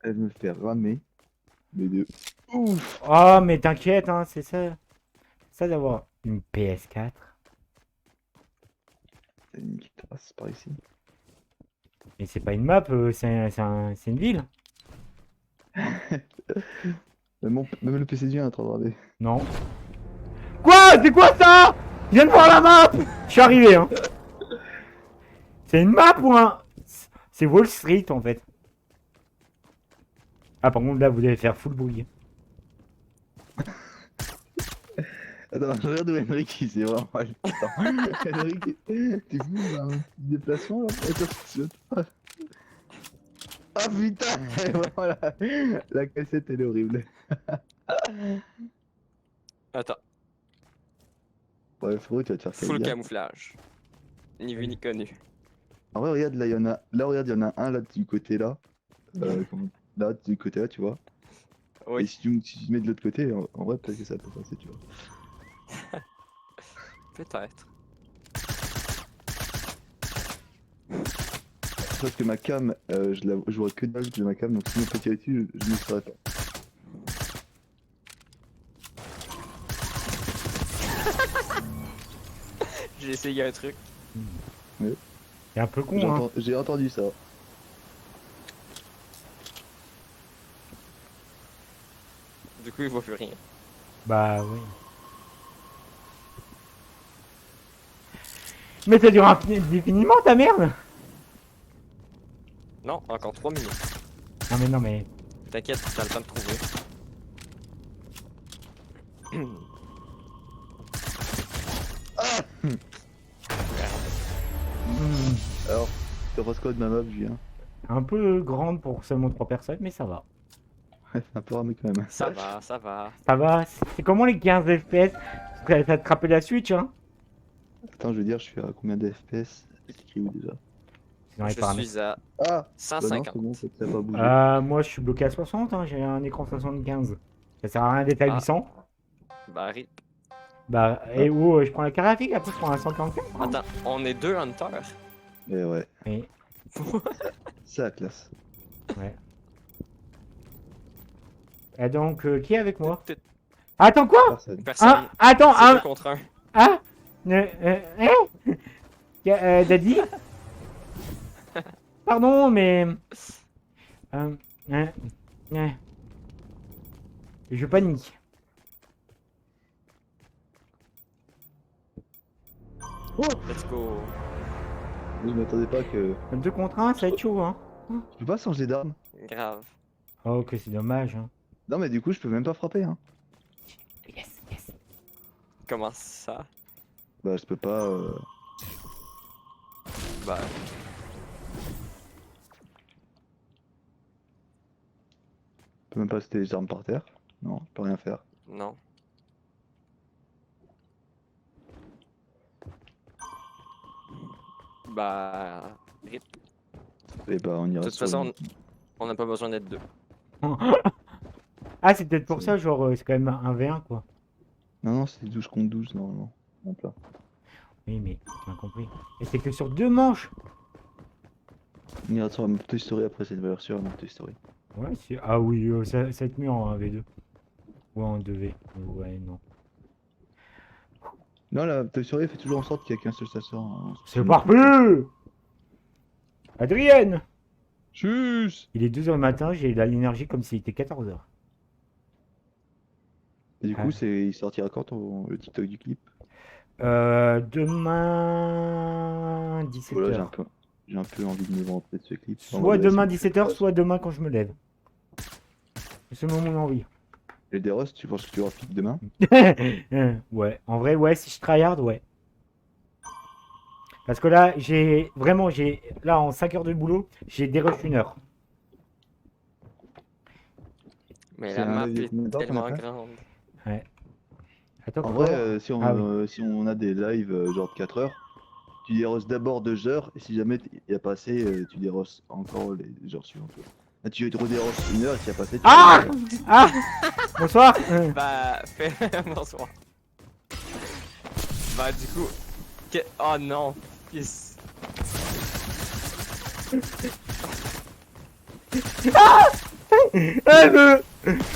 Elle me fait ramer. Mais de ouf. Oh, mais t'inquiète, hein, c'est ça. Ça d'avoir une PS4. C'est une qui passe par ici. Mais c'est pas une map, c'est une ville. Même le PC du 1 est en train de regarder. Non. Quoi? C'est quoi ça? Je viens de voir la map. Je suis arrivé, hein. C'est une map ou un... C'est Wall Street, en fait. Ah, par contre, là, vous devez faire full bruit. Attends, je regarde où Henrik il s'est vraiment mal. Attends. Henrik, t'es fou, il a un petit déplacement là. Attends, tu veux- Ah putain. Voilà. La cassette elle est horrible. Attends, Ouais, Fro, tu vas te faire full caviar. camouflage. Ni vu ni connu. En vrai, regarde, là, il y en a. Là, regarde, il y en a un là du côté là. Là, du côté là, tu vois. Et Oui. si tu te mets de l'autre côté, en vrai, peut-être que ça peut passer, tu vois. Peut-être. Parce que ma cam, je vois que dalle de ma cam, donc si on peut tirer dessus, je ne saurais pas. J'ai essayé un truc. C'est un peu con, hein. J'ai entendu ça. Du coup, il voit plus rien. Bah, oui. Mais ça dure indéfiniment, ta merde. Non, encore 3 minutes. Non, mais non, mais... T'inquiète, t'as le temps de trouver. hmm, Alors, t'en penses quoi de ma map, Julien? un peu grande pour seulement 3 personnes, mais ça va. C'est un peu ramé quand même. Ça va, ça va. Ça va, c'est comment les 15 FPS? Ça te rappelle la Switch, hein? Attends, je veux dire, je suis à combien de FPS? C'est écrit où déjà? C'est dans les Je paramètres. suis à Ah! Bah non, 150. c'est bon, ça n'a pas bougé. Moi, je suis bloqué à 60, hein, j'ai un écran 75. Ça sert à rien d'être à Ah. 800. Bah, rip. Bah, et où je prends la carte graphique, après je prends un 144. hein. Attends, on est deux hunters. Mais ouais, Et- c'est la classe. ouais. Et donc, qui est avec moi? Tout- Attends, quoi? Personne. Personne. Ah, attends, C'est ah, 2 contre 1. ah, Daddy? Pardon, mais... euh, euh, euh, je panique. Let's go. Je m'attendais pas que. 2 contre 1, ça va être chaud, hein. Je peux pas changer d'arme. Grave. Oh, que c'est dommage, hein. Non, mais du coup, je peux même pas frapper, hein. Yes, yes. Comment ça? Bah, je peux pas. Bah, Je peux même pas jeter les armes par terre. Non, je peux rien faire. non. Bah, rip. Et bah, on ira De toute sur façon, on n'a pas besoin d'être deux. Ah, c'est peut-être pour ça, genre, c'est quand même un V1, quoi. Non, non, c'est 12 contre 12 normalement. Hop là. Oui, mais tu m'as compris. Et c'est que sur 2 manches. On ira sur la Toy Story après cette valeur sûre, la Toy Story. Ouais, c'est... Ah oui, ça va être mieux en 1v2. Ou en 2v. Ouais, non. Non, la Toy Story fait toujours en sorte qu'il y a qu'un seul chasseur. Hein. C'est parfait. Adrienne! Chut! Il est 2h du matin, j'ai l'énergie comme s'il était 14h. Et du Ah. coup, il sortira quand le TikTok du clip? Demain Voilà, 17h. j'ai un peu envie de me vanter de ce clip. Soit demain 17h, soit demain quand je me lève. C'est selon mon envie. Et des Rust, tu penses que tu auras pique demain? Ouais, en vrai, ouais, si je tryhard, ouais. Parce que là, là, en 5 heures de boulot, j'ai dérush 1 heure. Mais C'est la un map live de est combien de temps qu'on a tellement fait? grande. Attends, En quoi? vrai, Ah oui. si on a des lives genre de 4 heures, tu dérosses d'abord 2 heures, et si jamais il n'y a pas assez, tu dérosses encore les heures suivantes. Là, tu redérosses 1 heure, et s'il n'y a pas assez, tu Ah! redérosses. Ah! Bonsoir! Bah, fais... Bonsoir. Bah, du coup... Oh non! Yes.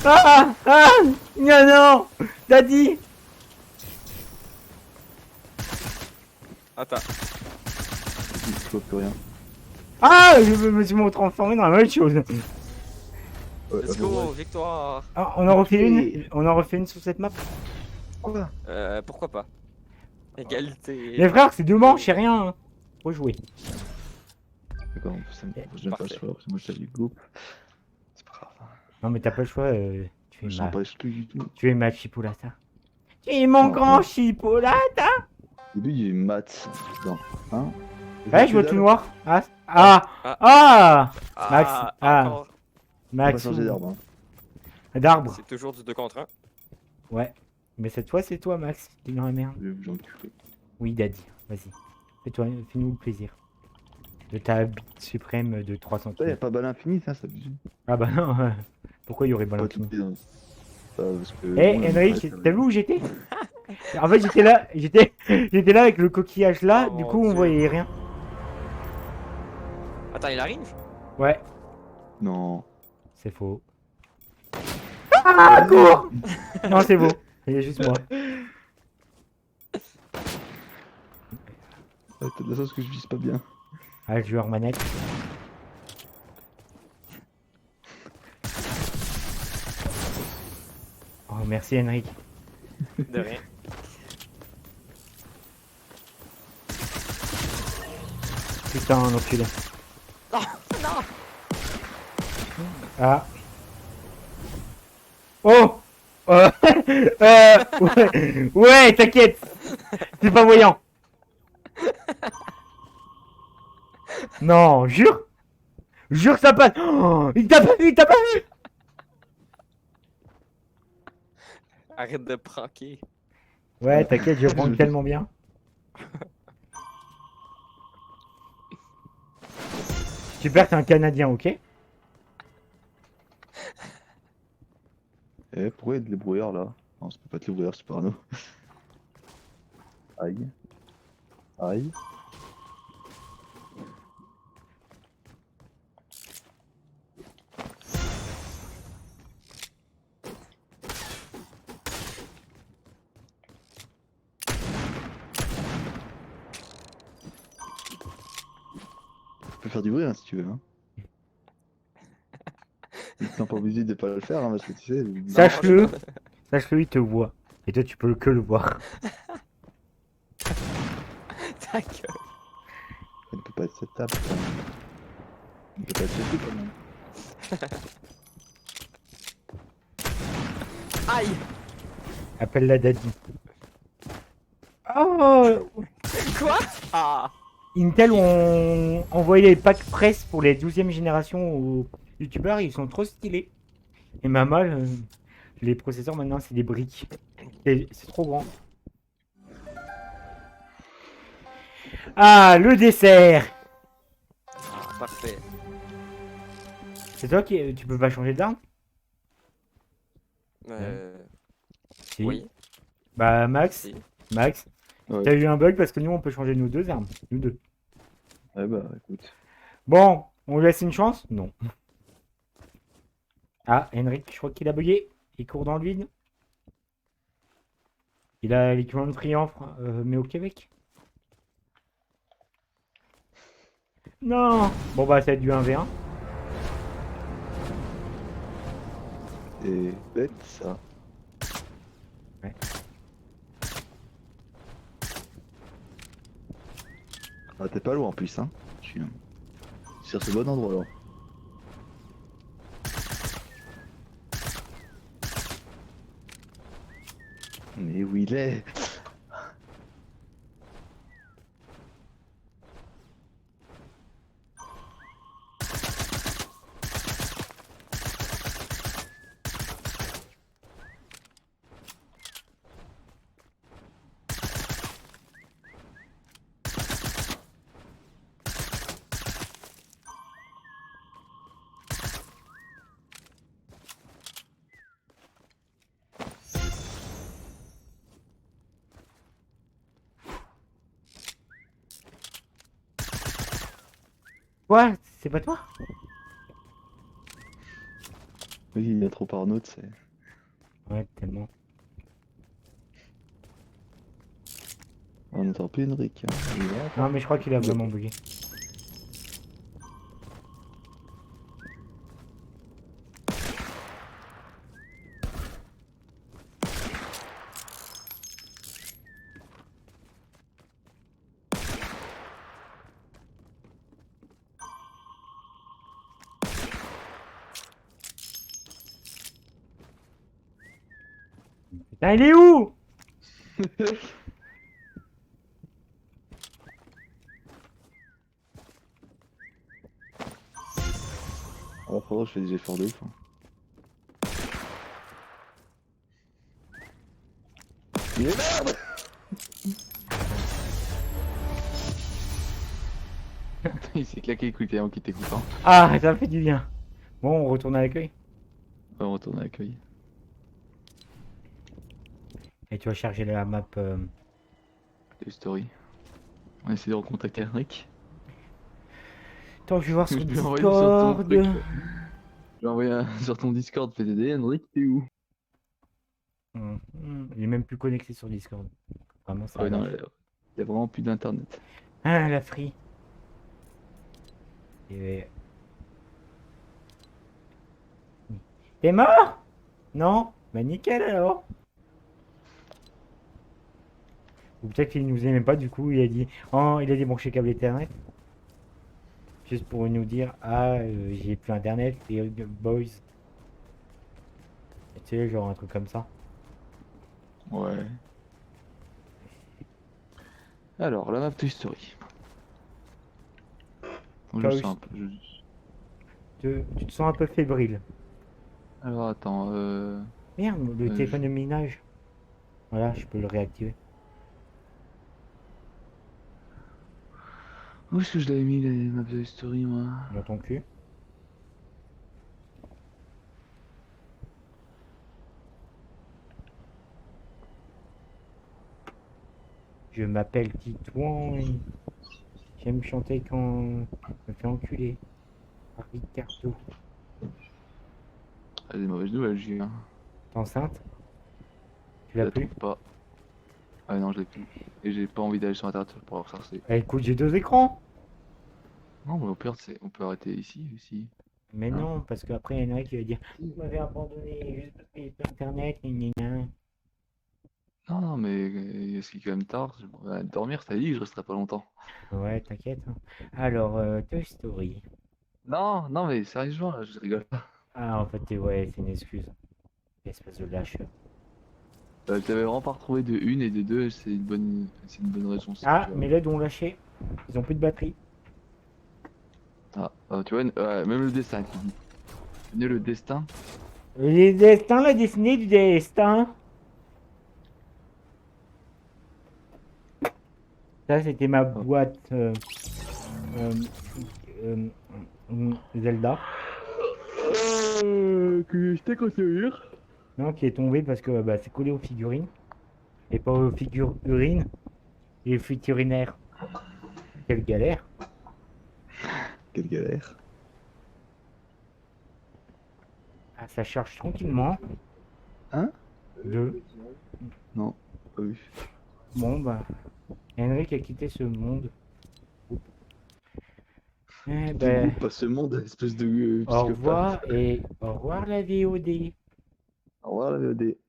Ah, non, non! Daddy! Attends. Je vois plus rien. Ah! Je me suis transformé dans la même chose. Ouais, Let's go, victoire! Ah, on en refait une? On en refait une sur cette map? Quoi? Pourquoi pas? Égalité. Les frères, c'est 2 manches, c'est rien. Hein. Faut jouer. D'accord, j'aime pas le choix, parce que moi je t'avais go. C'est pas grave. Non, mais t'as pas le choix. Tu es Je ma... n'empêche plus du tout. Tu es ma chipolata. Tu es mon Non, grand non. chipolata. Au début, il y a eu maths. Dans hein? Ouais, je vois tout noir. Ah! Max, ah. Encore. On va Max. changer d'arbre. Hein. D'arbre. C'est toujours du 2 contre 1. Ouais. Mais cette fois, c'est toi, Max, qui est dans la merde. J'en ai Oui, Daddy. Vas-y. Fais-nous le plaisir. De ta bite suprême de 3 Il n'y a cm. pas balle infinie, ça abusé. Ah bah non. Pourquoi il y aurait balle Pas tout infinie? dans... parce que. Eh, Henrik, t'as vu où j'étais? En fait, j'étais là avec le coquillage là, Oh du mon coup, on Dieu. voyait rien. Attends, il arrive? Ouais, Non. c'est faux. Ah, cours! Non, c'est beau. Il y a juste moi. T'as de la chance que je vise pas bien. Ah, joueur manette. Oh, merci, Henrik. De rien. Putain, enculé. Non, non. Ah. Oh! Ouais, ouais, t'inquiète. C'est pas voyant. Non, jure. Jure que ça passe. Oh, il t'a pas vu, il t'a pas vu. Arrête de pranker. Ouais, t'inquiète, je prends tellement bien. Super, t'es un Canadien, ok? Eh, pourquoi il y a de l'ébrouillard là? Non, ça peut pas être l'ébrouillard, c'est parano. Aïe. Aïe. Tu peux faire du bruit hein, si tu veux. Hein. T'es pas obligé de pas le faire hein, parce que tu sais. Sache-le, sache-le, il te voit. Et toi, tu peux que le voir. Ta gueule. Elle peut pas être cette table. Quand même. Elle peut pas être cette table quand même. Aïe! Appelle la daddy. Oh! Quoi? Ah! Intel ont envoyé les packs presse pour les 12e génération aux youtubeurs, ils sont trop stylés. Et ma mal, les processeurs maintenant c'est des briques. C'est trop grand. Ah, le dessert! Ah, parfait. C'est toi qui. Tu peux pas changer d'arme? Si. Oui. Bah, Max, Si. Max, Ouais. t'as eu un bug parce que nous on peut changer nos 2 armes. Nous deux. Ouais bah écoute. Bon, on lui laisse une chance? Non. Ah, Henrik, je crois qu'il a bugué. Il court dans le vide. Il a l'équivalent de triomphe, mais au Québec. Non. Bon bah ça va être du 1v1. C'est bête ça. Ouais. Ah, t'es pas loin en plus, hein. Je suis sur ce bon endroit là. Mais où il est? Quoi? C'est pas toi? Oui, il y a trop Arnaud, c'est. Ouais, tellement. On n'entend plus Henrik. Hein. Il est là, Non, mais je crois qu'il a vraiment bugué. Putain, il est où? Alors, faudra que je fais des efforts de ouf. Hein. Mais merde! Il s'est claqué les couilles en qui t'écoutant. Ah, ça me fait du bien. Bon, on retourne à l'accueil. On retourne à l'accueil. Et tu vas charger la map. Toy Story. On essaie de recontacter Henrik. Attends, je vais voir sur Je lui ai envoyé sur ton Discord. truc. J'ai envoyé sur ton Discord PDD. Henrik, t'es où? Il est même plus connecté sur Discord. Vraiment, ça. Ah ouais, non, il y a vraiment plus d'internet. Ah, la free. Et... T'es mort? Non? Bah nickel alors. Ou peut-être qu'il nous aimait pas du coup, il a dit oh, il a débranché câble Ethernet. Juste pour nous dire ah j'ai plus internet les boys. Et tu sais, genre un truc comme ça. Ouais. Alors, la map Toy Story. Moi, je Toy- sens un peu. Tu te sens un peu fébrile. Alors, attends. Merde, le téléphone je- de minage. Voilà, je peux le réactiver. Où est-ce que je l'avais mis, les maps Toy Story, moi? Dans ton cul. Je m'appelle Titouan et j'aime chanter quand je me fais enculer par Ricardo. Ah, des mauvaises nouvelles, j'ai hein. T'es enceinte? Tu Je l'as la plus? trouve pas. Ah non, je l'ai plus. Et j'ai pas envie d'aller sur internet pour la ressortir. Eh, écoute, j'ai deux écrans. Non, mais au pire, on peut arrêter ici aussi. Mais Hein? non, parce qu'après, il y en a qui va dire vous m'avez abandonné juste parce qu'il n'y a plus internet. Gna gna gna. Non, non, mais est-ce qu'il est quand même tard? Je m'en vais dormir, ça dit que je resterai pas longtemps. Ouais, t'inquiète. Hein. Alors, Toy Story. Non, non, mais sérieusement, là, je rigole pas. Ah, en fait, ouais, c'est une excuse. Espèce de lâcheur. T'avais vraiment pas retrouvé de une et de deux, c'est une bonne raison. Ça, Ah, tu vois. mes LED ont lâché. Ils ont plus de batterie. Ah, tu vois, même le destin qui dit. Venez le destin. Les destins, la destinée du destin. Ça, c'était ma boîte euh, Zelda. Que je t'ai conseillé. Non, qui est tombée parce que bah, c'est collé aux figurines. Et pas aux figurines. Les figurinaires. Quelle galère. Quelle galère. Ah, ça charge tranquillement. Hein? Deux. Non, pas vu. Bon, bah. Henrik a quitté ce monde. Eh ben, Pas ce monde, espèce de au psychopathe. revoir et au revoir la VOD. Au revoir la VOD.